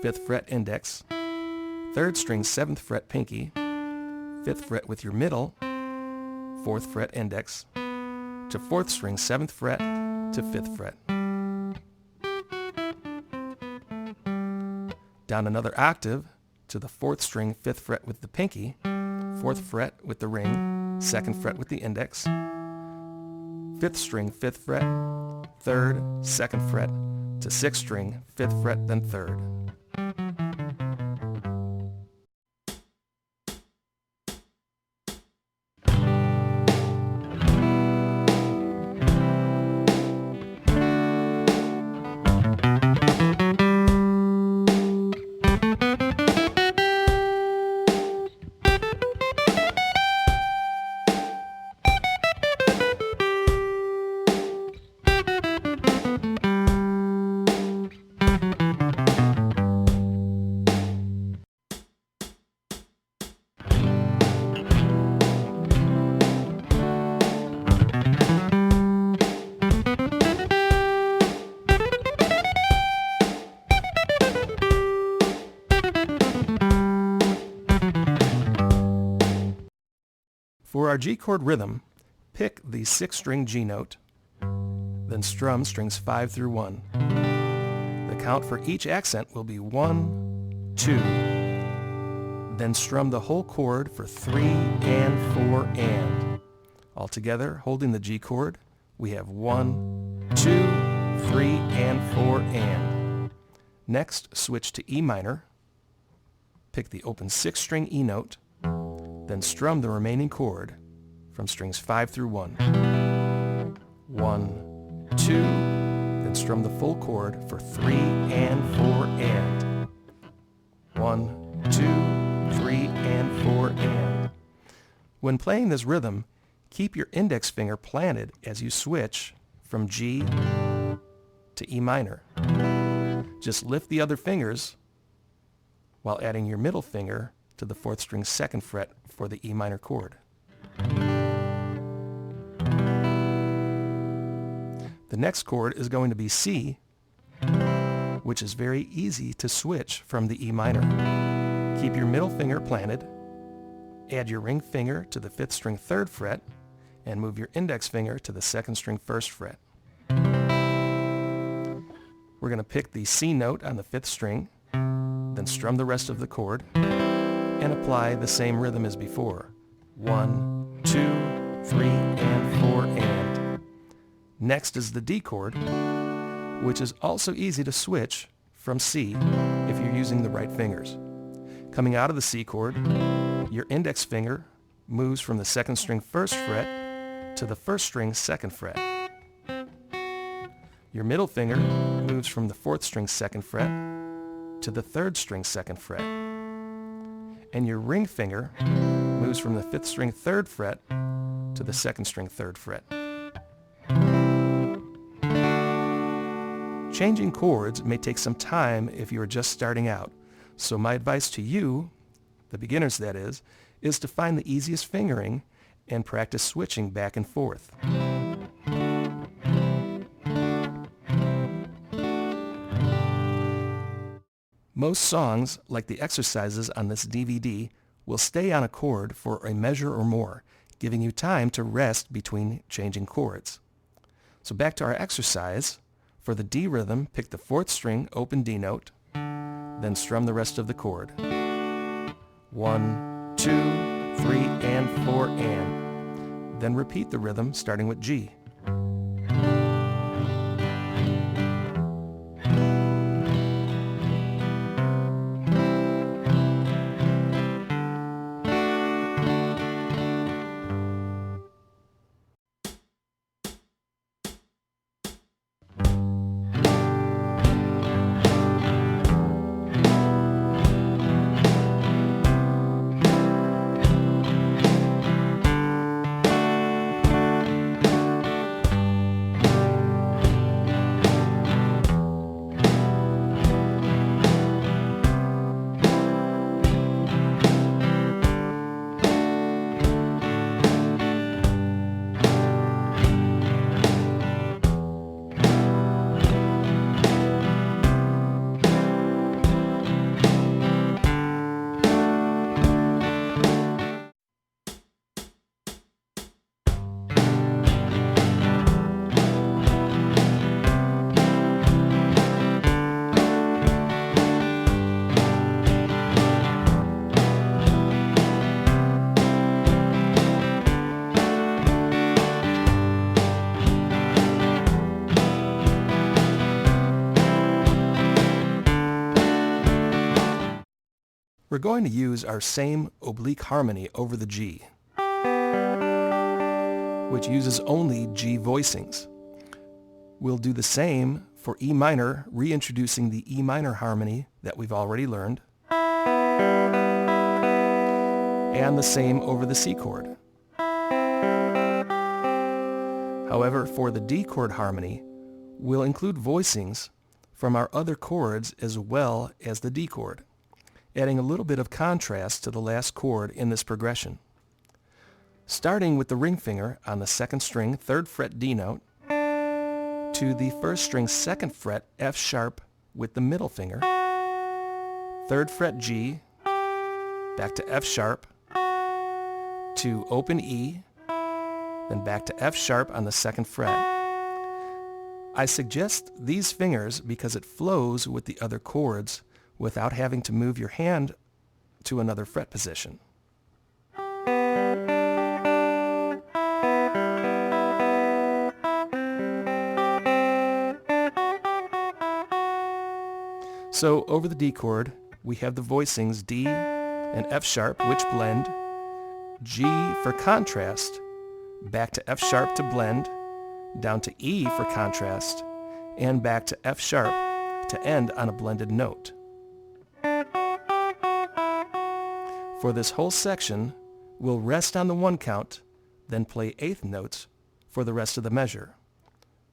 5th fret index, 3rd string 7th fret pinky, 5th fret with your middle, 4th fret index, to 4th string 7th fret to 5th fret. Down another octave to the 4th string 5th fret with the pinky, 4th fret with the ring, 2nd fret with the index, 5th string 5th fret, 3rd, 2nd fret, to 6th string 5th fret, then 3rd. For our G chord rhythm, pick the 6th string G note, then strum strings 5 through 1. The count for each accent will be 1, 2, then strum the whole chord for 3 and 4 and. Altogether, holding the G chord, we have 1, 2, 3, and 4 and. Next, switch to E minor, pick the open 6th string E note, then strum the remaining chord from strings 5 through 1. 1, 2, then strum the full chord for 3 and 4 and. 1, 2, 3, and 4 and. When playing this rhythm, keep your index finger planted as you switch from G to E minor. Just lift the other fingers while adding your middle finger to the 4th string 2nd fret for the E minor chord. The next chord is going to be C, which is very easy to switch from the E minor. Keep your middle finger planted, add your ring finger to the 5th string 3rd fret, and move your index finger to the 2nd string 1st fret. We're going to pick the C note on the 5th string, then strum the rest of the chord, and apply the same rhythm as before. 1, 2, 3, and 4 and. Next is the D chord, which is also easy to switch from C if you're using the right fingers. Coming out of the C chord, your index finger moves from the 2nd string 1st fret to the 1st string 2nd fret. Your middle finger moves from the 4th string 2nd fret to the 3rd string 2nd fret. And your ring finger moves from the 5th string 3rd fret to the 2nd string 3rd fret. Changing chords may take some time if you are just starting out, so my advice to you, the beginners that is to find the easiest fingering and practice switching back and forth. Most songs, like the exercises on this DVD, will stay on a chord for a measure or more, giving you time to rest between changing chords. So back to our exercise. For the D rhythm, pick the 4th string open D note, then strum the rest of the chord. 1, 2, 3, and 4 and. Then repeat the rhythm starting with G. we're going to use our same oblique harmony over the G, which uses only G voicings. We'll do the same for E minor, reintroducing the E minor harmony that we've already learned, and the same over the C chord. However, for the D chord harmony, we'll include voicings from our other chords as well as the D chord, adding a little bit of contrast to the last chord in this progression. Starting with the ring finger on the second string 3rd fret D note to the 1st string 2nd fret F sharp with the middle finger, 3rd fret G, back to F sharp, to open E, then back to F sharp on the 2nd fret. I suggest these fingers because it flows with the other chords without having to move your hand to another fret position. So over the D chord, we have the voicings D and F sharp, which blend, G for contrast, back to F sharp to blend, down to E for contrast, and back to F sharp to end on a blended note. For this whole section, we'll rest on the 1 count, then play 8th notes for the rest of the measure.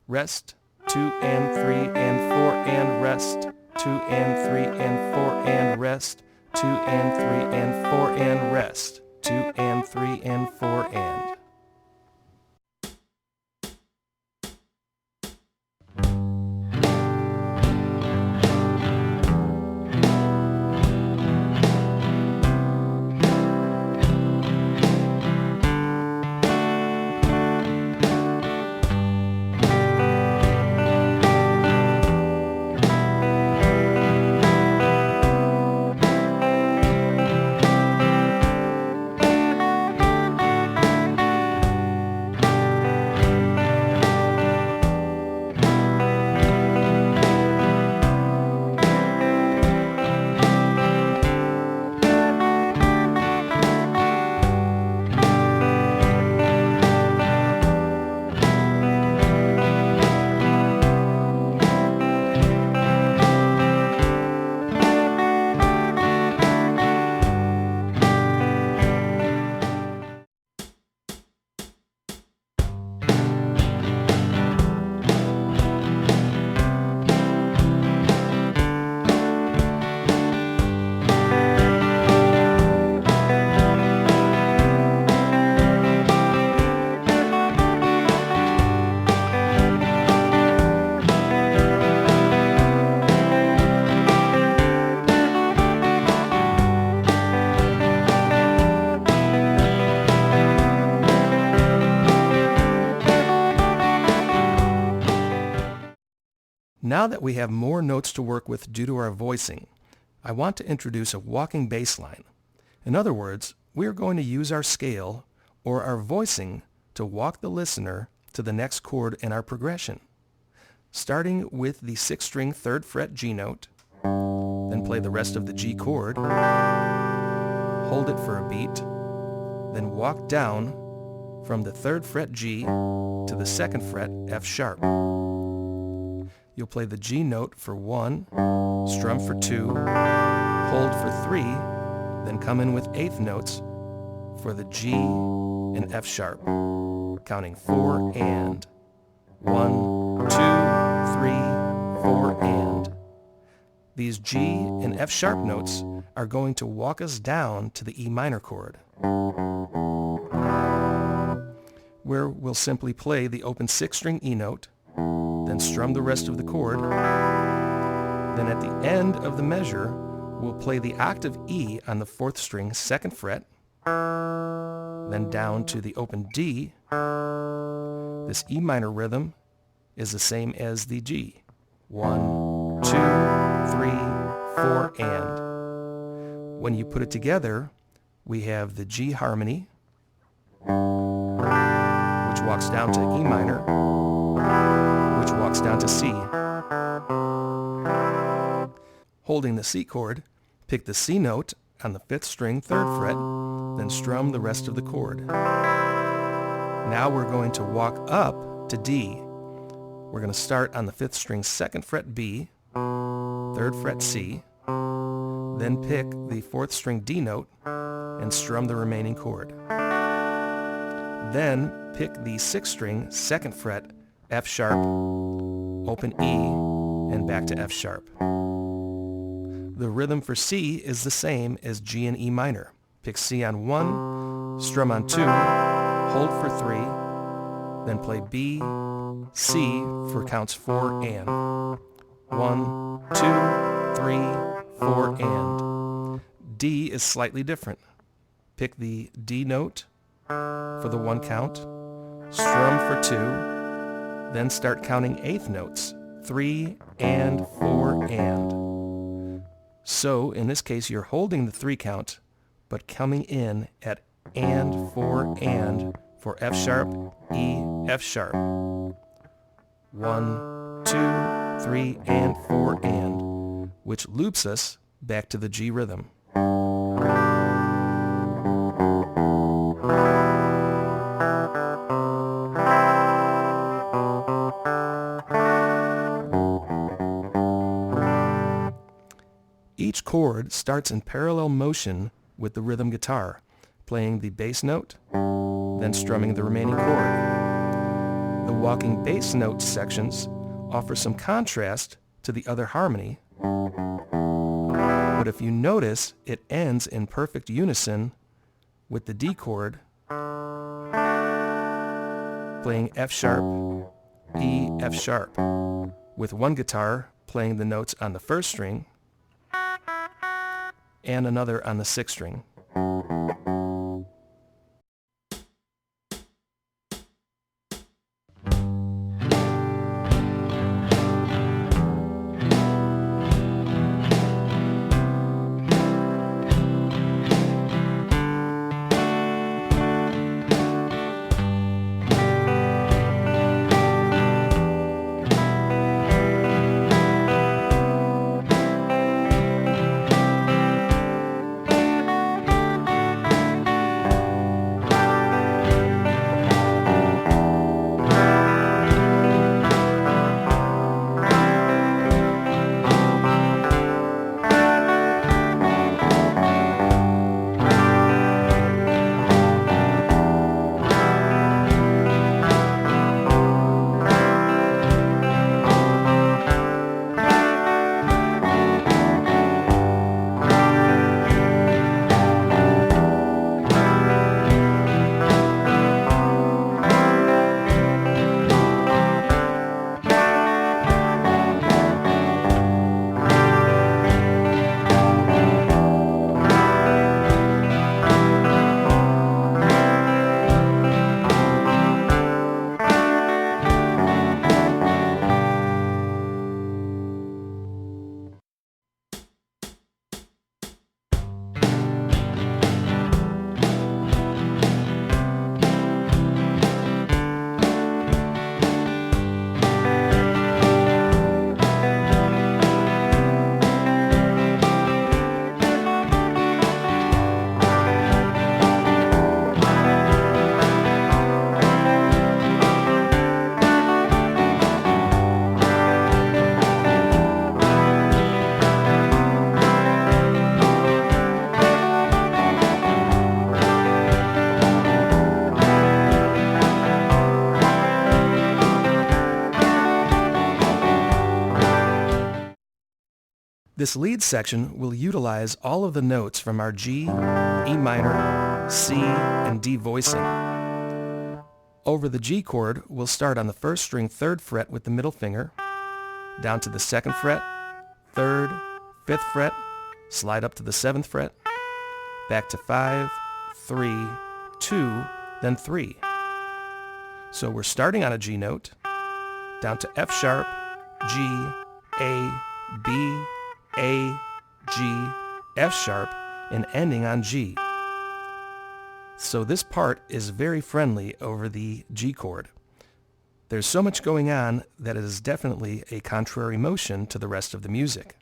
Rest, 2 and 3 and 4 and rest, 2 and 3 and 4 and rest, 2 and 3 and 4 and rest, 2 and 3 and 4 and. Now that we have more notes to work with due to our voicing, I want to introduce a walking bass line. In other words, we are going to use our scale or our voicing to walk the listener to the next chord in our progression. Starting with the 6th string 3rd fret G note, then play the rest of the G chord, hold it for a beat, then walk down from the 3rd fret G to the 2nd fret F sharp. You'll play the G note for 1, strum for 2, hold for 3, then come in with 8th notes for the G and F sharp, counting 4 and 1, 2, 3, 4 and. These G and F sharp notes are going to walk us down to the E minor chord, where we'll simply play the open 6th string E note, then strum the rest of the chord. Then at the end of the measure, we'll play the octave E on the 4th string 2nd fret, then down to the open D. This E minor rhythm is the same as the G. 1, 2, 3, 4, and. When you put it together, we have the G harmony, which walks down to E minor, which walks down to C. Holding the C chord, pick the C note on the 5th string 3rd fret, then strum the rest of the chord. Now we're going to walk up to D. We're going to start on the 5th string 2nd fret B, 3rd fret C, then pick the 4th string D note and strum the remaining chord. Then pick the 6th string 2nd fret F sharp, open E, and back to F sharp. The rhythm for C is the same as G and E minor. Pick C on 1, strum on 2, hold for 3, then play B, C for counts 4 and. 1, 2, 3, 4 and. D is slightly different. Pick the D note for the 1 count, strum for 2, then start counting 8th notes, 3 and 4 and. So in this case you're holding the 3 count, but coming in at and 4 and for F sharp, E, F sharp. 1, 2, 3, and 4 and, which loops us back to the G rhythm. Each chord starts in parallel motion with the rhythm guitar, playing the bass note, then strumming the remaining chord. The walking bass note sections offer some contrast to the other harmony, but if you notice, it ends in perfect unison with the D chord, playing F sharp, E, F sharp, with one guitar playing the notes on the 1st string and another on the 6th string. This lead section will utilize all of the notes from our G, E minor, C, and D voicing. Over the G chord, we'll start on the 1st string 3rd fret with the middle finger, down to the 2nd fret, 3rd, 5th fret, slide up to the 7th fret, back to 5, 3, 2, then 3. So we're starting on a G note, down to F sharp, G, A, B, A, G, F sharp, and ending on G. So this part is very friendly over the G chord. There's so much going on that it is definitely a contrary motion to the rest of the music.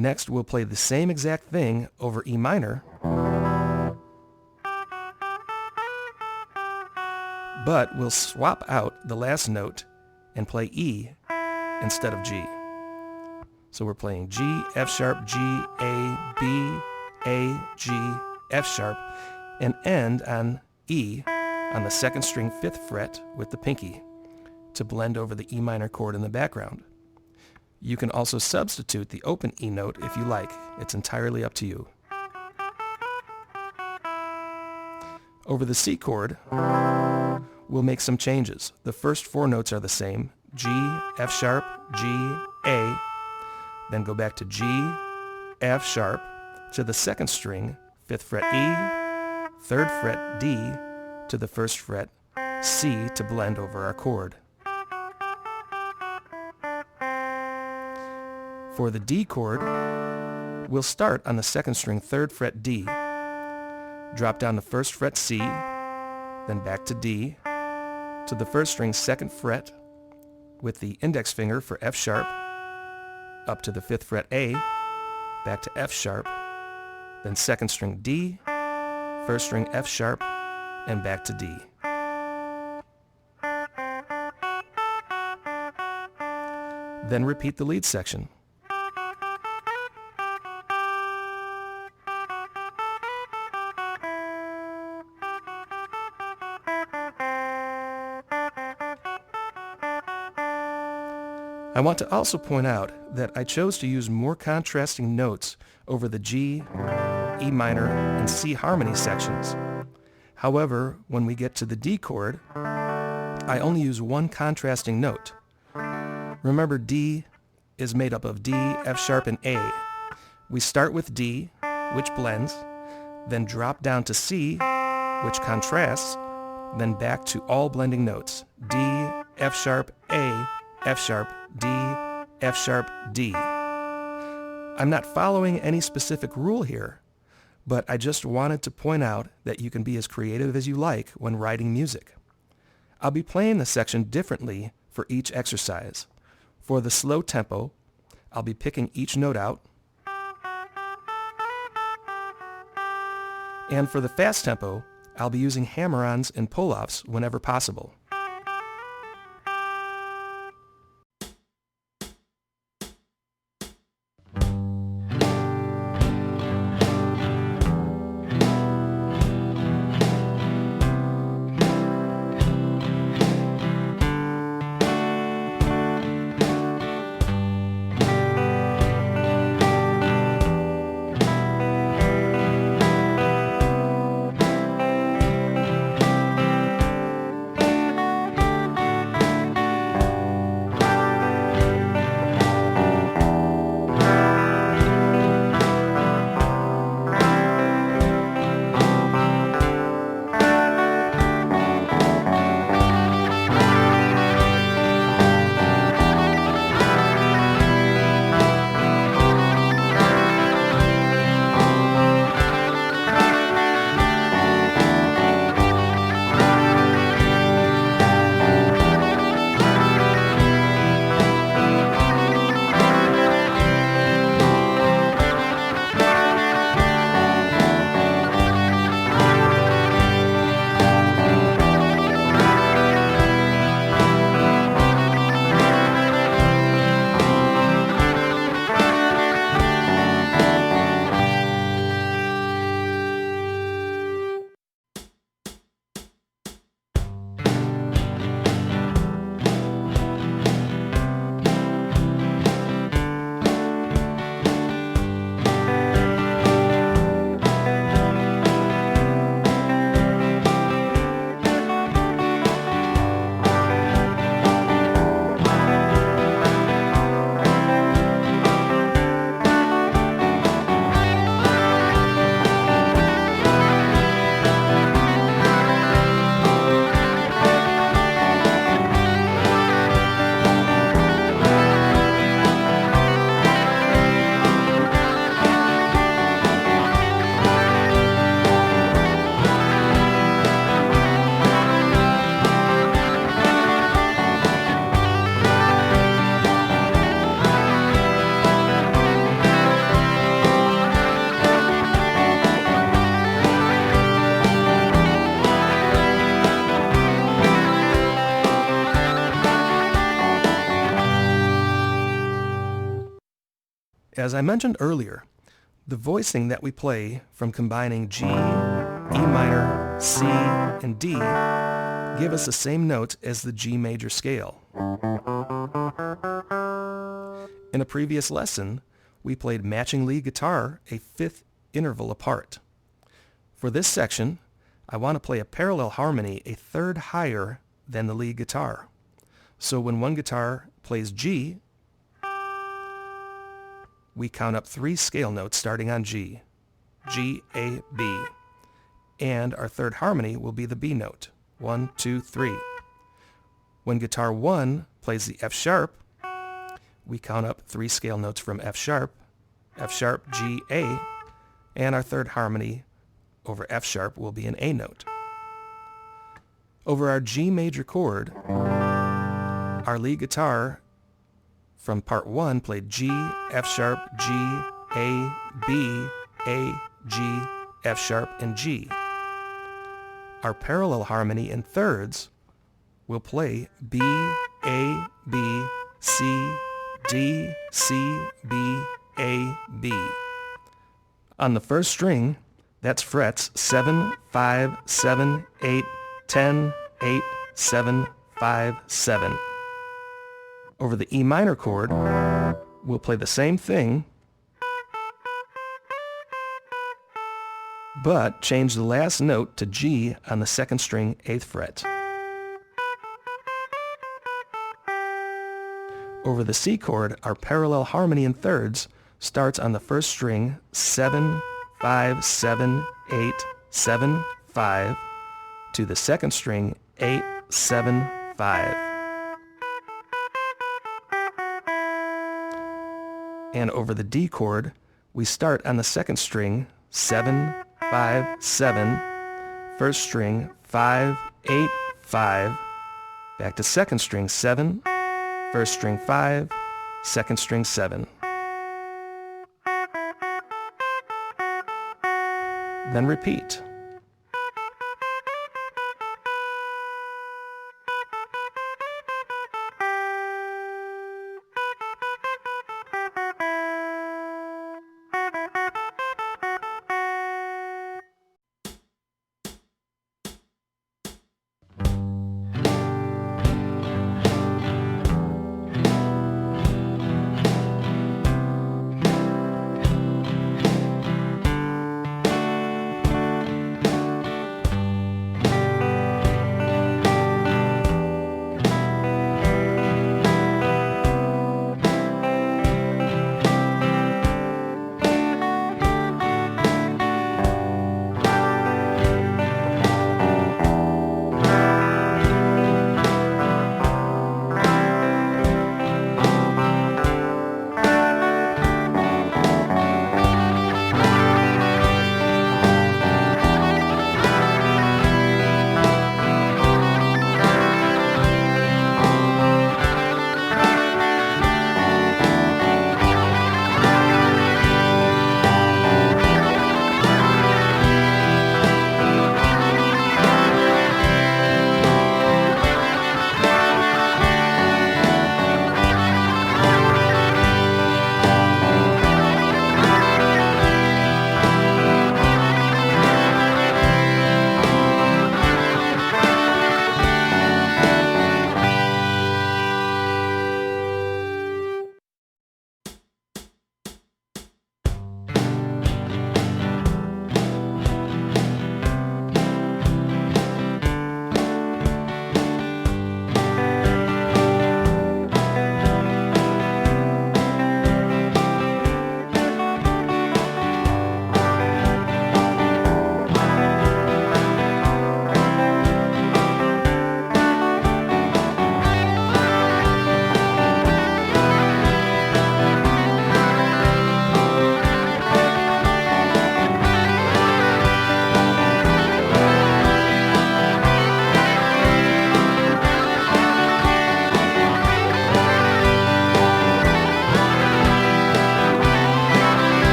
Next, we'll play the same exact thing over E minor, but we'll swap out the last note and play E instead of G. So we're playing G, F sharp, G, A, B, A, G, F sharp, and end on E on the second string 5th fret with the pinky to blend over the E minor chord in the background. You can also substitute the open E note if you like. It's entirely up to you. Over the C chord, we'll make some changes. The first 4 notes are the same: G, F sharp, G, A, then go back to G, F sharp, to the second string, 5th fret E, 3rd fret D, to the 1st fret C to blend over our chord. For the D chord, we'll start on the 2nd string, 3rd fret D, drop down to 1st fret C, then back to D, to the 1st string, 2nd fret, with the index finger for F sharp, up to the 5th fret A, back to F sharp, then 2nd string D, 1st string F sharp, and back to D. Then repeat the lead section. I want to also point out that I chose to use more contrasting notes over the G, E minor, and C harmony sections. However, when we get to the D chord, I only use one contrasting note. Remember, D is made up of D, F sharp, and A. We start with D, which blends, then drop down to C, which contrasts, then back to all blending notes: D, F sharp, A, F sharp, D, F sharp, D. I'm not following any specific rule here, but I just wanted to point out that you can be as creative as you like when writing music. I'll be playing the section differently for each exercise. For the slow tempo, I'll be picking each note out. And for the fast tempo, I'll be using hammer-ons and pull-offs whenever possible. As I mentioned earlier, the voicing that we play from combining G, E minor, C, and D give us the same notes as the G major scale. In a previous lesson, we played matching lead guitar a fifth interval apart. For this section, I want to play a parallel harmony a third higher than the lead guitar. So when one guitar plays G, we count up 3 scale notes starting on G, G, A, B, and our third harmony will be the B note, 1, 2, 3. When guitar 1 plays the F sharp, we count up 3 scale notes from F sharp, G, A, and our third harmony over F sharp will be an A note. Over our G major chord, our lead guitar from part 1 played G, F sharp, G, A, B, A, G, F sharp, and G. Our parallel harmony in thirds will play B, A, B, C, D, C, B, A, B. On the first string, that's frets 7, 5, 7, 8, 10, 8, 7, 5, 7. Over the E minor chord, we'll play the same thing, but change the last note to G on the second string, 8th fret. Over the C chord, our parallel harmony in thirds starts on the first string, 7, 5, 7, 8, 7, 5, to the second string, 8, 7, 5. And over the D chord, we start on the second string, 7, 5, 7, first string, 5, 8, 5, back to second string, 7, first string, 5, second string, 7. Then repeat.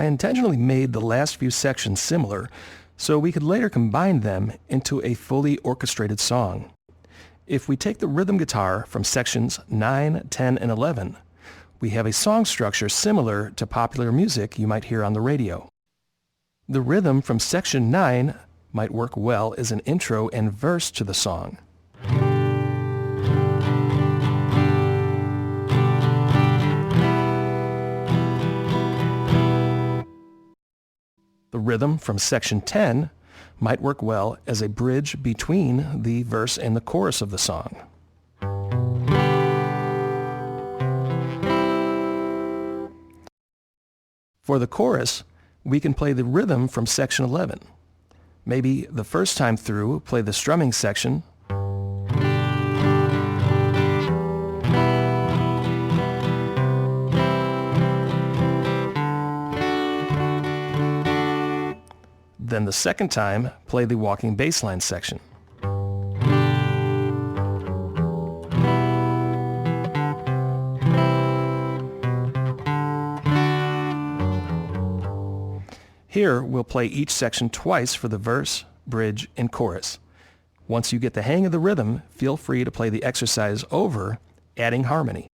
intentionally made the last few sections similar so we could later combine them into a fully orchestrated song. If we take the rhythm guitar from sections 9, 10, and 11, we have a song structure similar to popular music you might hear on the radio. The rhythm from section 9 might work well as an intro and verse to the song. The rhythm from section 10 might work well as a bridge between the verse and the chorus of the song. For the chorus, we can play the rhythm from section 11. Maybe the first time through, play the strumming section, then the second time, play the walking bass line section. Here, we'll play each section twice for the verse, bridge, and chorus. Once you get the hang of the rhythm, feel free to play the exercise over, adding harmony.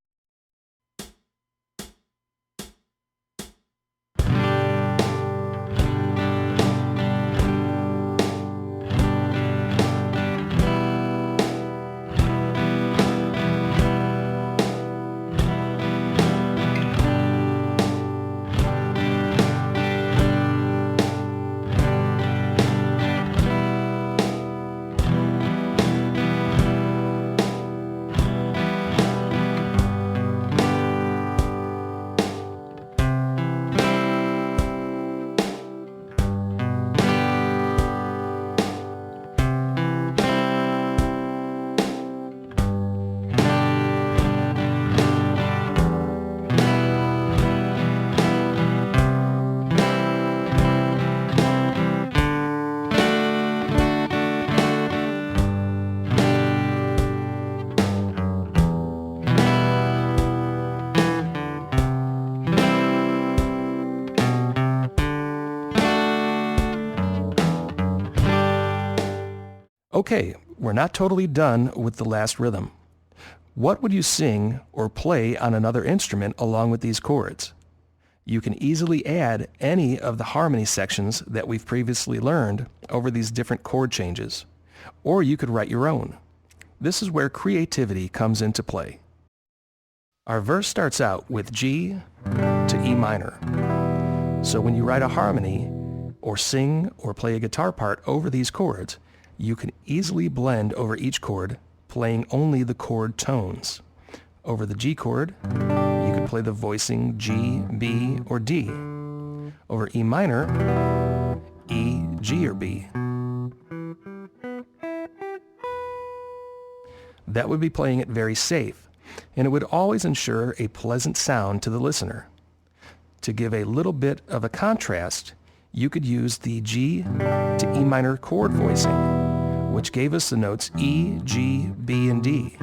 Okay, we're not totally done with the last rhythm. What would you sing or play on another instrument along with these chords? You can easily add any of the harmony sections that we've previously learned over these different chord changes, or you could write your own. This is where creativity comes into play. Our verse starts out with G to E minor. So when you write a harmony, or sing or play a guitar part over these chords, you can easily blend over each chord, playing only the chord tones. Over the G chord, you could play the voicing G, B, or D. Over E minor, E, G, or B. That would be playing it very safe, and it would always ensure a pleasant sound to the listener. To give a little bit of a contrast, you could use the G to E minor chord voicing, which gave us the notes E, G, B, and D.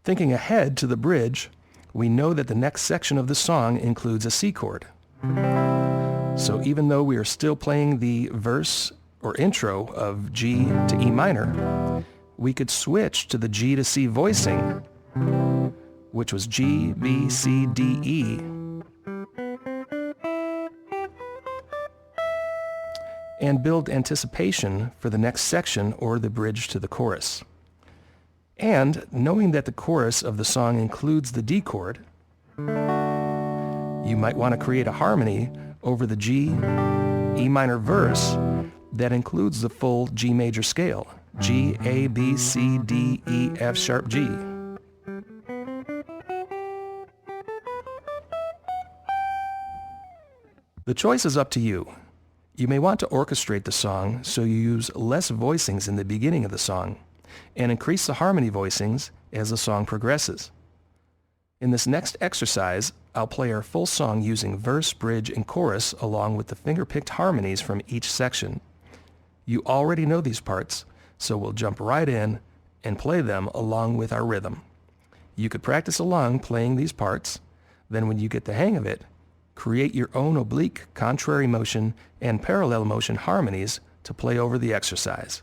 Thinking ahead to the bridge, we know that the next section of the song includes a C chord. So even though we are still playing the verse or intro of G to E minor, we could switch to the G to C voicing, which was G, B, C, D, E, and build anticipation for the next section or the bridge to the chorus. And knowing that the chorus of the song includes the D chord, you might want to create a harmony over the G, E minor verse that includes the full G major scale, G, A, B, C, D, E, F sharp, G. The choice is up to you. You may want to orchestrate the song so you use less voicings in the beginning of the song and increase the harmony voicings as the song progresses. In this next exercise, I'll play our full song using verse, bridge, and chorus along with the finger-picked harmonies from each section. You already know these parts, so we'll jump right in and play them along with our rhythm. You could practice along playing these parts, then when you get the hang of it, create your own oblique, contrary motion, and parallel motion harmonies to play over the exercise.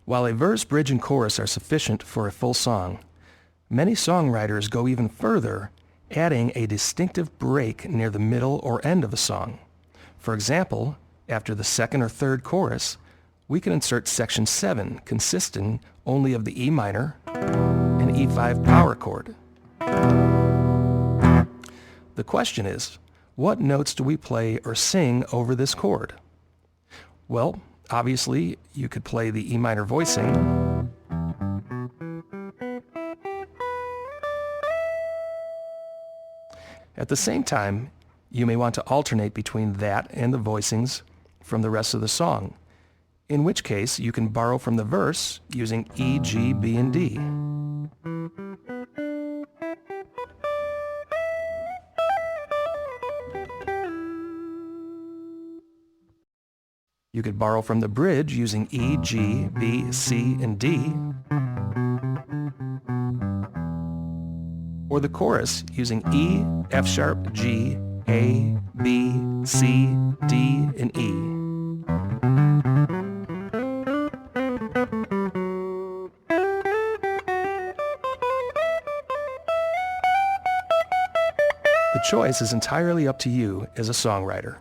While a verse, bridge, and chorus are sufficient for a full song, many songwriters go even further, adding a distinctive break near the middle or end of a song. For example, after the second or third chorus, we can insert section 7 consisting only of the E minor and E5 power chord. The question is, what notes do we play or sing over this chord? Well, obviously, you could play the E minor voicing, at the same time, you may want to alternate between that and the voicings from the rest of the song, in which case you can borrow from the verse using E, G, B, and D. You could borrow from the bridge using E, G, B, C, and D, or the chorus using E, F sharp, G, A, B, C, D, and E. The choice is entirely up to you as a songwriter.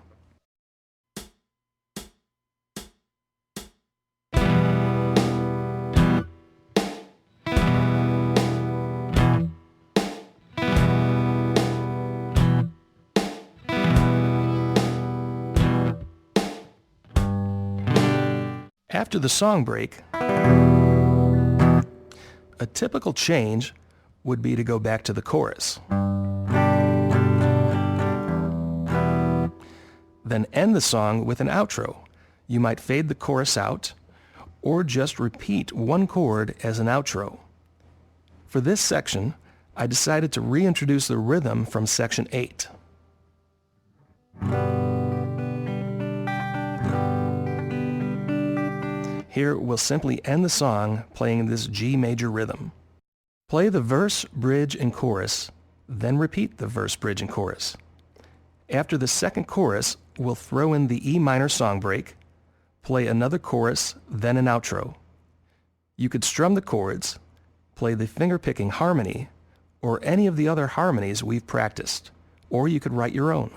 After the song break, a typical change would be to go back to the chorus. Then end the song with an outro. You might fade the chorus out, or just repeat one chord as an outro. For this section, I decided to reintroduce the rhythm from section 8. Here, we'll simply end the song playing this G major rhythm. Play the verse, bridge, and chorus, then repeat the verse, bridge, and chorus. After the second chorus, we'll throw in the E minor song break, play another chorus, then an outro. You could strum the chords, play the finger-picking harmony, or any of the other harmonies we've practiced, or you could write your own.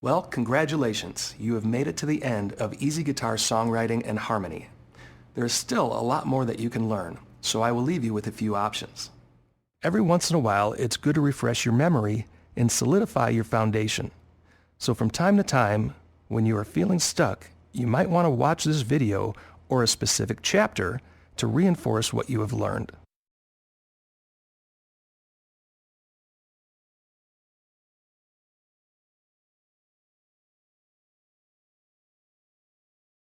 Well, congratulations. You have made it to the end of easy guitar songwriting and harmony. There is still a lot more that you can learn, so I will leave you with a few options. Every once in a while, it's good to refresh your memory and solidify your foundation. So from time to time, when you are feeling stuck, you might want to watch this video or a specific chapter to reinforce what you have learned.